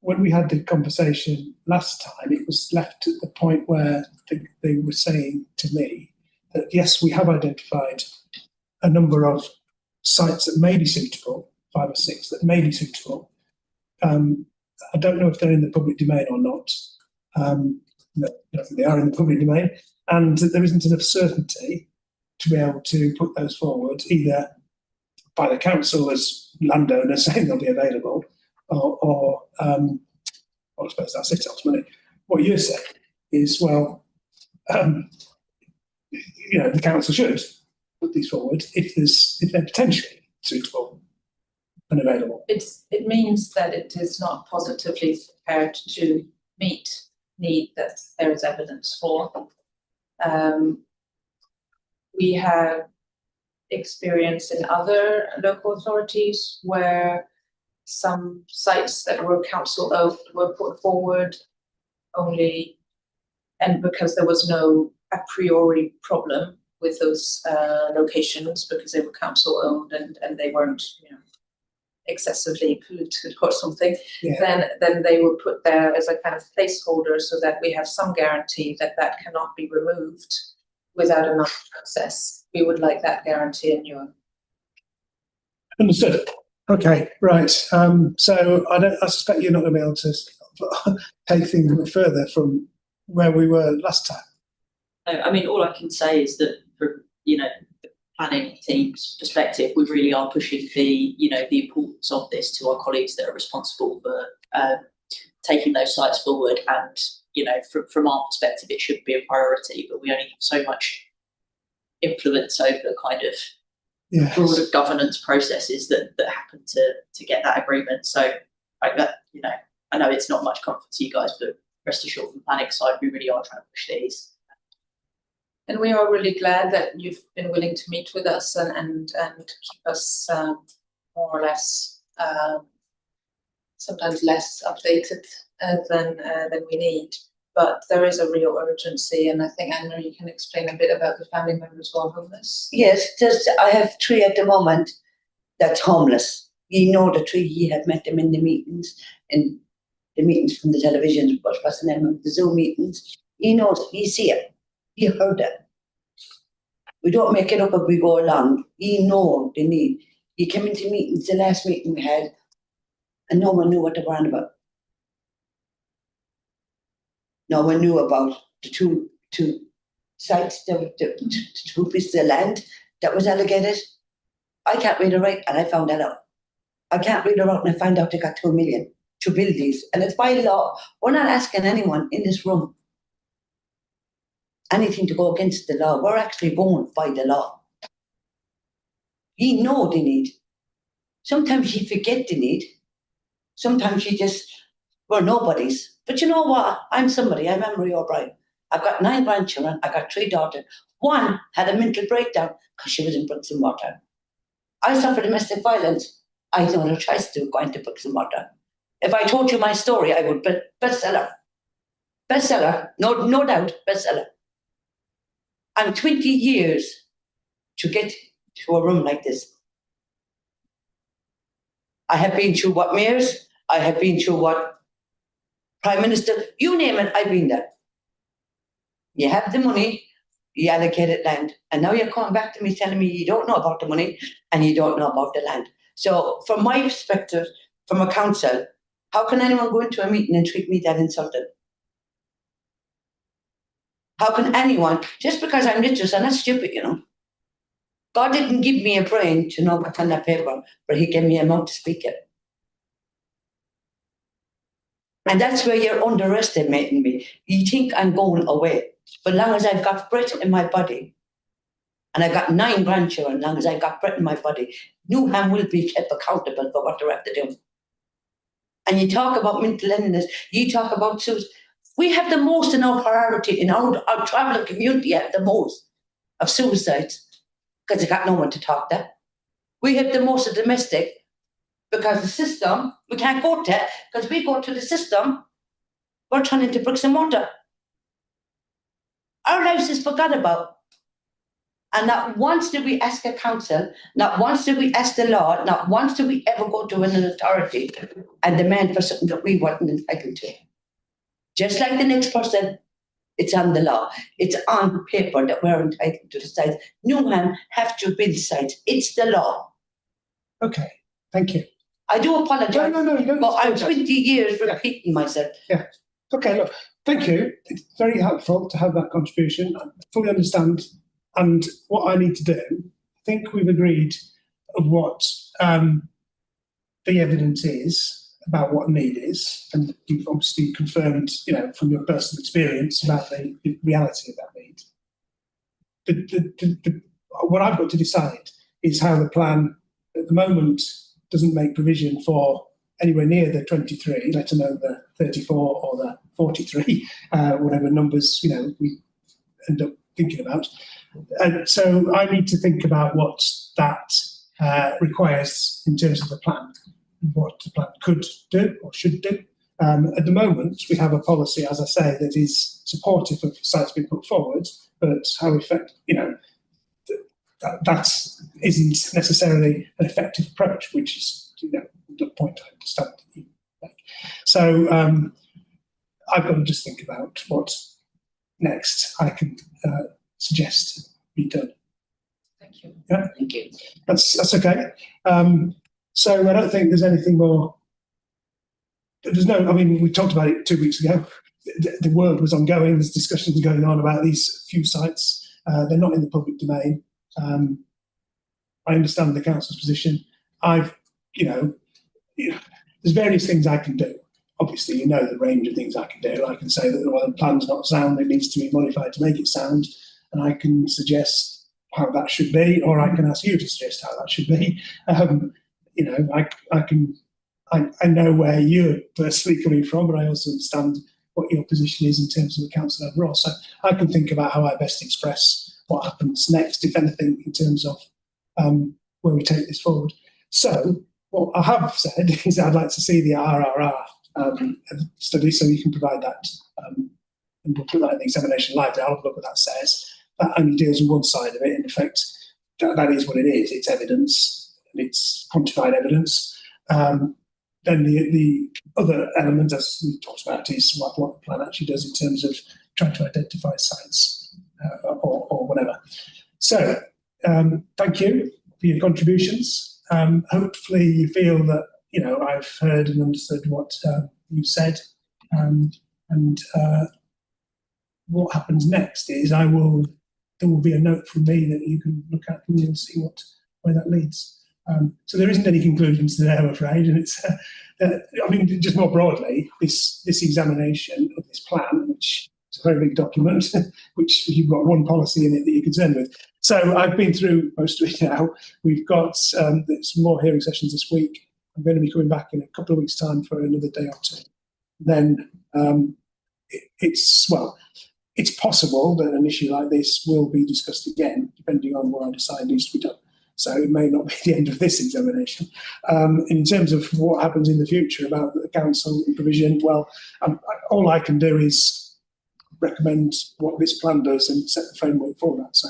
When we had the conversation last time, it was left at the point where they were saying to me that yes, we have identified a number of sites that may be suitable, 5 or 6 that may be suitable. I don't know if they're in the public domain or not. They are in the public domain, and there isn't enough certainty to be able to put those forward either by the council as landowners saying they'll be available, or I suppose that's it ultimately. What you're saying is, well, the council should put these forward if they're potentially suitable and available. It means that it is not positively prepared to meet need that there is evidence for. We have experience in other local authorities where some sites that were council owned were put forward only, and because there was no a priori problem with those locations because they were council owned and they weren't excessively polluted or something, then they were put there as a kind of placeholder so that we have some guarantee that cannot be removed without enough process. We would like that guarantee in Newham. Understood. Okay, right. So I suspect you're not going to be able to take things a bit further from where we were last time. I mean, all I can say is that from the planning team's perspective, we really are pushing the importance of this to our colleagues that are responsible for taking those sites forward. And from our perspective, it should be a priority, but we only have so much influence over kind of broader governance processes that happen to get that agreement. So I know it's not much comfort to you guys, but rest assured from the planning side, we really are trying to push these. And we are really glad that you've been willing to meet with us and keep us more or less, sometimes less updated than we need. But there is a real urgency, and I think, Anna, you can explain a bit about the family members who are homeless. Yes, I have 3 at the moment that's homeless. The 3, you have met them in the meetings from the television, what's the name of the Zoom meetings. You see it. You heard it. We don't make it up as we go along. You know the need. You came into meetings, the last meeting we had, and no one knew what they were on about. No one knew about the two sites, the 2 pieces of land that was allocated. I can't read or write, and I found that out. I can't read or write, and I found out they got 2 million to build these. And it's by law. We're not asking anyone in this room anything to go against the law. We're actually going by the law. You know the need. Sometimes you forget the need. Sometimes you just We're nobodies. But you know what? I'm somebody. I'm Emery O'Brien. I've got 9 grandchildren. I've got 3 daughters. One had a mental breakdown because she was in bricks and mortar. I suffered domestic violence. I had no choice to go into bricks and mortar. If I told you my story, I would bestseller. Bestseller, no doubt, bestseller. I'm 20 years to get to a room like this. I have been through what mayors, I have been through what prime minister, you name it, I've been there. You have the money, you allocated land, and now you're coming back to me telling me you don't know about the money and you don't know about the land. So from my perspective, from a council, how can anyone go into a meeting and treat me that insulted? How can anyone, just because I'm literate, and that's stupid, you know. God didn't give me a brain to know what's on that paper, but he gave me a mouth to speak it. And that's where you're underestimating me. You think I'm going away. But as long as I've got breath in my body, and I've got 9 grandchildren, as long as I've got breath in my body, Newham will be kept accountable for what they have to do. And you talk about mental illness, you talk about suicide. We have the most in our priority, in our travelling community, have the most of suicides because they got no one to talk to. We have the most of domestic because the system, we can't go to because we go to the system, we're turning into bricks and mortar. Our lives is forgot about. And not once did we ask a council, not once did we ask the law, not once did we ever go to an authority and demand for something that we weren't entitled to. Just like the next person, it's on the law. It's on paper that we're entitled to the sites. Newham have to build sites. It's the law. Okay, thank you. I do apologise. No, you don't. But I'm 20 years repeating myself. Yeah. Okay, look, thank you. It's very helpful to have that contribution. I fully understand. And what I need to do, I think we've agreed of what the evidence is about what need is, and you've obviously confirmed, you know, from your personal experience about the reality of that need. What I've got to decide is how the plan at the moment doesn't make provision for anywhere near the 23, let alone the 34 or the 43, whatever numbers, you know, we end up thinking about. And so I need to think about what that requires in terms of the plan, what the plan could do or should do. At the moment, we have a policy, as I say, that is supportive of sites being put forward, but how effective, you know, that isn't necessarily an effective approach, which is, you know, the point I understand that you make. So I've got to just think about what next I can suggest be done. Thank you. Yeah? Thank you. That's okay. So I don't think there's anything more. There's no, I mean, we talked about it 2 weeks ago. The world was ongoing. There's discussions going on about these few sites. They're not in the public domain. I understand the council's position. There's various things I can do. Obviously, you know the range of things I can do. I can say that the plan's not sound, it needs to be modified to make it sound, and I can suggest how that should be, or I can ask you to suggest how that should be. I know where you're personally coming from, but I also understand what your position is in terms of the council overall. So I can think about how I best express what happens next, if anything, in terms of where we take this forward. So what I have said is I'd like to see the RRR study, so you can provide that, and we'll put that in the examination library. I'll have a look what that says. That only deals with one side of it. In effect, that is what it is. It's evidence, and it's quantified evidence. Then the other element, as we talked about, is what the plan actually does in terms of trying to identify sites or whatever. So thank you for your contributions. Hopefully you feel that, you know, I've heard and understood what you said, and what happens next is there will be a note from me that you can look at and you'll see where that leads. So there isn't any conclusions today, I'm afraid, and it's just more broadly, this examination of this plan, which is a very big document, which you've got one policy in it that you're concerned with. So I've been through most of it now. We've got some more hearing sessions this week. I'm going to be coming back in a couple of weeks' time for another day or two. then it's possible that an issue like this will be discussed again, depending on what I decide needs to be done. So it may not be the end of this examination. In terms of what happens in the future about the council provision, well, all I can do is recommend what this plan does and set the framework for that. So,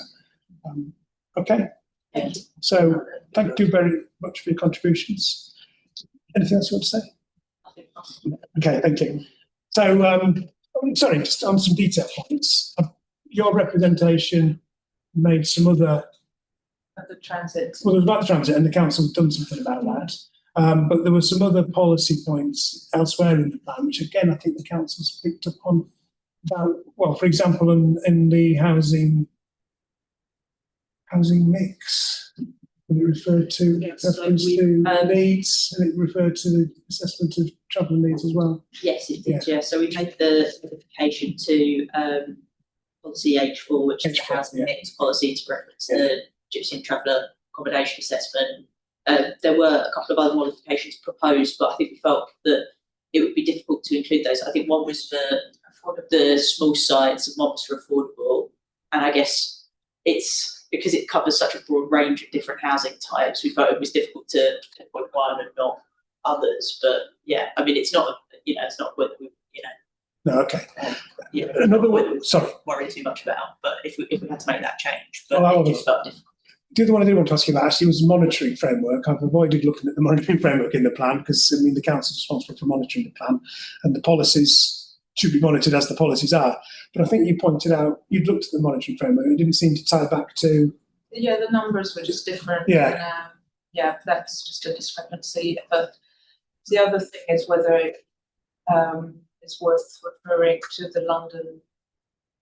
okay. Thank you. So thank you very much for your contributions. Anything else you want to say? Okay, thank you. So, sorry, just on some detail points. Your representation made some other. The transit. Well, it was about the transit, and the council's done something about that. But there were some other policy points elsewhere in the plan, which again I think the council's picked up on. About, well, for example, in the housing mix, when it referred to reference to needs, and it referred to the assessment of travel needs as well. Yes, it did. Yeah. So we made the modification to policy H4, which is the housing mix policy, to reference the gypsy and traveller accommodation assessment. There were a couple of other modifications proposed, but I think we felt that it would be difficult to include those. I think one was for the small sites and one was for affordable. And I guess it's because it covers such a broad range of different housing types, we felt it was difficult to pinpoint one and not others. But yeah, I mean, it's not whether we, No, okay. Another one, sorry, worry too much about. But if we had to make that change, but it just felt difficult. The other one I did want to ask you about actually was the monitoring framework. I've avoided looking at the monitoring framework in the plan because, I mean, the council is responsible for monitoring the plan and the policies should be monitored as the policies are. But I think you pointed out, you'd looked at the monitoring framework, it didn't seem to tie back to... Yeah, the numbers were just different. Yeah. And, that's just a discrepancy. But the other thing is whether it is worth referring to the London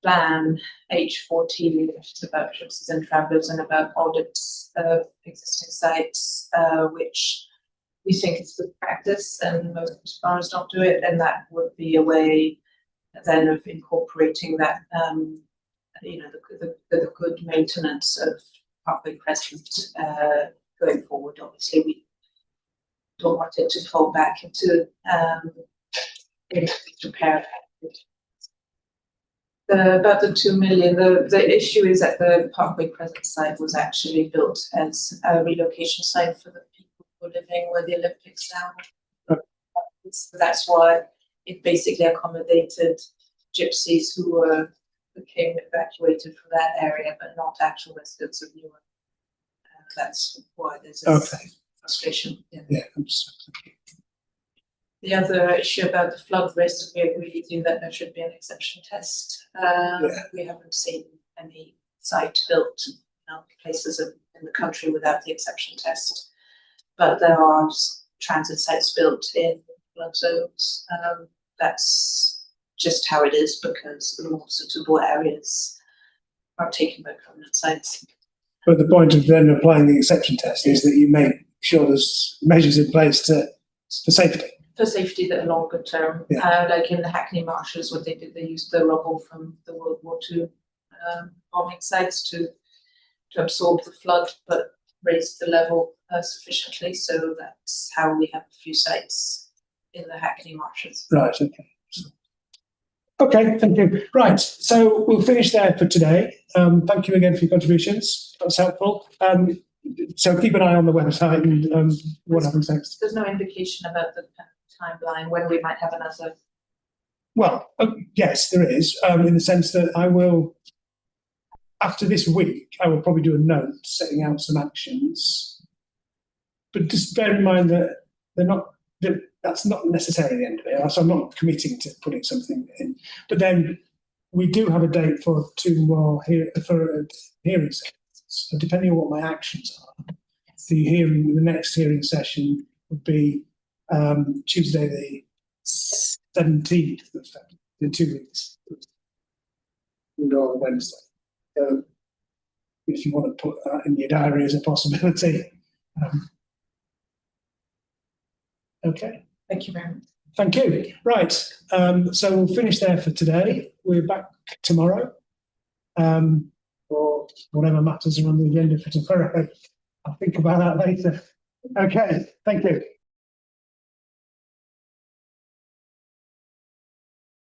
plan H14, which is about gypsies and travellers and about audits of existing sites, which we think is good practice and most boroughs don't do it, and that would be a way then of incorporating that, the good maintenance of Parkway Crescent going forward. Obviously, we don't want it to fall back into repair. About the 2 million, the issue is that the Parkway Crescent site was actually built as a relocation site for the people who are living where the Olympics now. So that's why it basically accommodated gypsies who became evacuated from that area, but not actual residents of Newham. That's why there's a frustration. Yeah. The other issue about the flood risk, we agree with you that there should be an exception test. We haven't seen any site built places in the country without the exception test, but there are transit sites built in flood zones. That's just how it is because the more suitable areas are taken by permanent sites. But the point of then applying the exception test is that you make sure there's measures in place for safety. For safety that are longer term, like in the Hackney Marshes, what they did, they used the rubble from the World War II bombing sites to absorb the flood, but raise the level sufficiently. So that's how we have a few sites in the Hackney Marshes. Right. Okay. Okay. Thank you. Right. So we'll finish there for today. Thank you again for your contributions. That's helpful. So keep an eye on the website and what happens next. There's no indication about the timeline when we might have another. Well, yes, there is, in the sense that I will, after this week, I will probably do a note setting out some actions. But just bear in mind that that's not necessarily the end of it. So I'm not committing to putting something in. But then we do have a date for 2 more hearings. So depending on what my actions are, the next hearing session would be Tuesday the 17th of February, in 2 weeks, and on Wednesday. So if you want to put that in your diary as a possibility. Okay. Thank you very much. Thank you. Right. So we'll finish there for today. We're back tomorrow. Or whatever matters are on the agenda for tomorrow. I'll think about that later. Okay. Thank you.